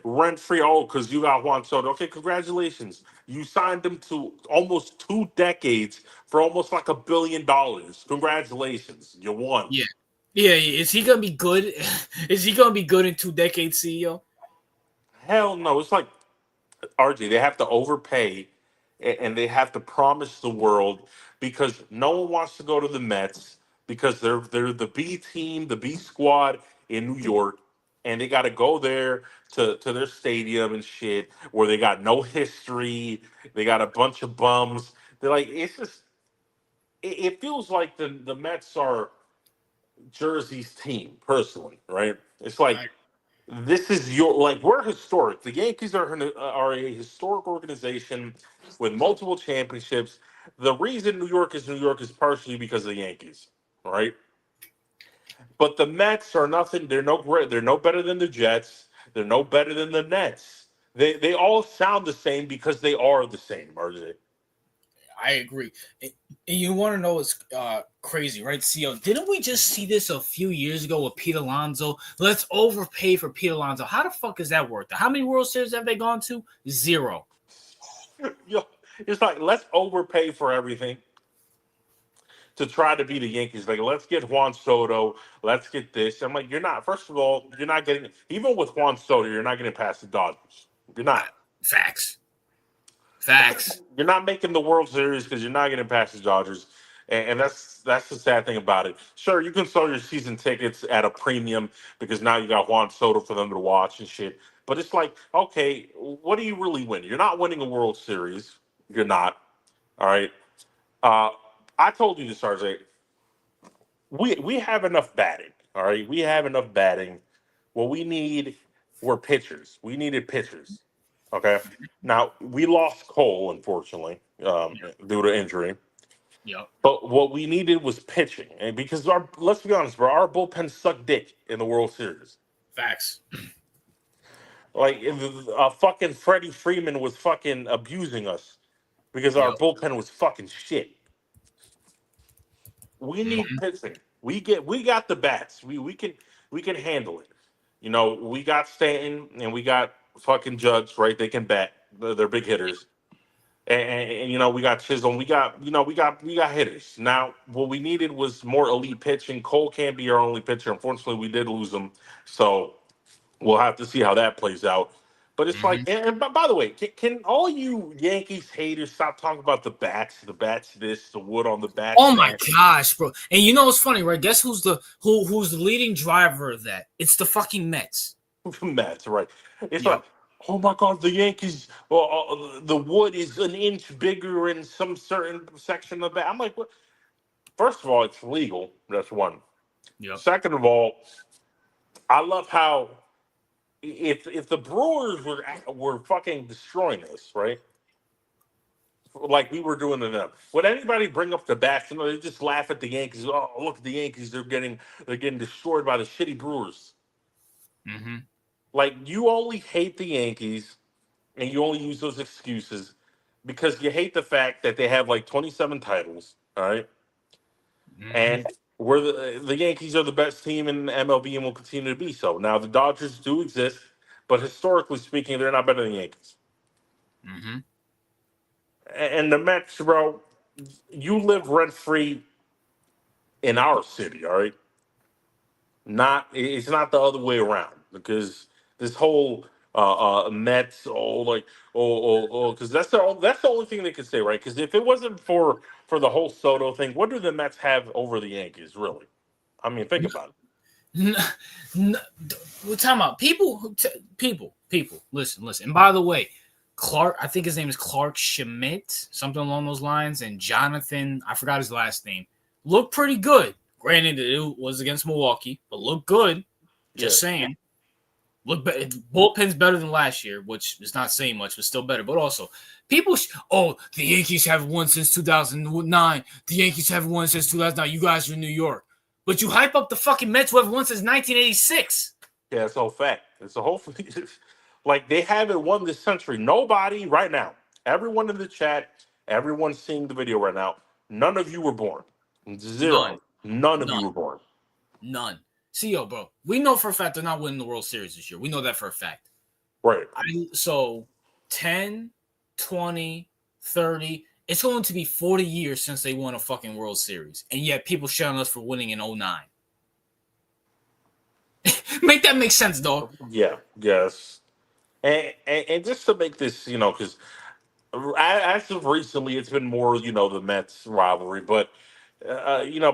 Rent free. Oh, because you got Juan Soto. Okay, congratulations. You signed him to almost 2 decades for almost like $1 billion. Congratulations, you won. Yeah. Yeah, is he gonna be good? Is he gonna be good in 2 decades, CEO? Hell no. It's like RJ. They have to overpay, and they have to promise the world because no one wants to go to the Mets because they're the B team, the B squad in New York, and they got to go there to their stadium and shit where they got no history. They got a bunch of bums. They're like, it's just it feels like the Mets are Jersey's team personally, right? It's like this is your like we're historic. The Yankees are a historic organization with multiple championships. The reason New York is partially because of the Yankees, right? But the Mets are nothing. They're no great. They're no better than the Jets. They're no better than the Nets. They all sound the same because they are the same, RJ. I agree. And you want to know what's crazy, right? CEO, didn't we just see this a few years ago with Pete Alonso? Let's overpay for Pete Alonso. How the fuck is that worked? How many World Series have they gone to? Zero. Yo, it's like let's overpay for everything to try to be the Yankees. Like, let's get Juan Soto. Let's get this. I'm like, you're not. First of all, you're not getting even with Juan Soto. You're not getting past the Dodgers. You're not. Facts. Facts. You're not making the World Series because you're not getting past the Dodgers. And that's the sad thing about it. Sure, you can sell your season tickets at a premium because now you got Juan Soto for them to watch and shit. But it's like, okay, what do you really win? You're not winning a World Series. You're not. All right. Uh, I told you this, RJ. We have enough batting. All right, we have enough batting. What we need were pitchers. We needed pitchers. Okay. Now we lost Cole, unfortunately, due to injury. Yep. But what we needed was pitching, and because our let's be honest, bro, our bullpen sucked dick in the World Series. Facts. Like fucking Freddie Freeman was fucking abusing us because our Yep. bullpen was fucking shit. We need Mhm. pitching. We got the bats. We can handle it. You know, we got Stanton and we got fucking Judge, right? They can bat. They're big hitters. And you know, we got Chisholm. We got we got hitters. Now, what we needed was more elite pitching. Cole can't be our only pitcher. Unfortunately, we did lose him. So we'll have to see how that plays out. But it's like, Mhm. and by the way, can all you Yankees haters stop talking about the bats this, the wood on the bats Oh my that? gosh, bro! And you know what's funny, right? Guess who's the leading driver of that? It's the fucking Mets. Mets, right? It's like, Yep. oh my God, the Yankees, the wood is an inch bigger in some certain section of the bat. I'm like, what? First of all, it's legal. That's one. Yep. Second of all, I love how if the Brewers were fucking destroying us, right? Like we were doing to them. Would anybody bring up the bats? You know, they just laugh at the Yankees. Oh, look at the Yankees. They're getting destroyed by the shitty Brewers. Mm-hmm. Like you only hate the Yankees and you only use those excuses because you hate the fact that they have like 27 titles, all right? Mm-hmm. And we're the Yankees are the best team in MLB and will continue to be so. Now the Dodgers do exist, but historically speaking, they're not better than the Yankees. Mm-hmm. And the Mets, bro, you live rent free in our city, all right? Not it's not the other way around because this whole Mets like because that's the only thing they could say, right? Because if it wasn't for the whole Soto thing, what do the Mets have over the Yankees really? I mean, think about it. N- we're talking about people. Listen. And by the way, Clark, I think his name is Clark Schmidt, something along those lines, and Jonathan, I forgot his last name, looked pretty good. Granted, it was against Milwaukee, but looked good. Just saying. Bullpen's better than last year, which is not saying much, but still better. But also, people, the Yankees haven't won since 2009. The Yankees haven't won since 2009. You guys are in New York. But you hype up the fucking Mets who haven't won since 1986. Yeah, it's a whole fact. It's a whole like they haven't won this century. Nobody right now. Everyone in the chat, everyone seeing the video right now. None of you were born. Zero. None of you were born. None. See, bro, we know for a fact they're not winning the World Series this year. We know that for a fact. Right. So 10, 20, 30, it's going to be 40 years since they won a fucking World Series. And yet people shit on us for winning in 09. Make that make sense, dog. Yeah, yes. And just to make this, because as of recently, it's been more, the Mets rivalry. But,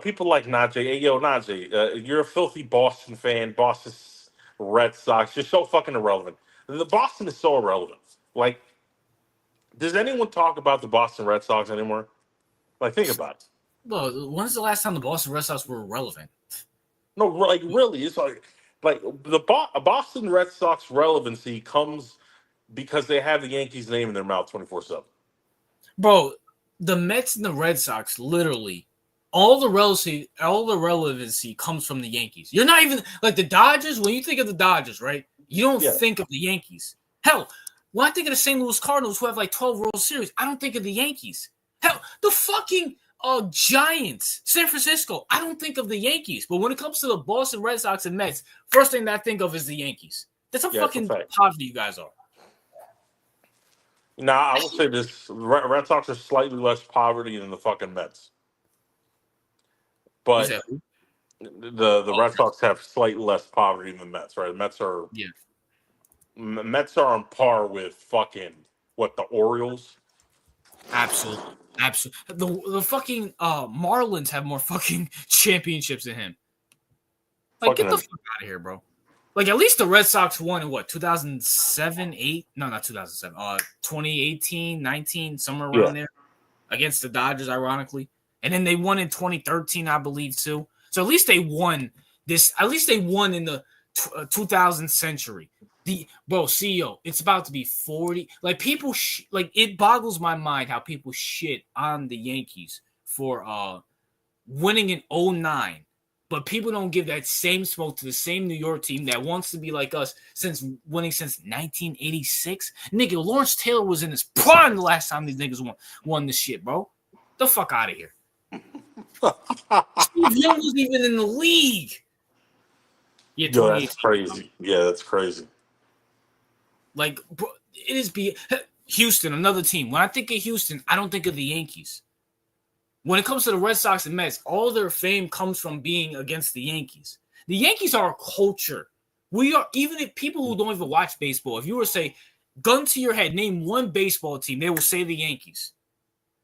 people like Najee, hey, yo, Najee, you're a filthy Boston fan, Boston Red Sox. You're so fucking irrelevant. The Boston is so irrelevant. Like, does anyone talk about the Boston Red Sox anymore? Like, think about it. Well, when's the last time the Boston Red Sox were relevant? No, like, really, it's like the Boston Red Sox relevancy comes because they have the Yankees name in their mouth 24/7. Bro, the Mets and the Red Sox, literally, all the relevancy comes from the Yankees. You're not even like the Dodgers. When you think of the Dodgers, right? You don't think of the Yankees. Hell, when I think of the St. Louis Cardinals, who have like 12 World Series, I don't think of the Yankees. Hell, the fucking Giants, San Francisco, I don't think of the Yankees. But when it comes to the Boston Red Sox and Mets, first thing that I think of is the Yankees. That's how fucking positive you guys are. Nah, I will say this: Red Sox are slightly less poverty than the fucking Mets, but the Red Sox have slightly less poverty than the Mets. Right? The Mets are on par with fucking the Orioles. Absolutely. The fucking Marlins have more fucking championships than him. Like, get the fuck out of here, bro. Like, at least the Red Sox won in 2007, 8? No, not 2007. 2018, 19, somewhere around there against the Dodgers, ironically. And then they won in 2013, I believe, too. So at least they won this. At least they won in the 2000th century. CEO, it's about to be 40. Like, people, it boggles my mind how people shit on the Yankees for winning in 09. But people don't give that same smoke to the same New York team that wants to be like us since 1986. Nigga, Lawrence Taylor was in his prime the last time these niggas won this shit, bro. The fuck out of here. Steve Young wasn't even in the league. Yeah, that's crazy. Yeah, that's crazy. Like, bro, it is Houston, another team. When I think of Houston, I don't think of the Yankees. When it comes to the Red Sox and Mets, all their fame comes from being against the Yankees. The Yankees are a culture. We are, even if people who don't even watch baseball, if you were to say, gun to your head, name one baseball team, they will say the Yankees.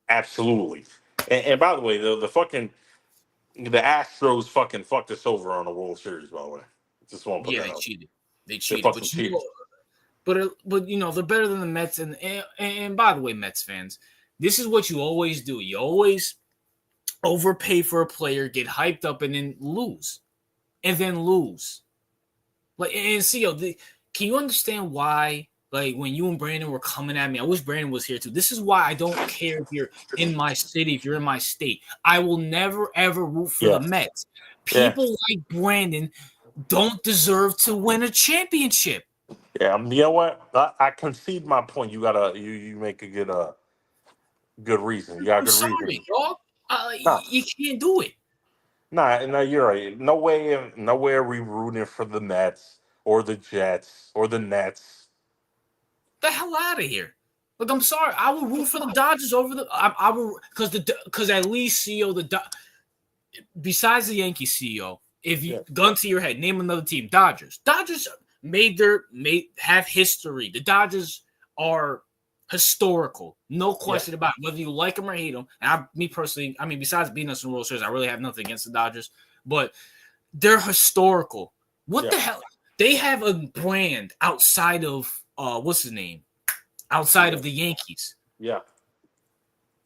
Absolutely. And by the way, the Astros fucking fucked us over on the World Series, by the way. Just want to put that out. They cheated. But they're better than the Mets. And by the way, Mets fans, this is what you always do. You always overpay for a player, get hyped up, and then lose. Like, and CEO, can you understand why? Like, when you and Brandon were coming at me, I wish Brandon was here too. This is why I don't care if you're in my city, if you're in my state. I will never, ever root for the Mets. People like Brandon don't deserve to win a championship. Yeah, you know what? I concede my point. You make a good reason. You got a good reason. Dog. You can't do it. Nah, you're right. No way are we rooting for the Mets or the Jets or the Nets. The hell out of here! Look, I'm sorry. I will root for the Dodgers over the. I will because at least CEO besides the Yankees CEO. If you gun to your head, name another team. Dodgers. Dodgers have history. The Dodgers are historical, no question about it. Whether you like them or hate them. And me personally, besides beating us in the World Series, I really have nothing against the Dodgers. But They're historical. What Yeah. the hell? They have a brand outside of what's his name? Outside of the Yankees. Yeah.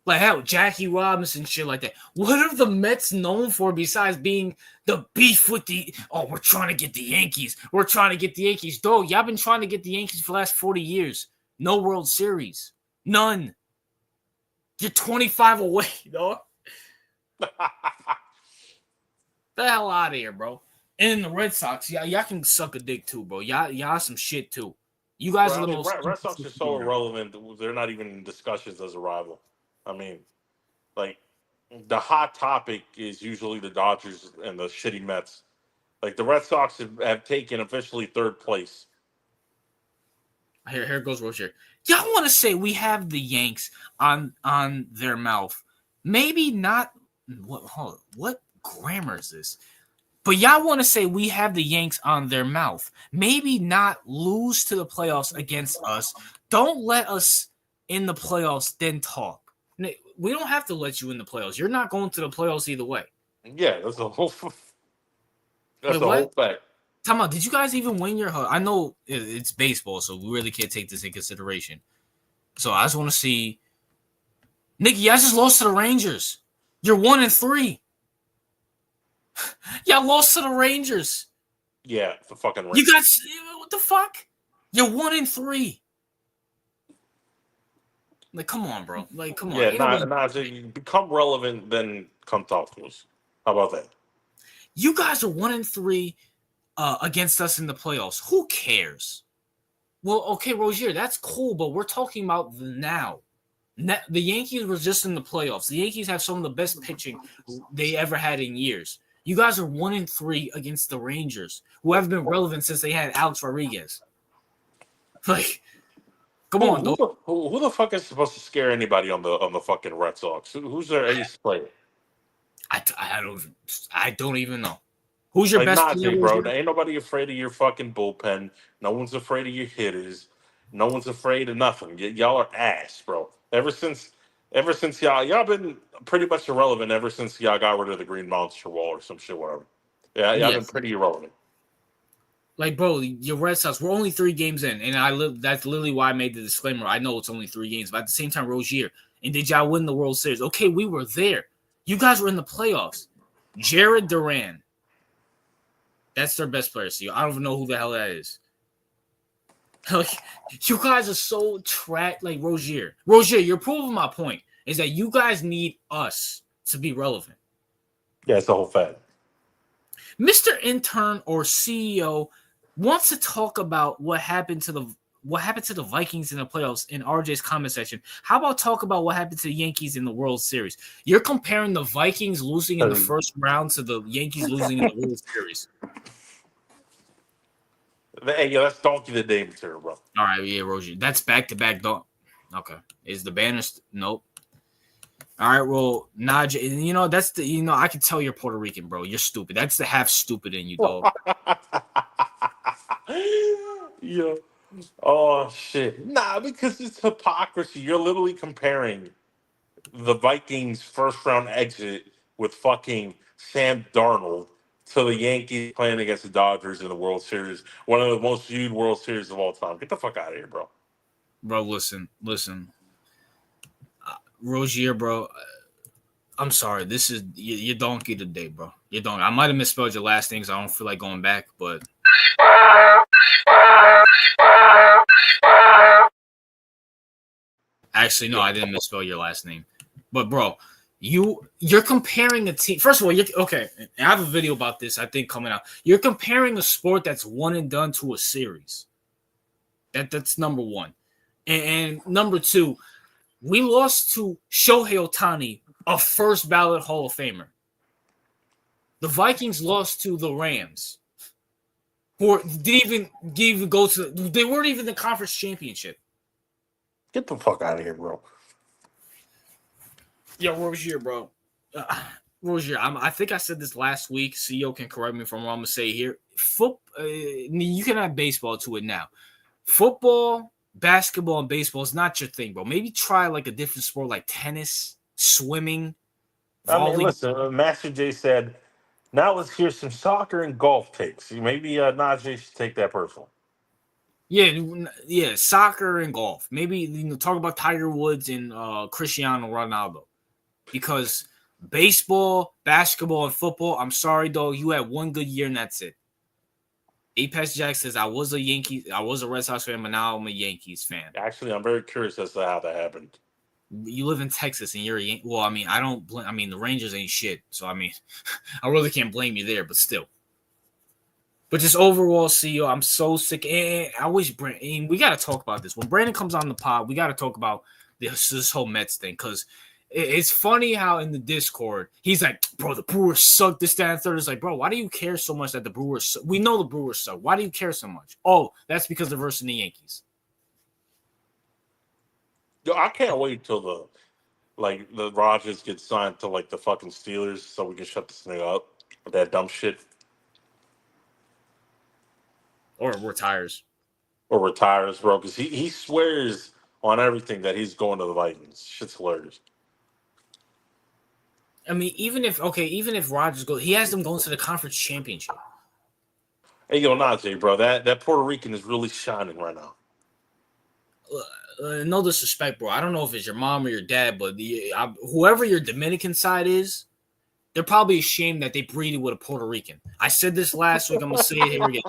Like hell, Jackie Robinson, shit like that. What are the Mets known for besides being the beef with the? Oh, we're trying to get the Yankees. We're trying to get the Yankees. Dog, y'all been trying to get the Yankees for the last 40 years. No World Series. None. You're 25 away, dog. The hell out of here, bro. And the Red Sox, y'all can suck a dick too, bro. Y'all some shit too. You guys are the most. Red Sox are so irrelevant. They're not even in discussions as a rival. I mean, like the hot topic is usually the Dodgers and the shitty Mets. Like the Red Sox have taken officially third place. Here goes Rozier. Y'all want to say we have the Yanks on their mouth? Maybe not. What grammar is this? But y'all want to say we have the Yanks on their mouth? Maybe not lose to the playoffs against us. Don't let us in the playoffs, then talk. We don't have to let you in the playoffs. You're not going to the playoffs either way. Yeah, that's the whole fact. Time out. Did you guys even win your? I know it's baseball, so we really can't take this in consideration. So I just want to see. Nicky, y'all just lost to the Rangers. You're 1-3. Y'all lost to the Rangers. Yeah, the fucking Rangers. You got what the fuck? You're 1-3. Like, come on, bro. Like, come on. Yeah, so you become relevant, then come talk to us. How about that? You guys are 1-3 against us in the playoffs. Who cares? Well, okay, Rozier, that's cool, but we're talking about the now. The Yankees were just in the playoffs. The Yankees have some of the best pitching they ever had in years. You guys are 1-3 against the Rangers, who have been relevant since they had Alex Rodriguez. Like, come on, who the fuck is supposed to scare anybody on the fucking Red Sox? Who's their ace player? I don't even know. Who's your best player, bro? Ain't nobody afraid of your fucking bullpen. No one's afraid of your hitters. No one's afraid of nothing. Y'all are ass, bro. Ever since y'all been pretty much irrelevant ever since y'all got rid of the Green Monster Wall or some shit, whatever. Yeah, y'all been pretty irrelevant. Like, bro, your Red Sox, we're only 3 games in, and that's literally why I made the disclaimer. I know it's only 3 games, but at the same time, Rozier, and did y'all win the World Series? Okay, we were there. You guys were in the playoffs. Jared Duran. That's their best player. So I don't even know who the hell that is. Like, you guys are so like Rozier. Rozier, you're proving my point is that you guys need us to be relevant. Yeah, it's the whole fact. Mr. Intern or CEO wants to talk about what happened to the Vikings in the playoffs in RJ's comment section. How about talk about what happened to the Yankees in the World Series? You're comparing the Vikings losing in the first round to the Yankees losing in the World Series. Hey, yo, that's Donkey the Day material, bro. All right, yeah, Rozier. That's back-to-back. Okay. Is the banner? Nope. All right, well, Najee, that's I can tell you're Puerto Rican, bro. You're stupid. That's the half stupid in you, dog. Yeah. Oh, shit. Nah, because it's hypocrisy. You're literally comparing the Vikings' first-round exit with fucking Sam Darnold to the Yankees playing against the Dodgers in the World Series, one of the most viewed World Series of all time. Get the fuck out of here, bro. Bro, listen. Rozier, bro, I'm sorry. This is your donkey today, bro. Your donkey. I might have misspelled your last name, so I don't feel like going back, but actually, no, I didn't misspell your last name. But bro, you're comparing a team. First of all, okay. I have a video about this, I think, coming out. You're comparing a sport that's one and done to a series. That's number one. And number two, we lost to Shohei Ohtani, a first ballot Hall of Famer. The Vikings lost to the Rams, who didn't even go to. They weren't even the conference championship. Get the fuck out of here, bro. Yo, Rozier, bro. Rozier, I think I said this last week. CEO can correct me if I'm wrong. I'm gonna say here. You can add baseball to it now. Football, basketball, and baseball is not your thing, bro. Maybe try like a different sport like tennis, swimming. I mean, listen, Master J said Now let's hear some soccer and golf takes. Maybe Najee should take that personal. Yeah, soccer and golf. Maybe talk about Tiger Woods and Cristiano Ronaldo, because baseball, basketball, and football. I'm sorry, though, you had one good year and that's it. Apex Jack says I was a Red Sox fan, but now I'm a Yankees fan. Actually, I'm very curious as to how that happened. You live in Texas and you're a well. I mean, the Rangers ain't shit, so I mean, I really can't blame you there. But still. But just overall, CEO, I'm so sick. And I wish Brandon. We got to talk about this. When Brandon comes on the pod, we got to talk about this whole Mets thing, because it's funny how in the Discord he's like, "Bro, the Brewers suck." This, that, and third. It's like, bro, why do you care so much that the Brewers suck? We know the Brewers suck. Why do you care so much? Oh, that's because they're versing the Yankees. Yo, I can't wait till the Rogers gets signed to like the fucking Steelers so we can shut this thing up with that dumb shit. Or retires. Or retires, bro, because he swears on everything that he's going to the Vikings. Shit's hilarious. I mean, even if Rodgers goes, he has them going to the conference championship. Hey, yo, Najee, bro, that Puerto Rican is really shining right now. No disrespect, bro. I don't know if it's your mom or your dad, but whoever your Dominican side is, they're probably ashamed that they breeded with a Puerto Rican. I said this last week. I'm gonna say it here again.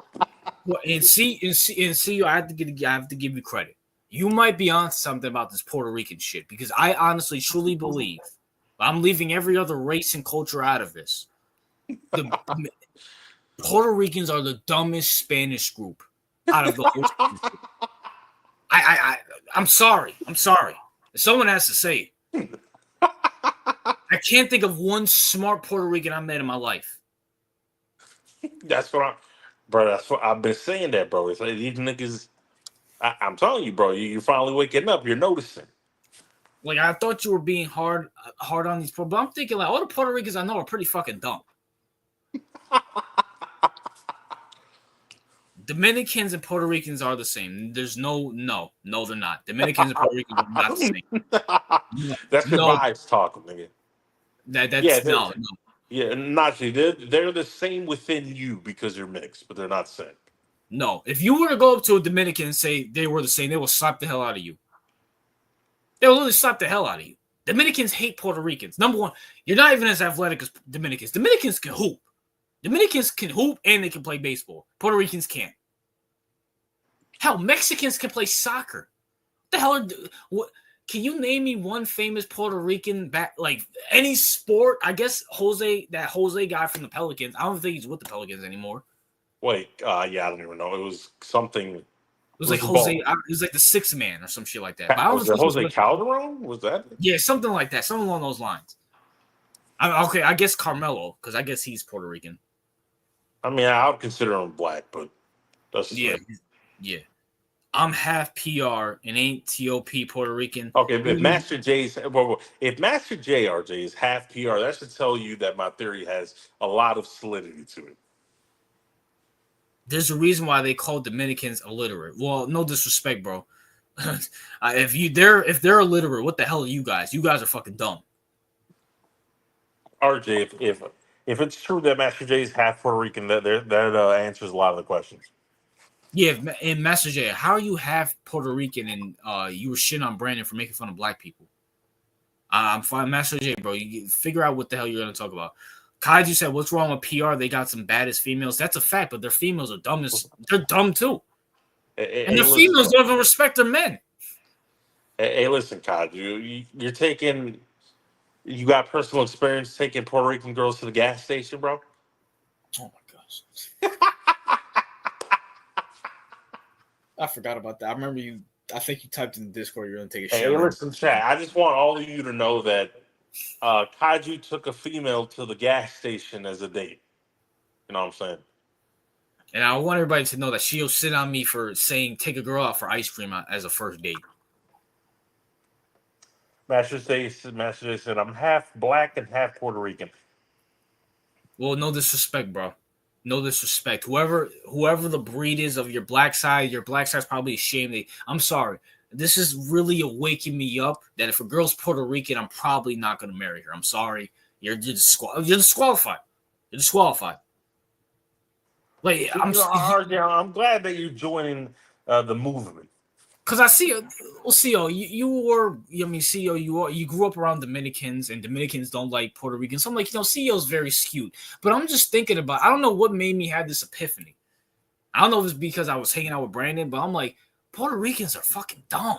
And see, I have to give you credit. You might be on something about this Puerto Rican shit, because I honestly, truly believe, I'm leaving every other race and culture out of this. The Puerto Ricans are the dumbest Spanish group out of the whole. I'm sorry. Someone has to say it. I can't think of one smart Puerto Rican I met in my life. That's what I've been saying that, bro. It's like these niggas. I'm telling you, bro. You're finally waking up. You're noticing. Like, I thought you were being hard on these, but I'm thinking like all the Puerto Ricans I know are pretty fucking dumb. Dominicans and Puerto Ricans are the same. There's no, they're not. Dominicans and Puerto Ricans are not the same. That's your vibes talking, nigga. No. Yeah, Najee, they're the same within you because you're mixed, but they're not the same. No, if you were to go up to a Dominican and say they were the same, they will slap the hell out of you. They will literally slap the hell out of you. Dominicans hate Puerto Ricans. Number one, you're not even as athletic as Dominicans. Dominicans can hoop. Dominicans can hoop and they can play baseball. Puerto Ricans can't. Hell, Mexicans can play soccer. What the hell what? Can you name me one famous Puerto Rican like any sport? I guess Jose guy from the Pelicans. I don't think he's with the Pelicans anymore. Wait, I don't even know. It was something. It was like Jose. It was like the sixth man or some shit like that. But I was it Jose Calderon? Was that? Yeah, something like that. Something along those lines. I guess Carmelo, because I guess he's Puerto Rican. I mean, I would consider him black, but that's yeah. I'm half PR and ain't TOP Puerto Rican. Okay, but if Master J, RJ, is half PR, that should tell you that my theory has a lot of solidity to it. There's a reason why they call Dominicans illiterate. Well, no disrespect, bro. If they're illiterate, what the hell are you guys? You guys are fucking dumb. RJ, if it's true that Master J is half Puerto Rican, that answers a lot of the questions. Yeah, and Master J, how are you half Puerto Rican and you were shitting on Brandon for making fun of black people? I'm fine, Master J, bro. You figure out what the hell you're gonna talk about. Kaiju said, "What's wrong with PR? They got some baddest females." That's a fact, but their females are dumb. They're dumb too, and their females don't even respect their men. Hey, listen, Kaiju, you're taking. You got personal experience taking Puerto Rican girls to the gas station, bro? Oh my gosh. I forgot about that. I remember you. I think you typed in the Discord you're going to take a shower. Hey, listen, chat. I just want all of you to know that Kaiju took a female to the gas station as a date. You know what I'm saying? And I want everybody to know that she'll sit on me for saying take a girl out for ice cream as a first date. Master J said, I'm half black and half Puerto Rican. Well, no disrespect, bro. No disrespect. Whoever the breed is of your black side's probably ashamed. I'm sorry. This is really waking me up that if a girl's Puerto Rican, I'm probably not going to marry her. I'm sorry. You're disqualified. You're disqualified. Like You know, RJ, I'm glad that you're joining the movement. because I see, well, CEO, you were, I mean, CEO, you grew up around Dominicans, and Dominicans don't like Puerto Ricans. So I'm like, CEO's very skewed. But I'm just thinking about, I don't know what made me have this epiphany. I don't know if it's because I was hanging out with Brandon, but I'm like, Puerto Ricans are fucking dumb.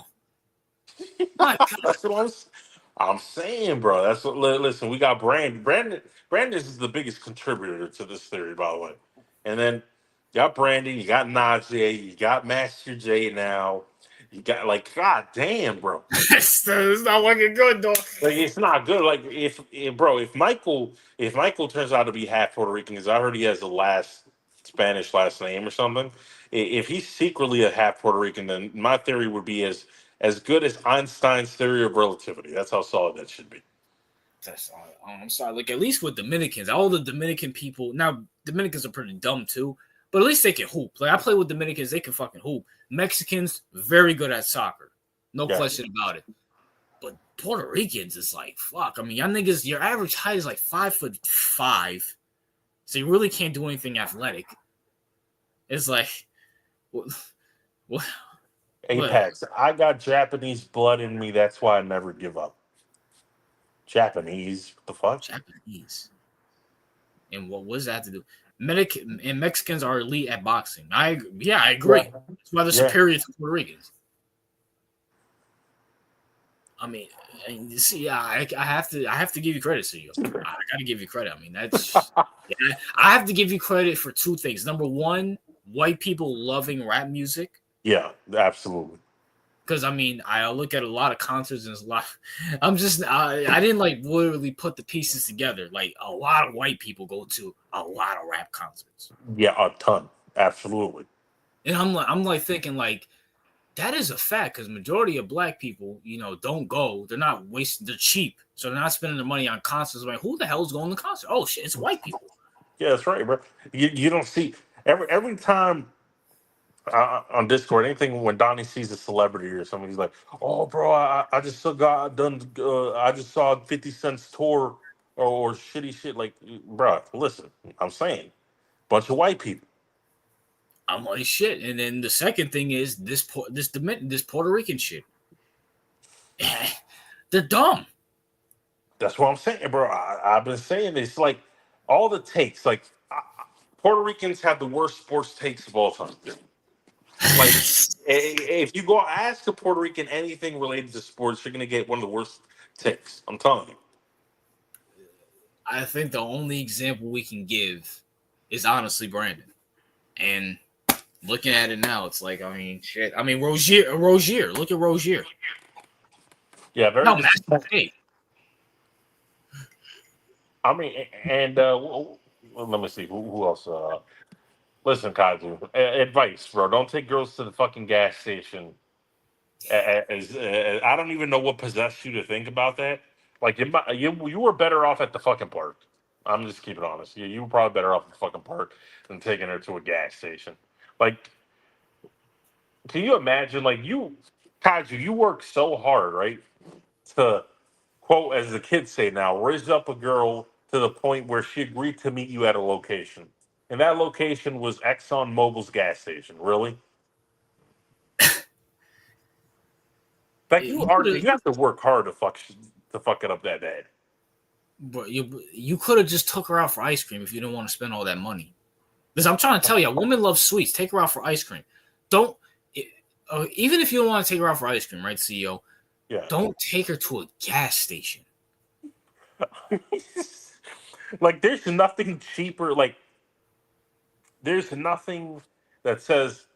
My God. That's what I'm saying, bro. That's what. Listen, we got Brandon. Brandon is the biggest contributor to this theory, by the way. And then you got Brandon, you got Najee, you got Master J now. You got like, god damn, bro. It's not looking good, though. Like it's not good. Like if Michael turns out to be half Puerto Rican, because I heard he has a last Spanish last name or something. If he's secretly a half Puerto Rican, then my theory would be as good as Einstein's theory of relativity. That's how solid that should be. I'm sorry. Like, at least with Dominicans, all the Dominican people, now Dominicans are pretty dumb too, but at least they can hoop. Like, I play with Dominicans, they can fucking hoop. Mexicans, very good at soccer. No question about it. But Puerto Ricans is like, fuck. I mean, y'all niggas, your average height is like 5'5", so you really can't do anything athletic. It's like, what? Apex, I got Japanese blood in me. That's why I never give up. Japanese, what the fuck? Japanese. And what does that have to do? Mexicans are elite at boxing. I agree. Yeah. That's why they're superior to Puerto Ricans. I mean, you see, I have to give you credit, CEO. I gotta give you credit. I mean, that's I have to give you credit for two things. Number one, white people loving rap music. Yeah, absolutely. Because I mean, I look at a lot of concerts and it's a lot. I didn't like literally put the pieces together. Like a lot of white people go to a lot of rap concerts. Yeah, a ton, absolutely. And I'm like thinking like that is a fact because majority of black people, don't go. They're not wasting. They're cheap, so they're not spending their money on concerts. Like who the hell is going to concert? Oh shit, it's white people. Yeah, that's right, bro. You don't see every time. On Discord, anything when Donnie sees a celebrity or something, he's like, "Oh, bro, I just I just saw 50 Cent's tour or shitty shit." Like, bro, listen, I'm saying, bunch of white people. I'm like shit, and then the second thing is this Puerto Rican shit. They're dumb. That's what I'm saying, bro. I've been saying this. Like all the takes, like Puerto Ricans have the worst sports takes of all time. Like, if you go ask a Puerto Rican anything related to sports, you're gonna get one of the worst takes. I'm telling you. I think the only example we can give is honestly Brandon. And looking at it now, it's like, I mean, shit. I mean, Rozier. Look at Rozier. Yeah, very. No, hey. I mean, and let me see who else. Listen, Kaiju, advice, bro. Don't take girls to the fucking gas station. I don't even know what possessed you to think about that. Like you were better off at the fucking park. I'm just keeping it honest. You were probably better off at the fucking park than taking her to a gas station. Like, can you imagine? Like Kaiju, you work so hard, right? To quote, as the kids say now, raise up a girl to the point where she agreed to meet you at a location. And that location was Exxon Mobil's gas station. Really? Like you have to work hard to fuck it up that bad. But you could have just took her out for ice cream if you didn't want to spend all that money. Because I'm trying to tell you, a woman loves sweets. Take her out for ice cream. Don't even if you don't want to take her out for ice cream, right, CEO? Yeah. Don't take her to a gas station. Like there's nothing cheaper. Like there's nothing that says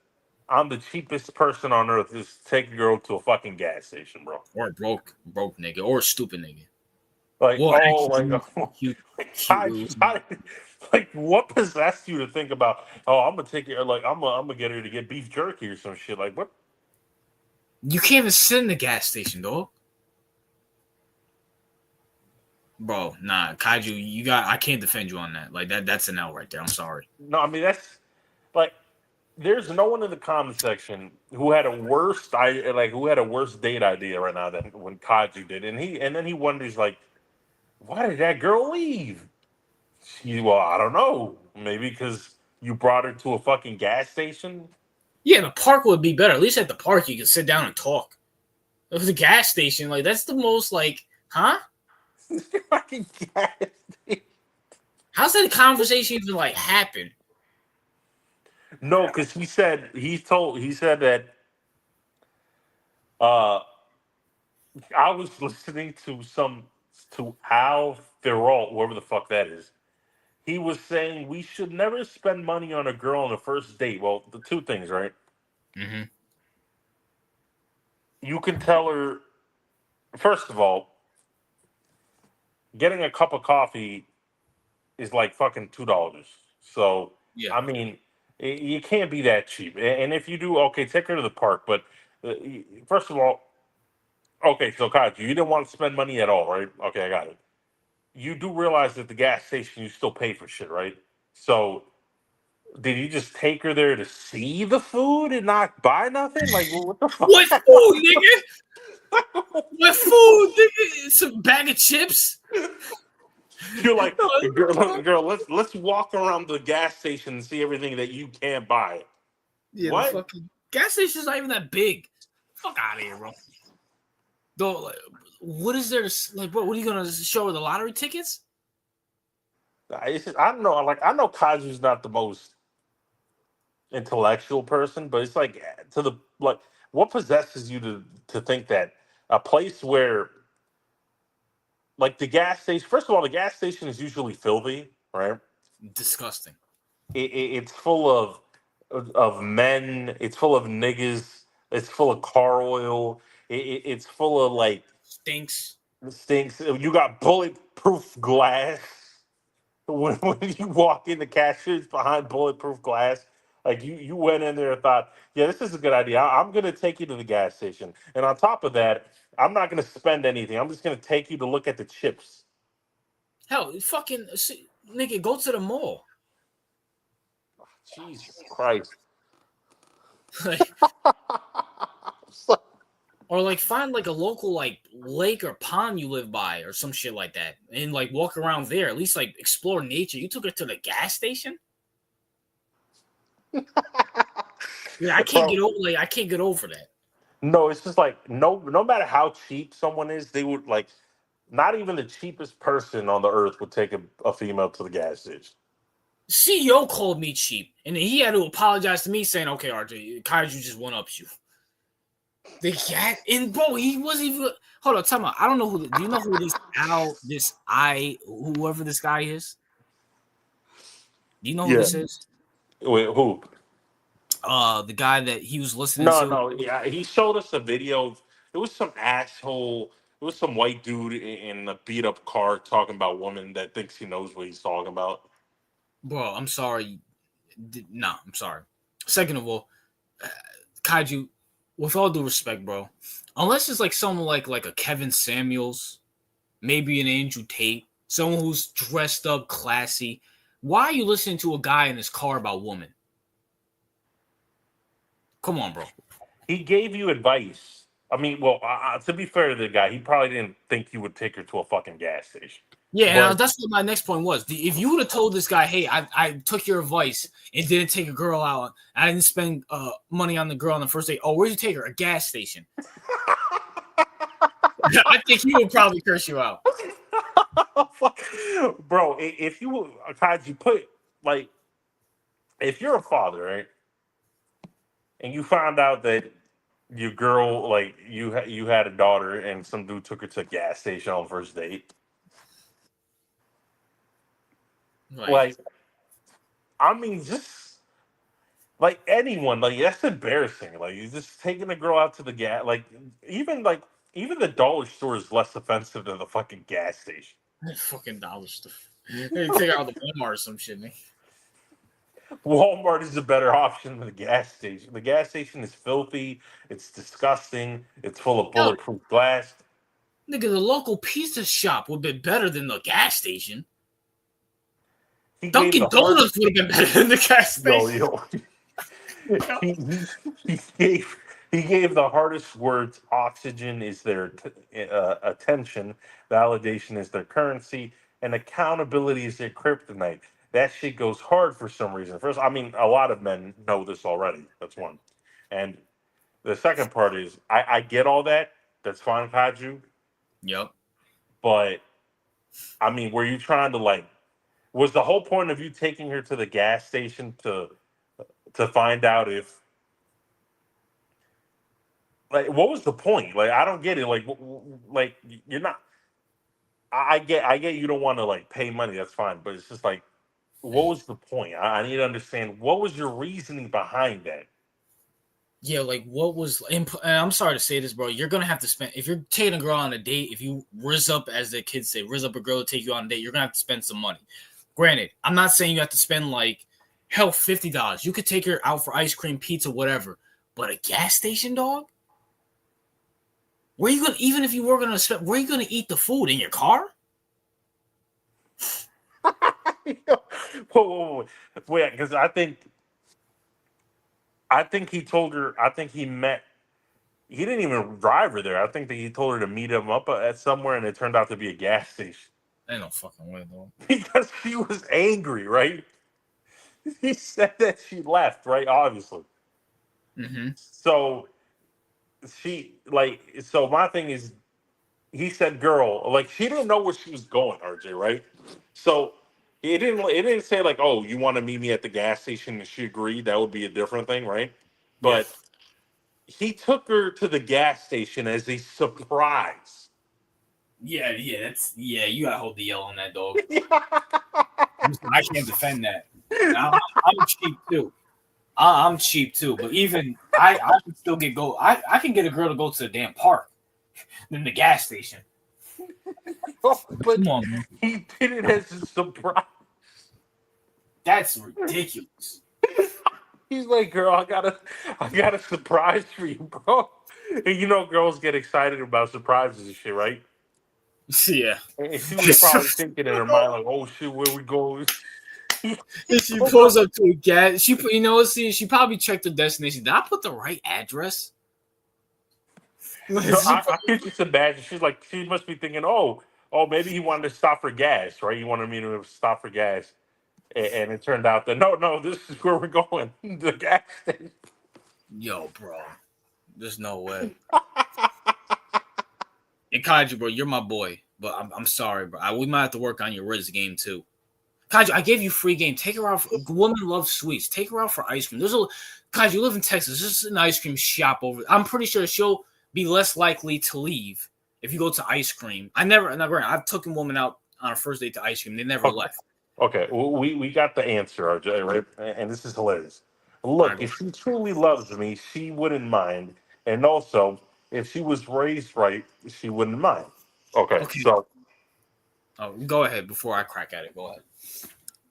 I'm the cheapest person on earth. Just take a girl to a fucking gas station, bro. Or a broke nigga, or a stupid nigga. Like, well, oh my god, like what possessed you to think about? Oh, I'm gonna take it. Like I'm gonna get her to get beef jerky or some shit. Like what? You can't even sit in the gas station, dog. Bro, nah, Kaiju, I can't defend you on that. Like that's an L right there. I'm sorry. No, I mean that's like there's no one in the comment section who had a worse date idea right now than when Kaiju did, and then he wonders like, why did that girl leave? Well, I don't know. Maybe because you brought her to a fucking gas station. Yeah, the park would be better. At least at the park, you can sit down and talk. The gas station, like that's the most like, huh? Fucking gas station. How's that conversation even like happen? No, because he said that uh I was listening to Al Ferrall, whoever the fuck that is. He was saying we should never spend money on a girl on the first date. Well, the two things, right? Mm-hmm. You can tell her, first of all, getting a cup of coffee is like fucking $2. So, Yeah. I mean, you can't be that cheap. And if you do, okay, take her to the park. But first of all, okay, so Kaji, you didn't want to spend money at all, right? Okay, I got it. You do realize that the gas station you still pay for shit, right? So did you just take her there to see the food and not buy nothing? Like, well, what the fuck? What food, nigga? What food, nigga? Some bag of chips? You're like, girl, let's walk around the gas station and see everything that you can't buy. Yeah, the What? fucking gas station's not even that big. Fuck out of here, bro. Though, like, what is there to like? What are you gonna show her the lottery tickets? I don't know. Like, I know Kazu's not the most intellectual person, but it's like to the like, what possesses you to think that a place where like the gas station? First of all, the gas station is usually filthy, right? Disgusting. It's full of men. It's full of niggas. It's full of car oil. It's full of like Stinks. stinks. You got bulletproof glass. When you walk in, the cashier's behind bulletproof glass. Like you went in there and thought, yeah, this is a good idea. I'm gonna take you to the gas station, and on top of that, I'm not gonna spend anything. I'm just gonna take you to look at the chips. Hell, fucking nigga, go to the mall. Jesus Christ. Like, or like find like a local like lake or pond you live by or some shit like that, and like walk around there. At least like explore nature. You took her to the gas station. Yeah, I can't Bro, get over. Like, I can't get over that. no, it's just like no matter how cheap someone is, they would like not even the cheapest person on the earth would take a female to the gas station. CEO called me cheap, and then he had to apologize to me, saying, "Okay, RJ, Kaiju just one ups you." The cat and bro, he wasn't even. Hold on, tell me. I don't know who. Do you know who whoever this guy is? Do you know who Yeah. this is? Wait, who? The guy that he was listening No, to. no, yeah. He showed us a video. It was some asshole. It was some white dude in a beat up car talking about woman that thinks he knows what he's talking about. Bro, I'm sorry. No, I'm sorry. Second of all, Kaiju, with all due respect, bro, unless it's like someone like a Kevin Samuels, maybe an Andrew Tate, someone who's dressed up, classy. Why are you listening to a guy in his car about women? Come on, bro. He gave you advice. I mean, well, to be fair to the guy, he probably didn't think you would take her to a fucking gas station. Yeah, and But that's what my next point was. If you would have told this guy, "Hey, I took your advice and didn't take a girl out. I didn't spend money on the girl on the first date. Oh, where'd you take her? A gas station." I think he would probably curse you out. bro, if you Kaji put like if you're a father, right, and you found out that your girl, like you had a daughter, and some dude took her to a gas station on first date, Like, like I mean, just like anyone, like that's embarrassing. Like you're just taking a girl out to the gas, like even the dollar store is less offensive than the fucking gas station. fucking dollar stuff. They take out the Walmart or some shit, man. Walmart is a better option than the gas station. The gas station is filthy. It's disgusting. It's full of Hell, bulletproof glass. nigga, the local pizza shop would be better than the gas station. He gave Dunkin' the hardest. Donuts would have been better than the gas Yo, station. yo. he, he gave the hardest words. Oxygen is their attention. Validation is their currency, and accountability is their kryptonite. That shit goes hard for some reason. First, I mean, a lot of men know this already. That's one. And the second part is, I get all that. That's fine, Kaju. Yep. But I mean, were you trying to like? Was the whole point of you taking her to the gas station to find out if like what was the point? Like I don't get it. Like you're not. I get you don't want to like pay money. That's fine, but it's just like, what was the point? I need to understand what was your reasoning behind that. Yeah, like what was? And I'm sorry to say this, bro. You're gonna have to spend if you're taking a girl on a date. If you rizz up, as the kids say, rizz up a girl to take you on a date, you're gonna have to spend some money. Granted, I'm not saying you have to spend like hell $50. You could take her out for ice cream, pizza, whatever. But a gas station, dog. Where you gonna? Even if you were gonna spend, where you gonna eat the food in your car? Whoa, wait, because I think he told her. I think he met. He didn't even drive her there. I think that he told her to meet him up at somewhere, and it turned out to be a gas station Ain't no fucking way, though. because she was angry, right? He said that she left, right? Obviously. Mm-hmm. So so my thing is, he said girl, like she didn't know where she was going, RJ, right? So it didn't say like, oh, you want to meet me at the gas station, and she agreed. That would be a different thing, right? Yeah. But he took her to the gas station as a surprise. Yeah, you gotta hold the yell on that, dog. I can't defend that. I'm cheap too. I'm cheap too, but even I can still I can get a girl to go to the damn park than the gas station. But Come on, man. he did it as a surprise. That's ridiculous. He's like, girl, I got a surprise for you, bro. And you know girls get excited about surprises and shit, right? Yeah. And she was probably thinking in her mind, like, oh shit, where we going? She pulls up to a gas. She probably checked the destination. Did I put the right address? So I can just imagine she must be thinking, oh, maybe he wanted to stop for gas, right? He wanted me to stop for gas, and it turned out that no, this is where we're going, the gas station. Yo, bro, there's no way. And Kaiju, bro, you're my boy, but I'm sorry, bro. We might have to work on your Riz game too. Kaiju, I gave you free game. Take her out. Woman loves sweets. Take her out for ice cream. Kaiju, you live in Texas. There's an ice cream shop over. I'm pretty sure she'll be less likely to leave if you go to ice cream. I've taken women out on a first date to ice cream. They never left. Okay, well, we got the answer, RJ, right? And this is hilarious. All Look, right, if she truly loves me, she wouldn't mind. And also, if she was raised right, she wouldn't mind. Okay, okay. so Go ahead before I crack at it. Go ahead.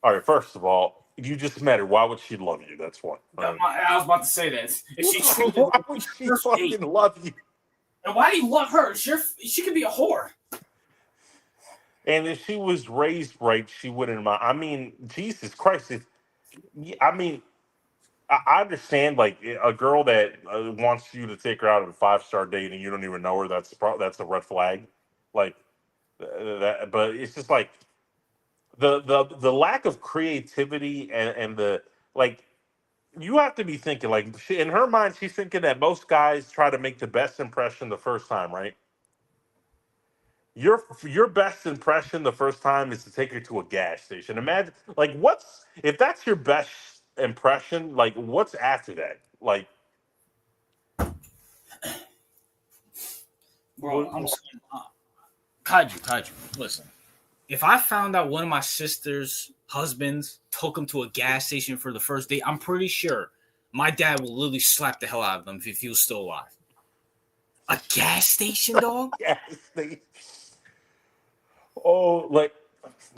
all right, first of all, you just met her. Why would she love you? That's one. I was about to say that. If she truly, Why would she fucking love you? and why do you love her? She could be a whore. And if she was raised right, she wouldn't mind. I mean, Jesus Christ. I mean, I understand, like, a girl that wants you to take her out on a 5-star date and you don't even know her, that's a red flag. Like, that, but it's just like the lack of creativity and the, like, you have to be thinking, like, in her mind, she's thinking that most guys try to make the best impression the first time, right? Your best impression the first time is to take her to a gas station. Imagine, like, what's if that's your best impression? Like, what's after that? Like, Bro, I'm saying, Kaiju, listen. If I found out one of my sister's husbands took him to a gas station for the first date, I'm pretty sure my dad will literally slap the hell out of him if he was still alive. A gas station, dog? gas station. Oh, like,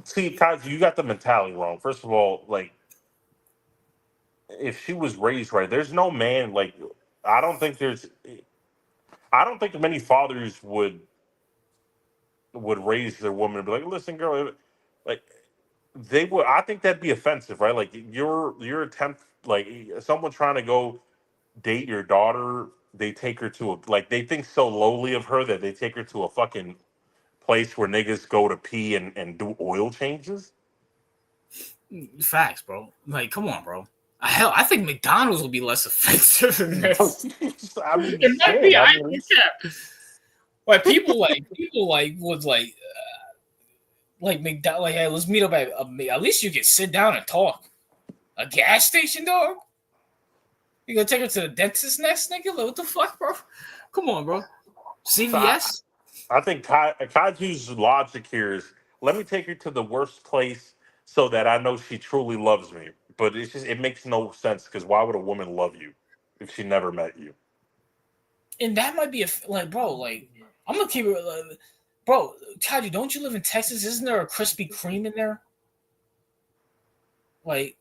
see, Kaji, you got the mentality wrong. First of all, like, if she was raised right, there's no man like. I don't think there's. I don't think many fathers would raise their woman and be like, "Listen, girl," like they would. I think that'd be offensive, right? Like your attempt, like someone trying to go date your daughter, they take her to a, like, they think so lowly of her that they take her to a fucking place where niggas go to pee and do oil changes? Facts, bro. Like, come on, bro. Hell, I think McDonald's will be less offensive than this. I mean, It might shit. be. I I mean, don't care. Like people would like McDonald. Like, hey, let's meet up at least you can sit down and talk. A gas station, dog. You gonna take her to the dentist next, nigga? Like, what the fuck, bro? Come on, bro. so CVS. I think Kaju's logic here is, let me take her to the worst place so that I know she truly loves me. But it makes no sense, because why would a woman love you if she never met you? And that might be bro. Like, I'm gonna keep it, bro. Kaju, don't you live in Texas? Isn't there a Krispy Kreme in there? Like,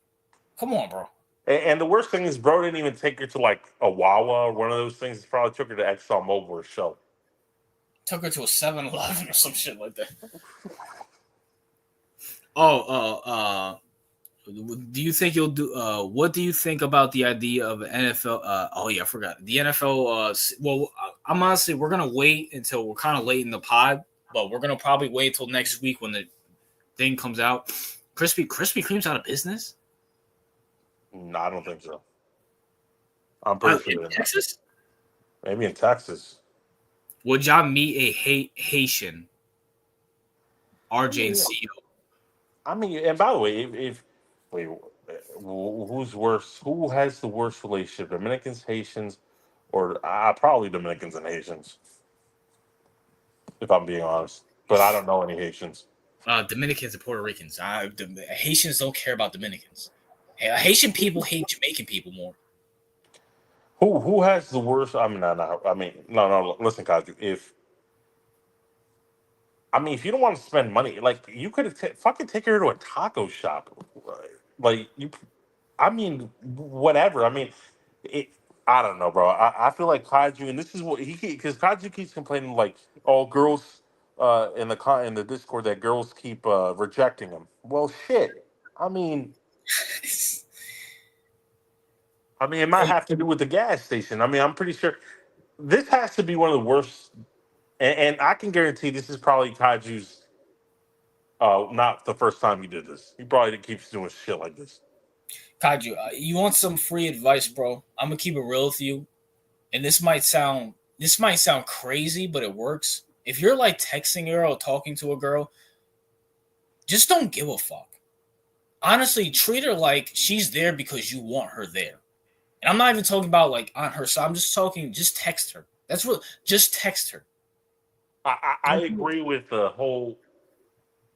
come on, bro. And the worst thing is, bro didn't even take her to like a Wawa or one of those things. He probably took her to ExxonMobil or Shell. Took her to a 7-Eleven or some shit like that. Do you think you'll do? What do you think about the idea of NFL? Oh yeah, I forgot the NFL. Well, I'm honestly, we're gonna wait until we're kind of late in the pod, but we're gonna probably wait until next week when the thing comes out. Krispy Kreme's out of business. No, I don't think so. I'm pretty sure In they're not. Texas. Maybe in Texas. Would y'all meet a Haitian RJ and CEO? I mean, and by the way, if wait, who's worse? Who has the worst relationship? Dominicans, Haitians, or probably Dominicans and Haitians, if I'm being honest. But I don't know any Haitians. Dominicans and Puerto Ricans. Haitians don't care about Dominicans. Haitian people hate Jamaican people more. Who has the worst? I mean, no. I mean, no. Listen, Kazu. If you don't want to spend money, like, you could have fucking take her to a taco shop, like you. I mean, whatever. I mean, it. I don't know, bro. I feel like Kaiju, and this is what because Kaiju keeps complaining, like, oh, girls, in the Discord, that girls keep rejecting him. Well, shit. I mean, it might have to do with the gas station. I mean, I'm pretty sure this has to be one of the worst, and I can guarantee this is probably Kaiju's. Not the first time he did this. He probably keeps doing shit like this. Kaiju, you want some free advice, bro? I'm gonna keep it real with you, and this might sound crazy, but it works. If you're like texting a girl or talking to a girl, just don't give a fuck. Honestly, treat her like she's there because you want her there. And I'm not even talking about like on her side. I'm just talking, just text her. That's what, just text her. I agree with the whole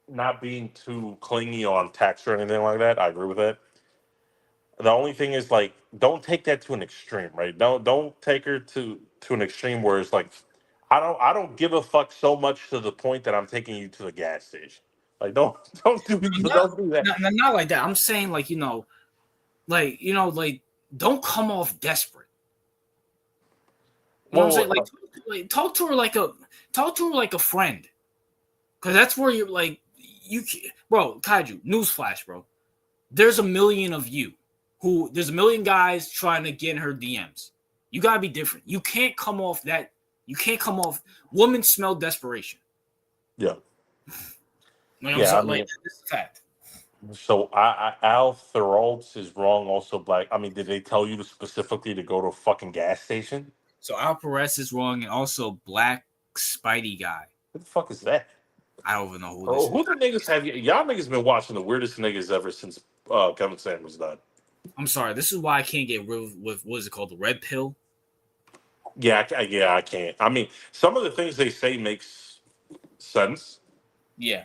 not being too clingy on text or anything like that. I agree with that. The only thing is, like, don't take that to an extreme, right? Don't take her to an extreme where it's like, I don't give a fuck so much to the point that I'm taking you to the gas station. Like, don't do that. Not like that. I'm saying, like, don't come off desperate. You know what I'm saying? Like, talk to her like a friend. Because that's where you're like, bro, Kaiju, newsflash, bro. There's a million of you there's a million guys trying to get in her DMs. You gotta be different. You can't come off. Women smell desperation. Yeah. I mean, this is a fact. So Al Thoroltz is wrong. Also black. I mean, did they tell you specifically to go to a fucking gas station? So Al Perez is wrong, and also Black Spidey guy. What the fuck is that? I don't even know who this is. Who the niggas have y'all niggas been watching the weirdest niggas ever since Kevin Samuels died? I'm sorry. This is why I can't get rid of what is it called? The red pill? Yeah, I can't. I mean, some of the things they say makes sense. Yeah.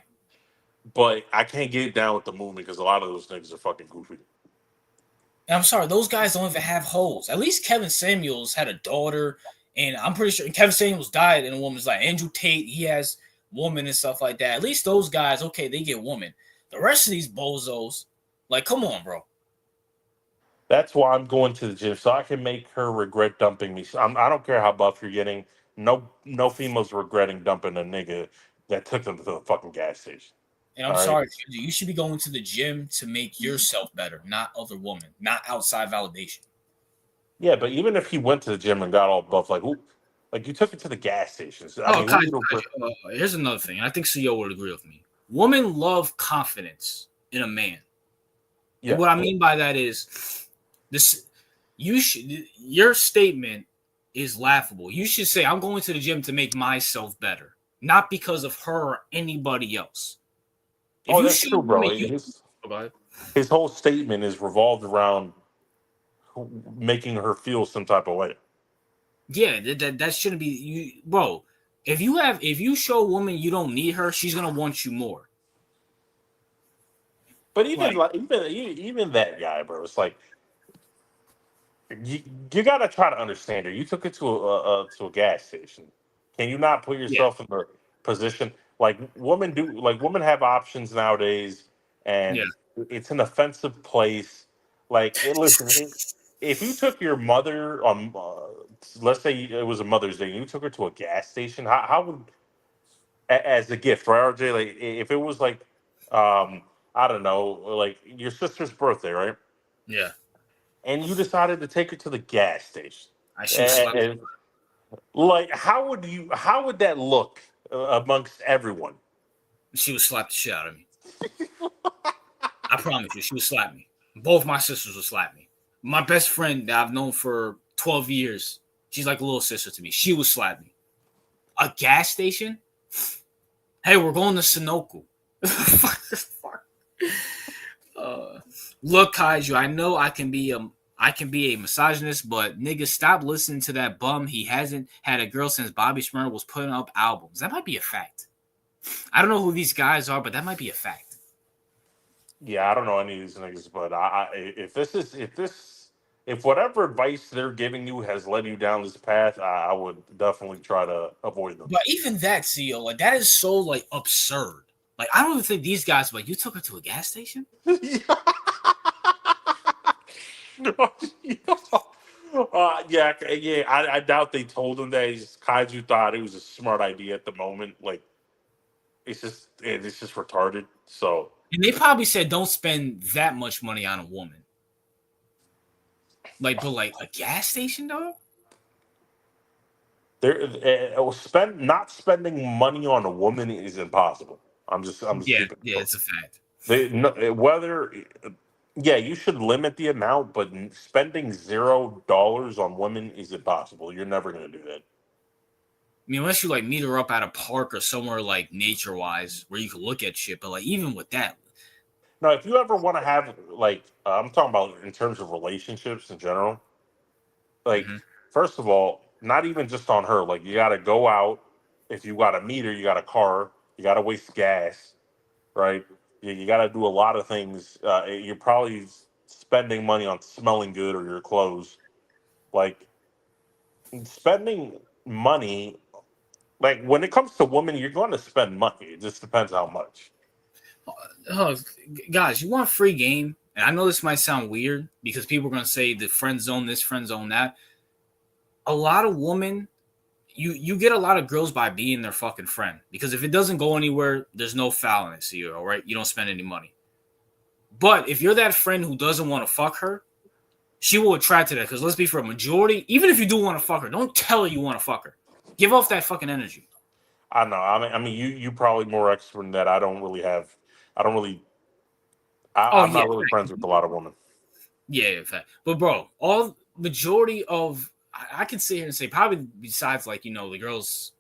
But I can't get down with the movement because a lot of those niggas are fucking goofy. And I'm sorry, those guys don't even have hoes. At least Kevin Samuels had a daughter, and I'm pretty sure Kevin Samuels died, and a woman's like Andrew Tate, he has woman and stuff like that. At least those guys, okay, they get woman. The rest of these bozos, like, come on, bro. That's why I'm going to the gym, so I can make her regret dumping me. I don't care how buff you're getting. No females regretting dumping a nigga that took them to the fucking gas station. And I'm sorry, you should be going to the gym to make yourself better, not other women, not outside validation. Yeah, but even if he went to the gym and got all buff, like, Like, you took it to the gas stations. I Oh, mean, Kaji, here's another thing. I think CEO would agree with me. Women love confidence in a man. And yeah. what I mean by that is this your statement is laughable. You should say, I'm going to the gym to make myself better, not because of her or anybody else. If Oh, you that's show true, bro. women His whole statement is revolved around making her feel some type of way. yeah, that shouldn't be you, bro. If you show a woman you don't need her, she's gonna want you more. But Like, even that guy, bro, it's like you, you got to try to understand her. You took it to a gas station. Can you not put yeah, yourself in the position like women have options nowadays, yeah, and it's an offensive place. Like, listen, if you took your mother on, let's say it was a Mother's Day, and you took her to a gas station, how would as a gift, right, RJ? Like, if it was like, I don't know, like your sister's birthday, right? yeah. And you decided to take her to the gas station. She was slapped. And like, how would that look amongst everyone? She would slap the shit out of me. I promise you, she would slap me. Both my sisters would slap me. My best friend that I've known for 12 years, she's like a little sister to me. She would slap me. A gas station? Hey, we're going to Sunoco. Fuck. Look, Kaiju, I know I can be a misogynist, but nigga, stop listening to that bum. He hasn't had a girl since Bobby Shmurda was putting up albums. That might be a fact. I don't know who these guys are, but that might be a fact. Yeah, I don't know any of these niggas, but if whatever advice they're giving you has led you down this path, I would definitely try to avoid them. But even that, CEO, like that is so like absurd. Like I don't even think these guys like you took her to a gas station. Yeah. I doubt they told him that. Kaiju thought it was a smart idea at the moment. Like, it's just retarded. So And they probably said don't spend that much money on a woman. Like, but like a gas station, though. not spending money on a woman is impossible. I'm just Yeah, keeping it yeah, real. it's a fact. Whether yeah, you should limit the amount, but spending $0 on women is impossible. You're never going to do that. I mean, unless you like meet her up at a park or somewhere like nature wise where you can look at shit. But like even with that, Now, if you ever want to have like, I'm talking about in terms of relationships in general. Like, mm-hmm. first of all, not even just on her. Like, you got to go out. If you got a meter, you got a car. You got to waste gas, right? You got to do a lot of things. You're probably spending money on smelling good or your clothes. Like, spending money. Like, when it comes to women, you're going to spend money. It just depends how much. Guys, you want free game? And I know this might sound weird because people are gonna say the friend zone this, friend zone that. A lot of women, you get a lot of girls by being their fucking friend because if it doesn't go anywhere, there's no foul in it. So you're all right. You don't spend any money. But if you're that friend who doesn't want to fuck her, she will attract to that because let's be for a majority. Even if you do want to fuck her, don't tell her you want to fuck her. Give off that fucking energy. I know. I mean, you probably more expert than that. I don't really have. I don't really. Oh I'm yeah, not really friends with a lot of women. yeah, in fact. But bro, all majority of I can sit here and say probably besides like the girls.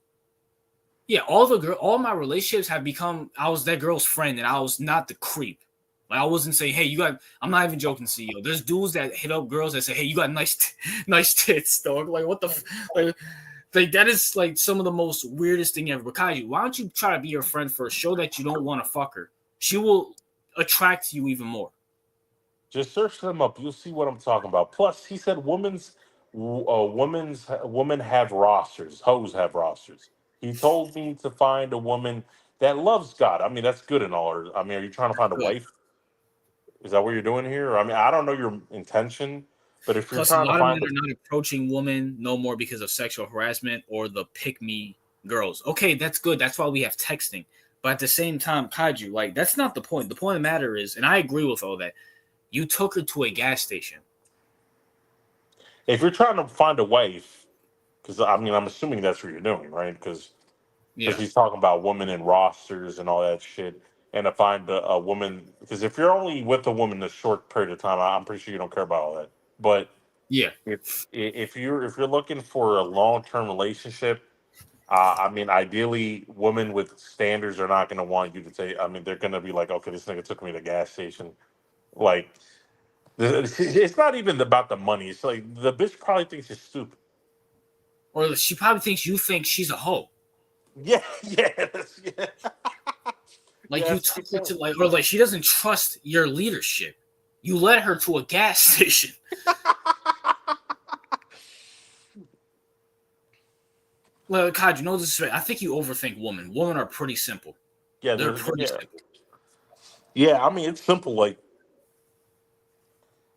Yeah, all my relationships have become I was that girl's friend and I was not the creep. Like I wasn't saying, hey, you got. I'm not even joking, CEO. There's dudes that hit up girls that say, hey, you got nice tits, dog. Like what the like that is like some of the most weirdest thing ever. But Kaiju, why don't you try to be your friend first? Show that you don't want to fuck her. She will attract you even more. Just search them up. You'll see what I'm talking about. Plus, he said women have rosters. Hoes have rosters. He told me to find a woman that loves God. I mean, that's good and all. I mean, are you trying to find a Good. wife? Is that what you're doing here? I mean, I don't know your intention, but if you're Plus, a trying to lot of men find are not approaching women no more because of sexual harassment or the pick me girls. Okay, that's good. That's why we have texting. But at the same time, Kaiju, like that's not the point. The point of the matter is, and I agree with all that. You took her to a gas station. if you're trying to find a wife, Because I mean, I'm assuming that's what you're doing, right? Because Yeah, he's talking about women in rosters and all that shit. And to find a woman, because if you're only with a woman a short period of time, I'm pretty sure you don't care about all that. But yeah. if if you're looking for a long term relationship, I mean, ideally, women with standards are not going to want you to take. I mean, they're going to be like, okay, this nigga took me to the gas station. Like, it's not even about the money. It's like the bitch probably thinks you're stupid. Or she probably thinks you think she's a hoe. Yeah, yeah, yeah. Like Yeah, you that's a took good her point. to like, or like she doesn't trust your leadership. You led her to a gas station. Like, God, you know this. I think you overthink women. Women are pretty simple. Yeah, They're pretty yeah, simple. yeah. I mean, it's simple. Like,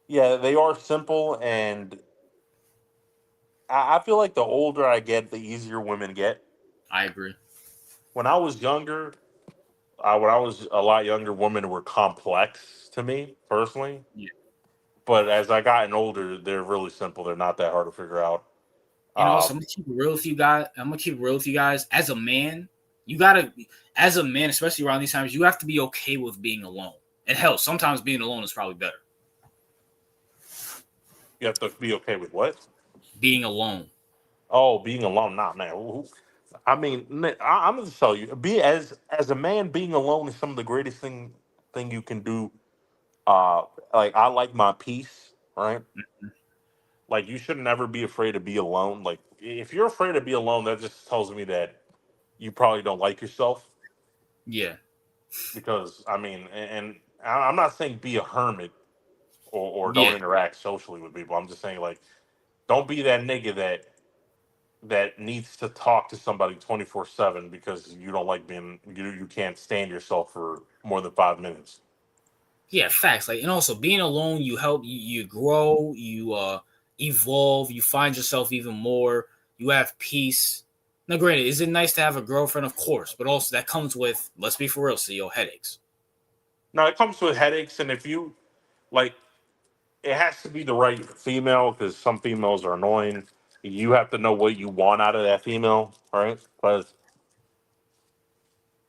yeah, they are simple, and I feel like the older I get, the easier women get. I agree. When I was younger, when I was a lot younger, women were complex to me personally. Yeah. But as I gotten older, they're really simple. They're not that hard to figure out. And also, Um, I'm gonna keep it real with you guys. I'm gonna keep it real with you guys. As a man, you gotta, as a man, especially around these times, you have to be okay with being alone. And hell, sometimes being alone is probably better. you have to be okay with what? Being alone. Oh, being alone. Nah, man. I mean, I'm gonna tell you, be as a man, being alone is some of the greatest thing you can do. Like I like my peace, right? Like you should never be afraid to be alone. Like if you're afraid to be alone, that just tells me that you probably don't like yourself. Yeah. Because I mean, and I'm not saying be a hermit or don't Yeah. interact socially with people. I'm just saying like don't be that nigga that needs to talk to somebody 24/7 because you don't like being you can't stand yourself for more than 5 minutes. Yeah, facts. Like, and also being alone, you help you grow, you evolve, you find yourself even more, you have peace. Now, granted, is it nice to have a girlfriend? Of course, but also that comes with, let's be for real, CEO headaches. Now it comes with headaches, and if you like, it has to be the right female because some females are annoying. You have to know what you want out of that female, right? Because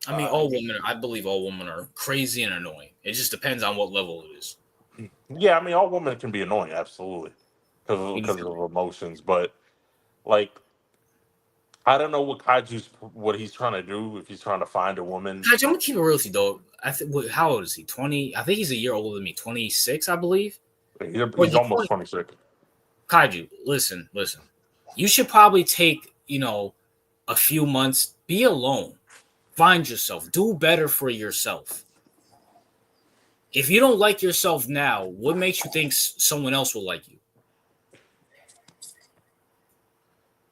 I mean, I believe all women are crazy and annoying. It just depends on what level it is. yeah, I mean, all women can be annoying, absolutely, You because feel me? of emotions. But like, I don't know what he's trying to do. If he's trying to find a woman, Guys, I'm gonna keep it real with you though. How old is he? 20? I think he's a year older than me. 26, I believe. Or is he's he almost 20? 26. Kaiju, listen. You should probably take, a few months, be alone, find yourself, do better for yourself. If you don't like yourself now, what makes you think someone else will like you?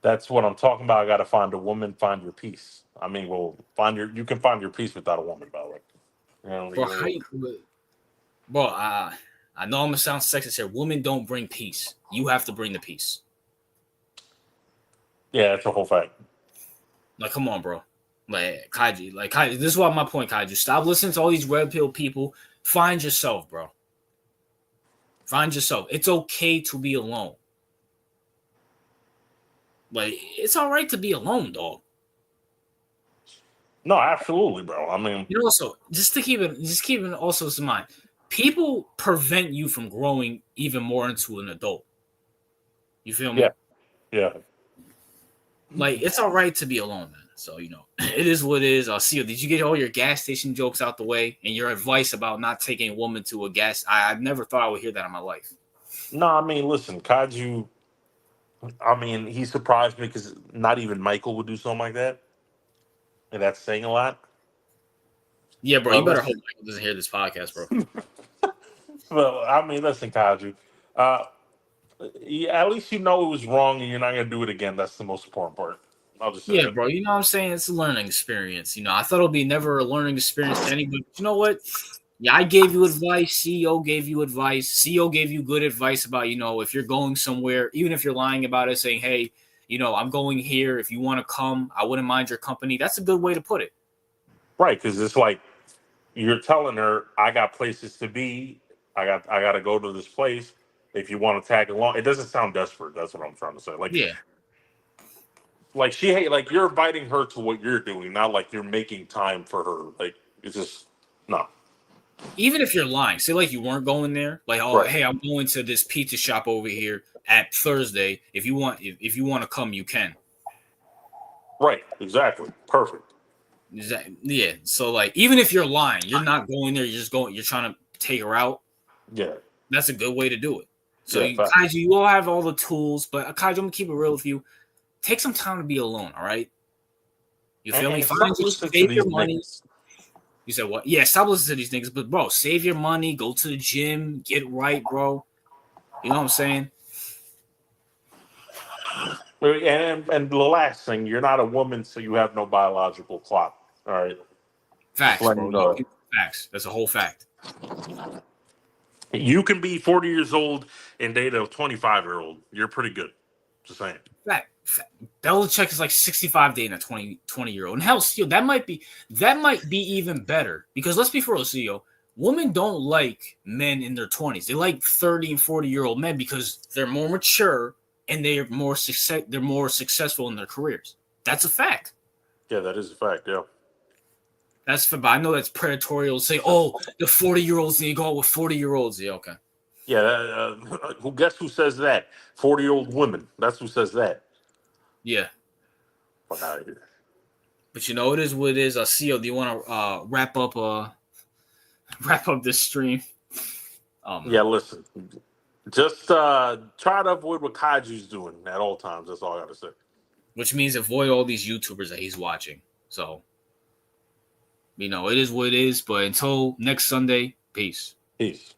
That's what I'm talking about. I got to find a woman, find your peace. I mean, well, you can find your peace without a woman, by the way. You know, Bro, bro, I know I'm gonna sound sexist here. Women don't bring peace. You have to bring the peace. yeah, that's a whole fact. Like, come on, bro. Kaiji, this is what my point, Kaiji. Stop listening to all these red pill people. Find yourself, bro. Find yourself. It's okay to be alone. Like, it's all right to be alone, dog. No, absolutely, bro. I mean, Also, just keep it also in mind. People prevent you from growing even more into an adult. You feel yeah, me? yeah. Like, it's all right to be alone, man. So, it is what it is. I'll see you. Did you get all your gas station jokes out the way and your advice about not taking a woman to a gas? I've never thought I would hear that in my life. No, I mean, listen, Kaiju. I mean, he surprised me because not even Michael would do something like that, and that's saying a lot. Yeah, bro. You But better hope listen, Michael doesn't hear this podcast, bro. well, I mean, listen, Kaiju. Uh, at least you know it was wrong, and you're not gonna do it again. That's the most important part. I'll just say Yeah, that. bro. You know what I'm saying? It's a learning experience. I thought it would be never a learning experience to anybody. But you know what? Yeah, I gave you advice. CEO gave you advice. CEO gave you good advice about, if you're going somewhere, even if you're lying about it, saying, hey, I'm going here. If you want to come, I wouldn't mind your company. That's a good way to put it. Right, because it's like you're telling her, "I got places to be. I got to go to this place. If you want to tag along." It doesn't sound desperate. That's what I'm trying to say. Like, Yeah. Like like you're inviting her to what you're doing, not like you're making time for her. Like it's just no. Even if you're lying, say like you weren't going there, like, oh, Right. hey, I'm going to this pizza shop over here at Thursday. If you want to come, you can. Right. Exactly. Perfect. Yeah. So like, even if you're lying, you're not going there. You're just going. You're trying to take her out. Yeah. That's a good way to do it. So Yeah. Fact. Kaiju, you all have all the tools, but Kaiju, I'm gonna keep it real with you. Take some time to be alone. All right. You feel me? Stop listening to Save these your money. niggas. You said what? Yeah, stop listening to these things. But bro, save your money. Go to the gym. Get right, bro. You know what I'm saying? And the last thing, you're not a woman, so you have no biological clock. All right. Facts, Let bro. me know. Facts. That's a whole fact. You can be 40 years old and date a 25-year-old. You're pretty good. Just saying. Fact. Belichick is like 65 dating a 20-year-old. And hell, still, that might be even better. Because let's be for real, CEO. Women don't like men in their 20s. They like 30 and 40-year-old men because they're more mature and they're more successful in their careers. That's a fact. Yeah, that is a fact. Yeah. But I know that's predatory. It'll say, oh, the 40-year-olds need to go out with 40-year-olds. Yeah, okay. Yeah. Guess who says that? 40-year-old women. That's who says that. Yeah. Fuck out of here. But you know, it is what it is. CEO, do you want to wrap up this stream? Yeah, listen. Just try to avoid what Kaiju's doing at all times. That's all I got to say. Which means avoid all these YouTubers that he's watching. So, you know, it is what it is. But until next Sunday, peace. Peace.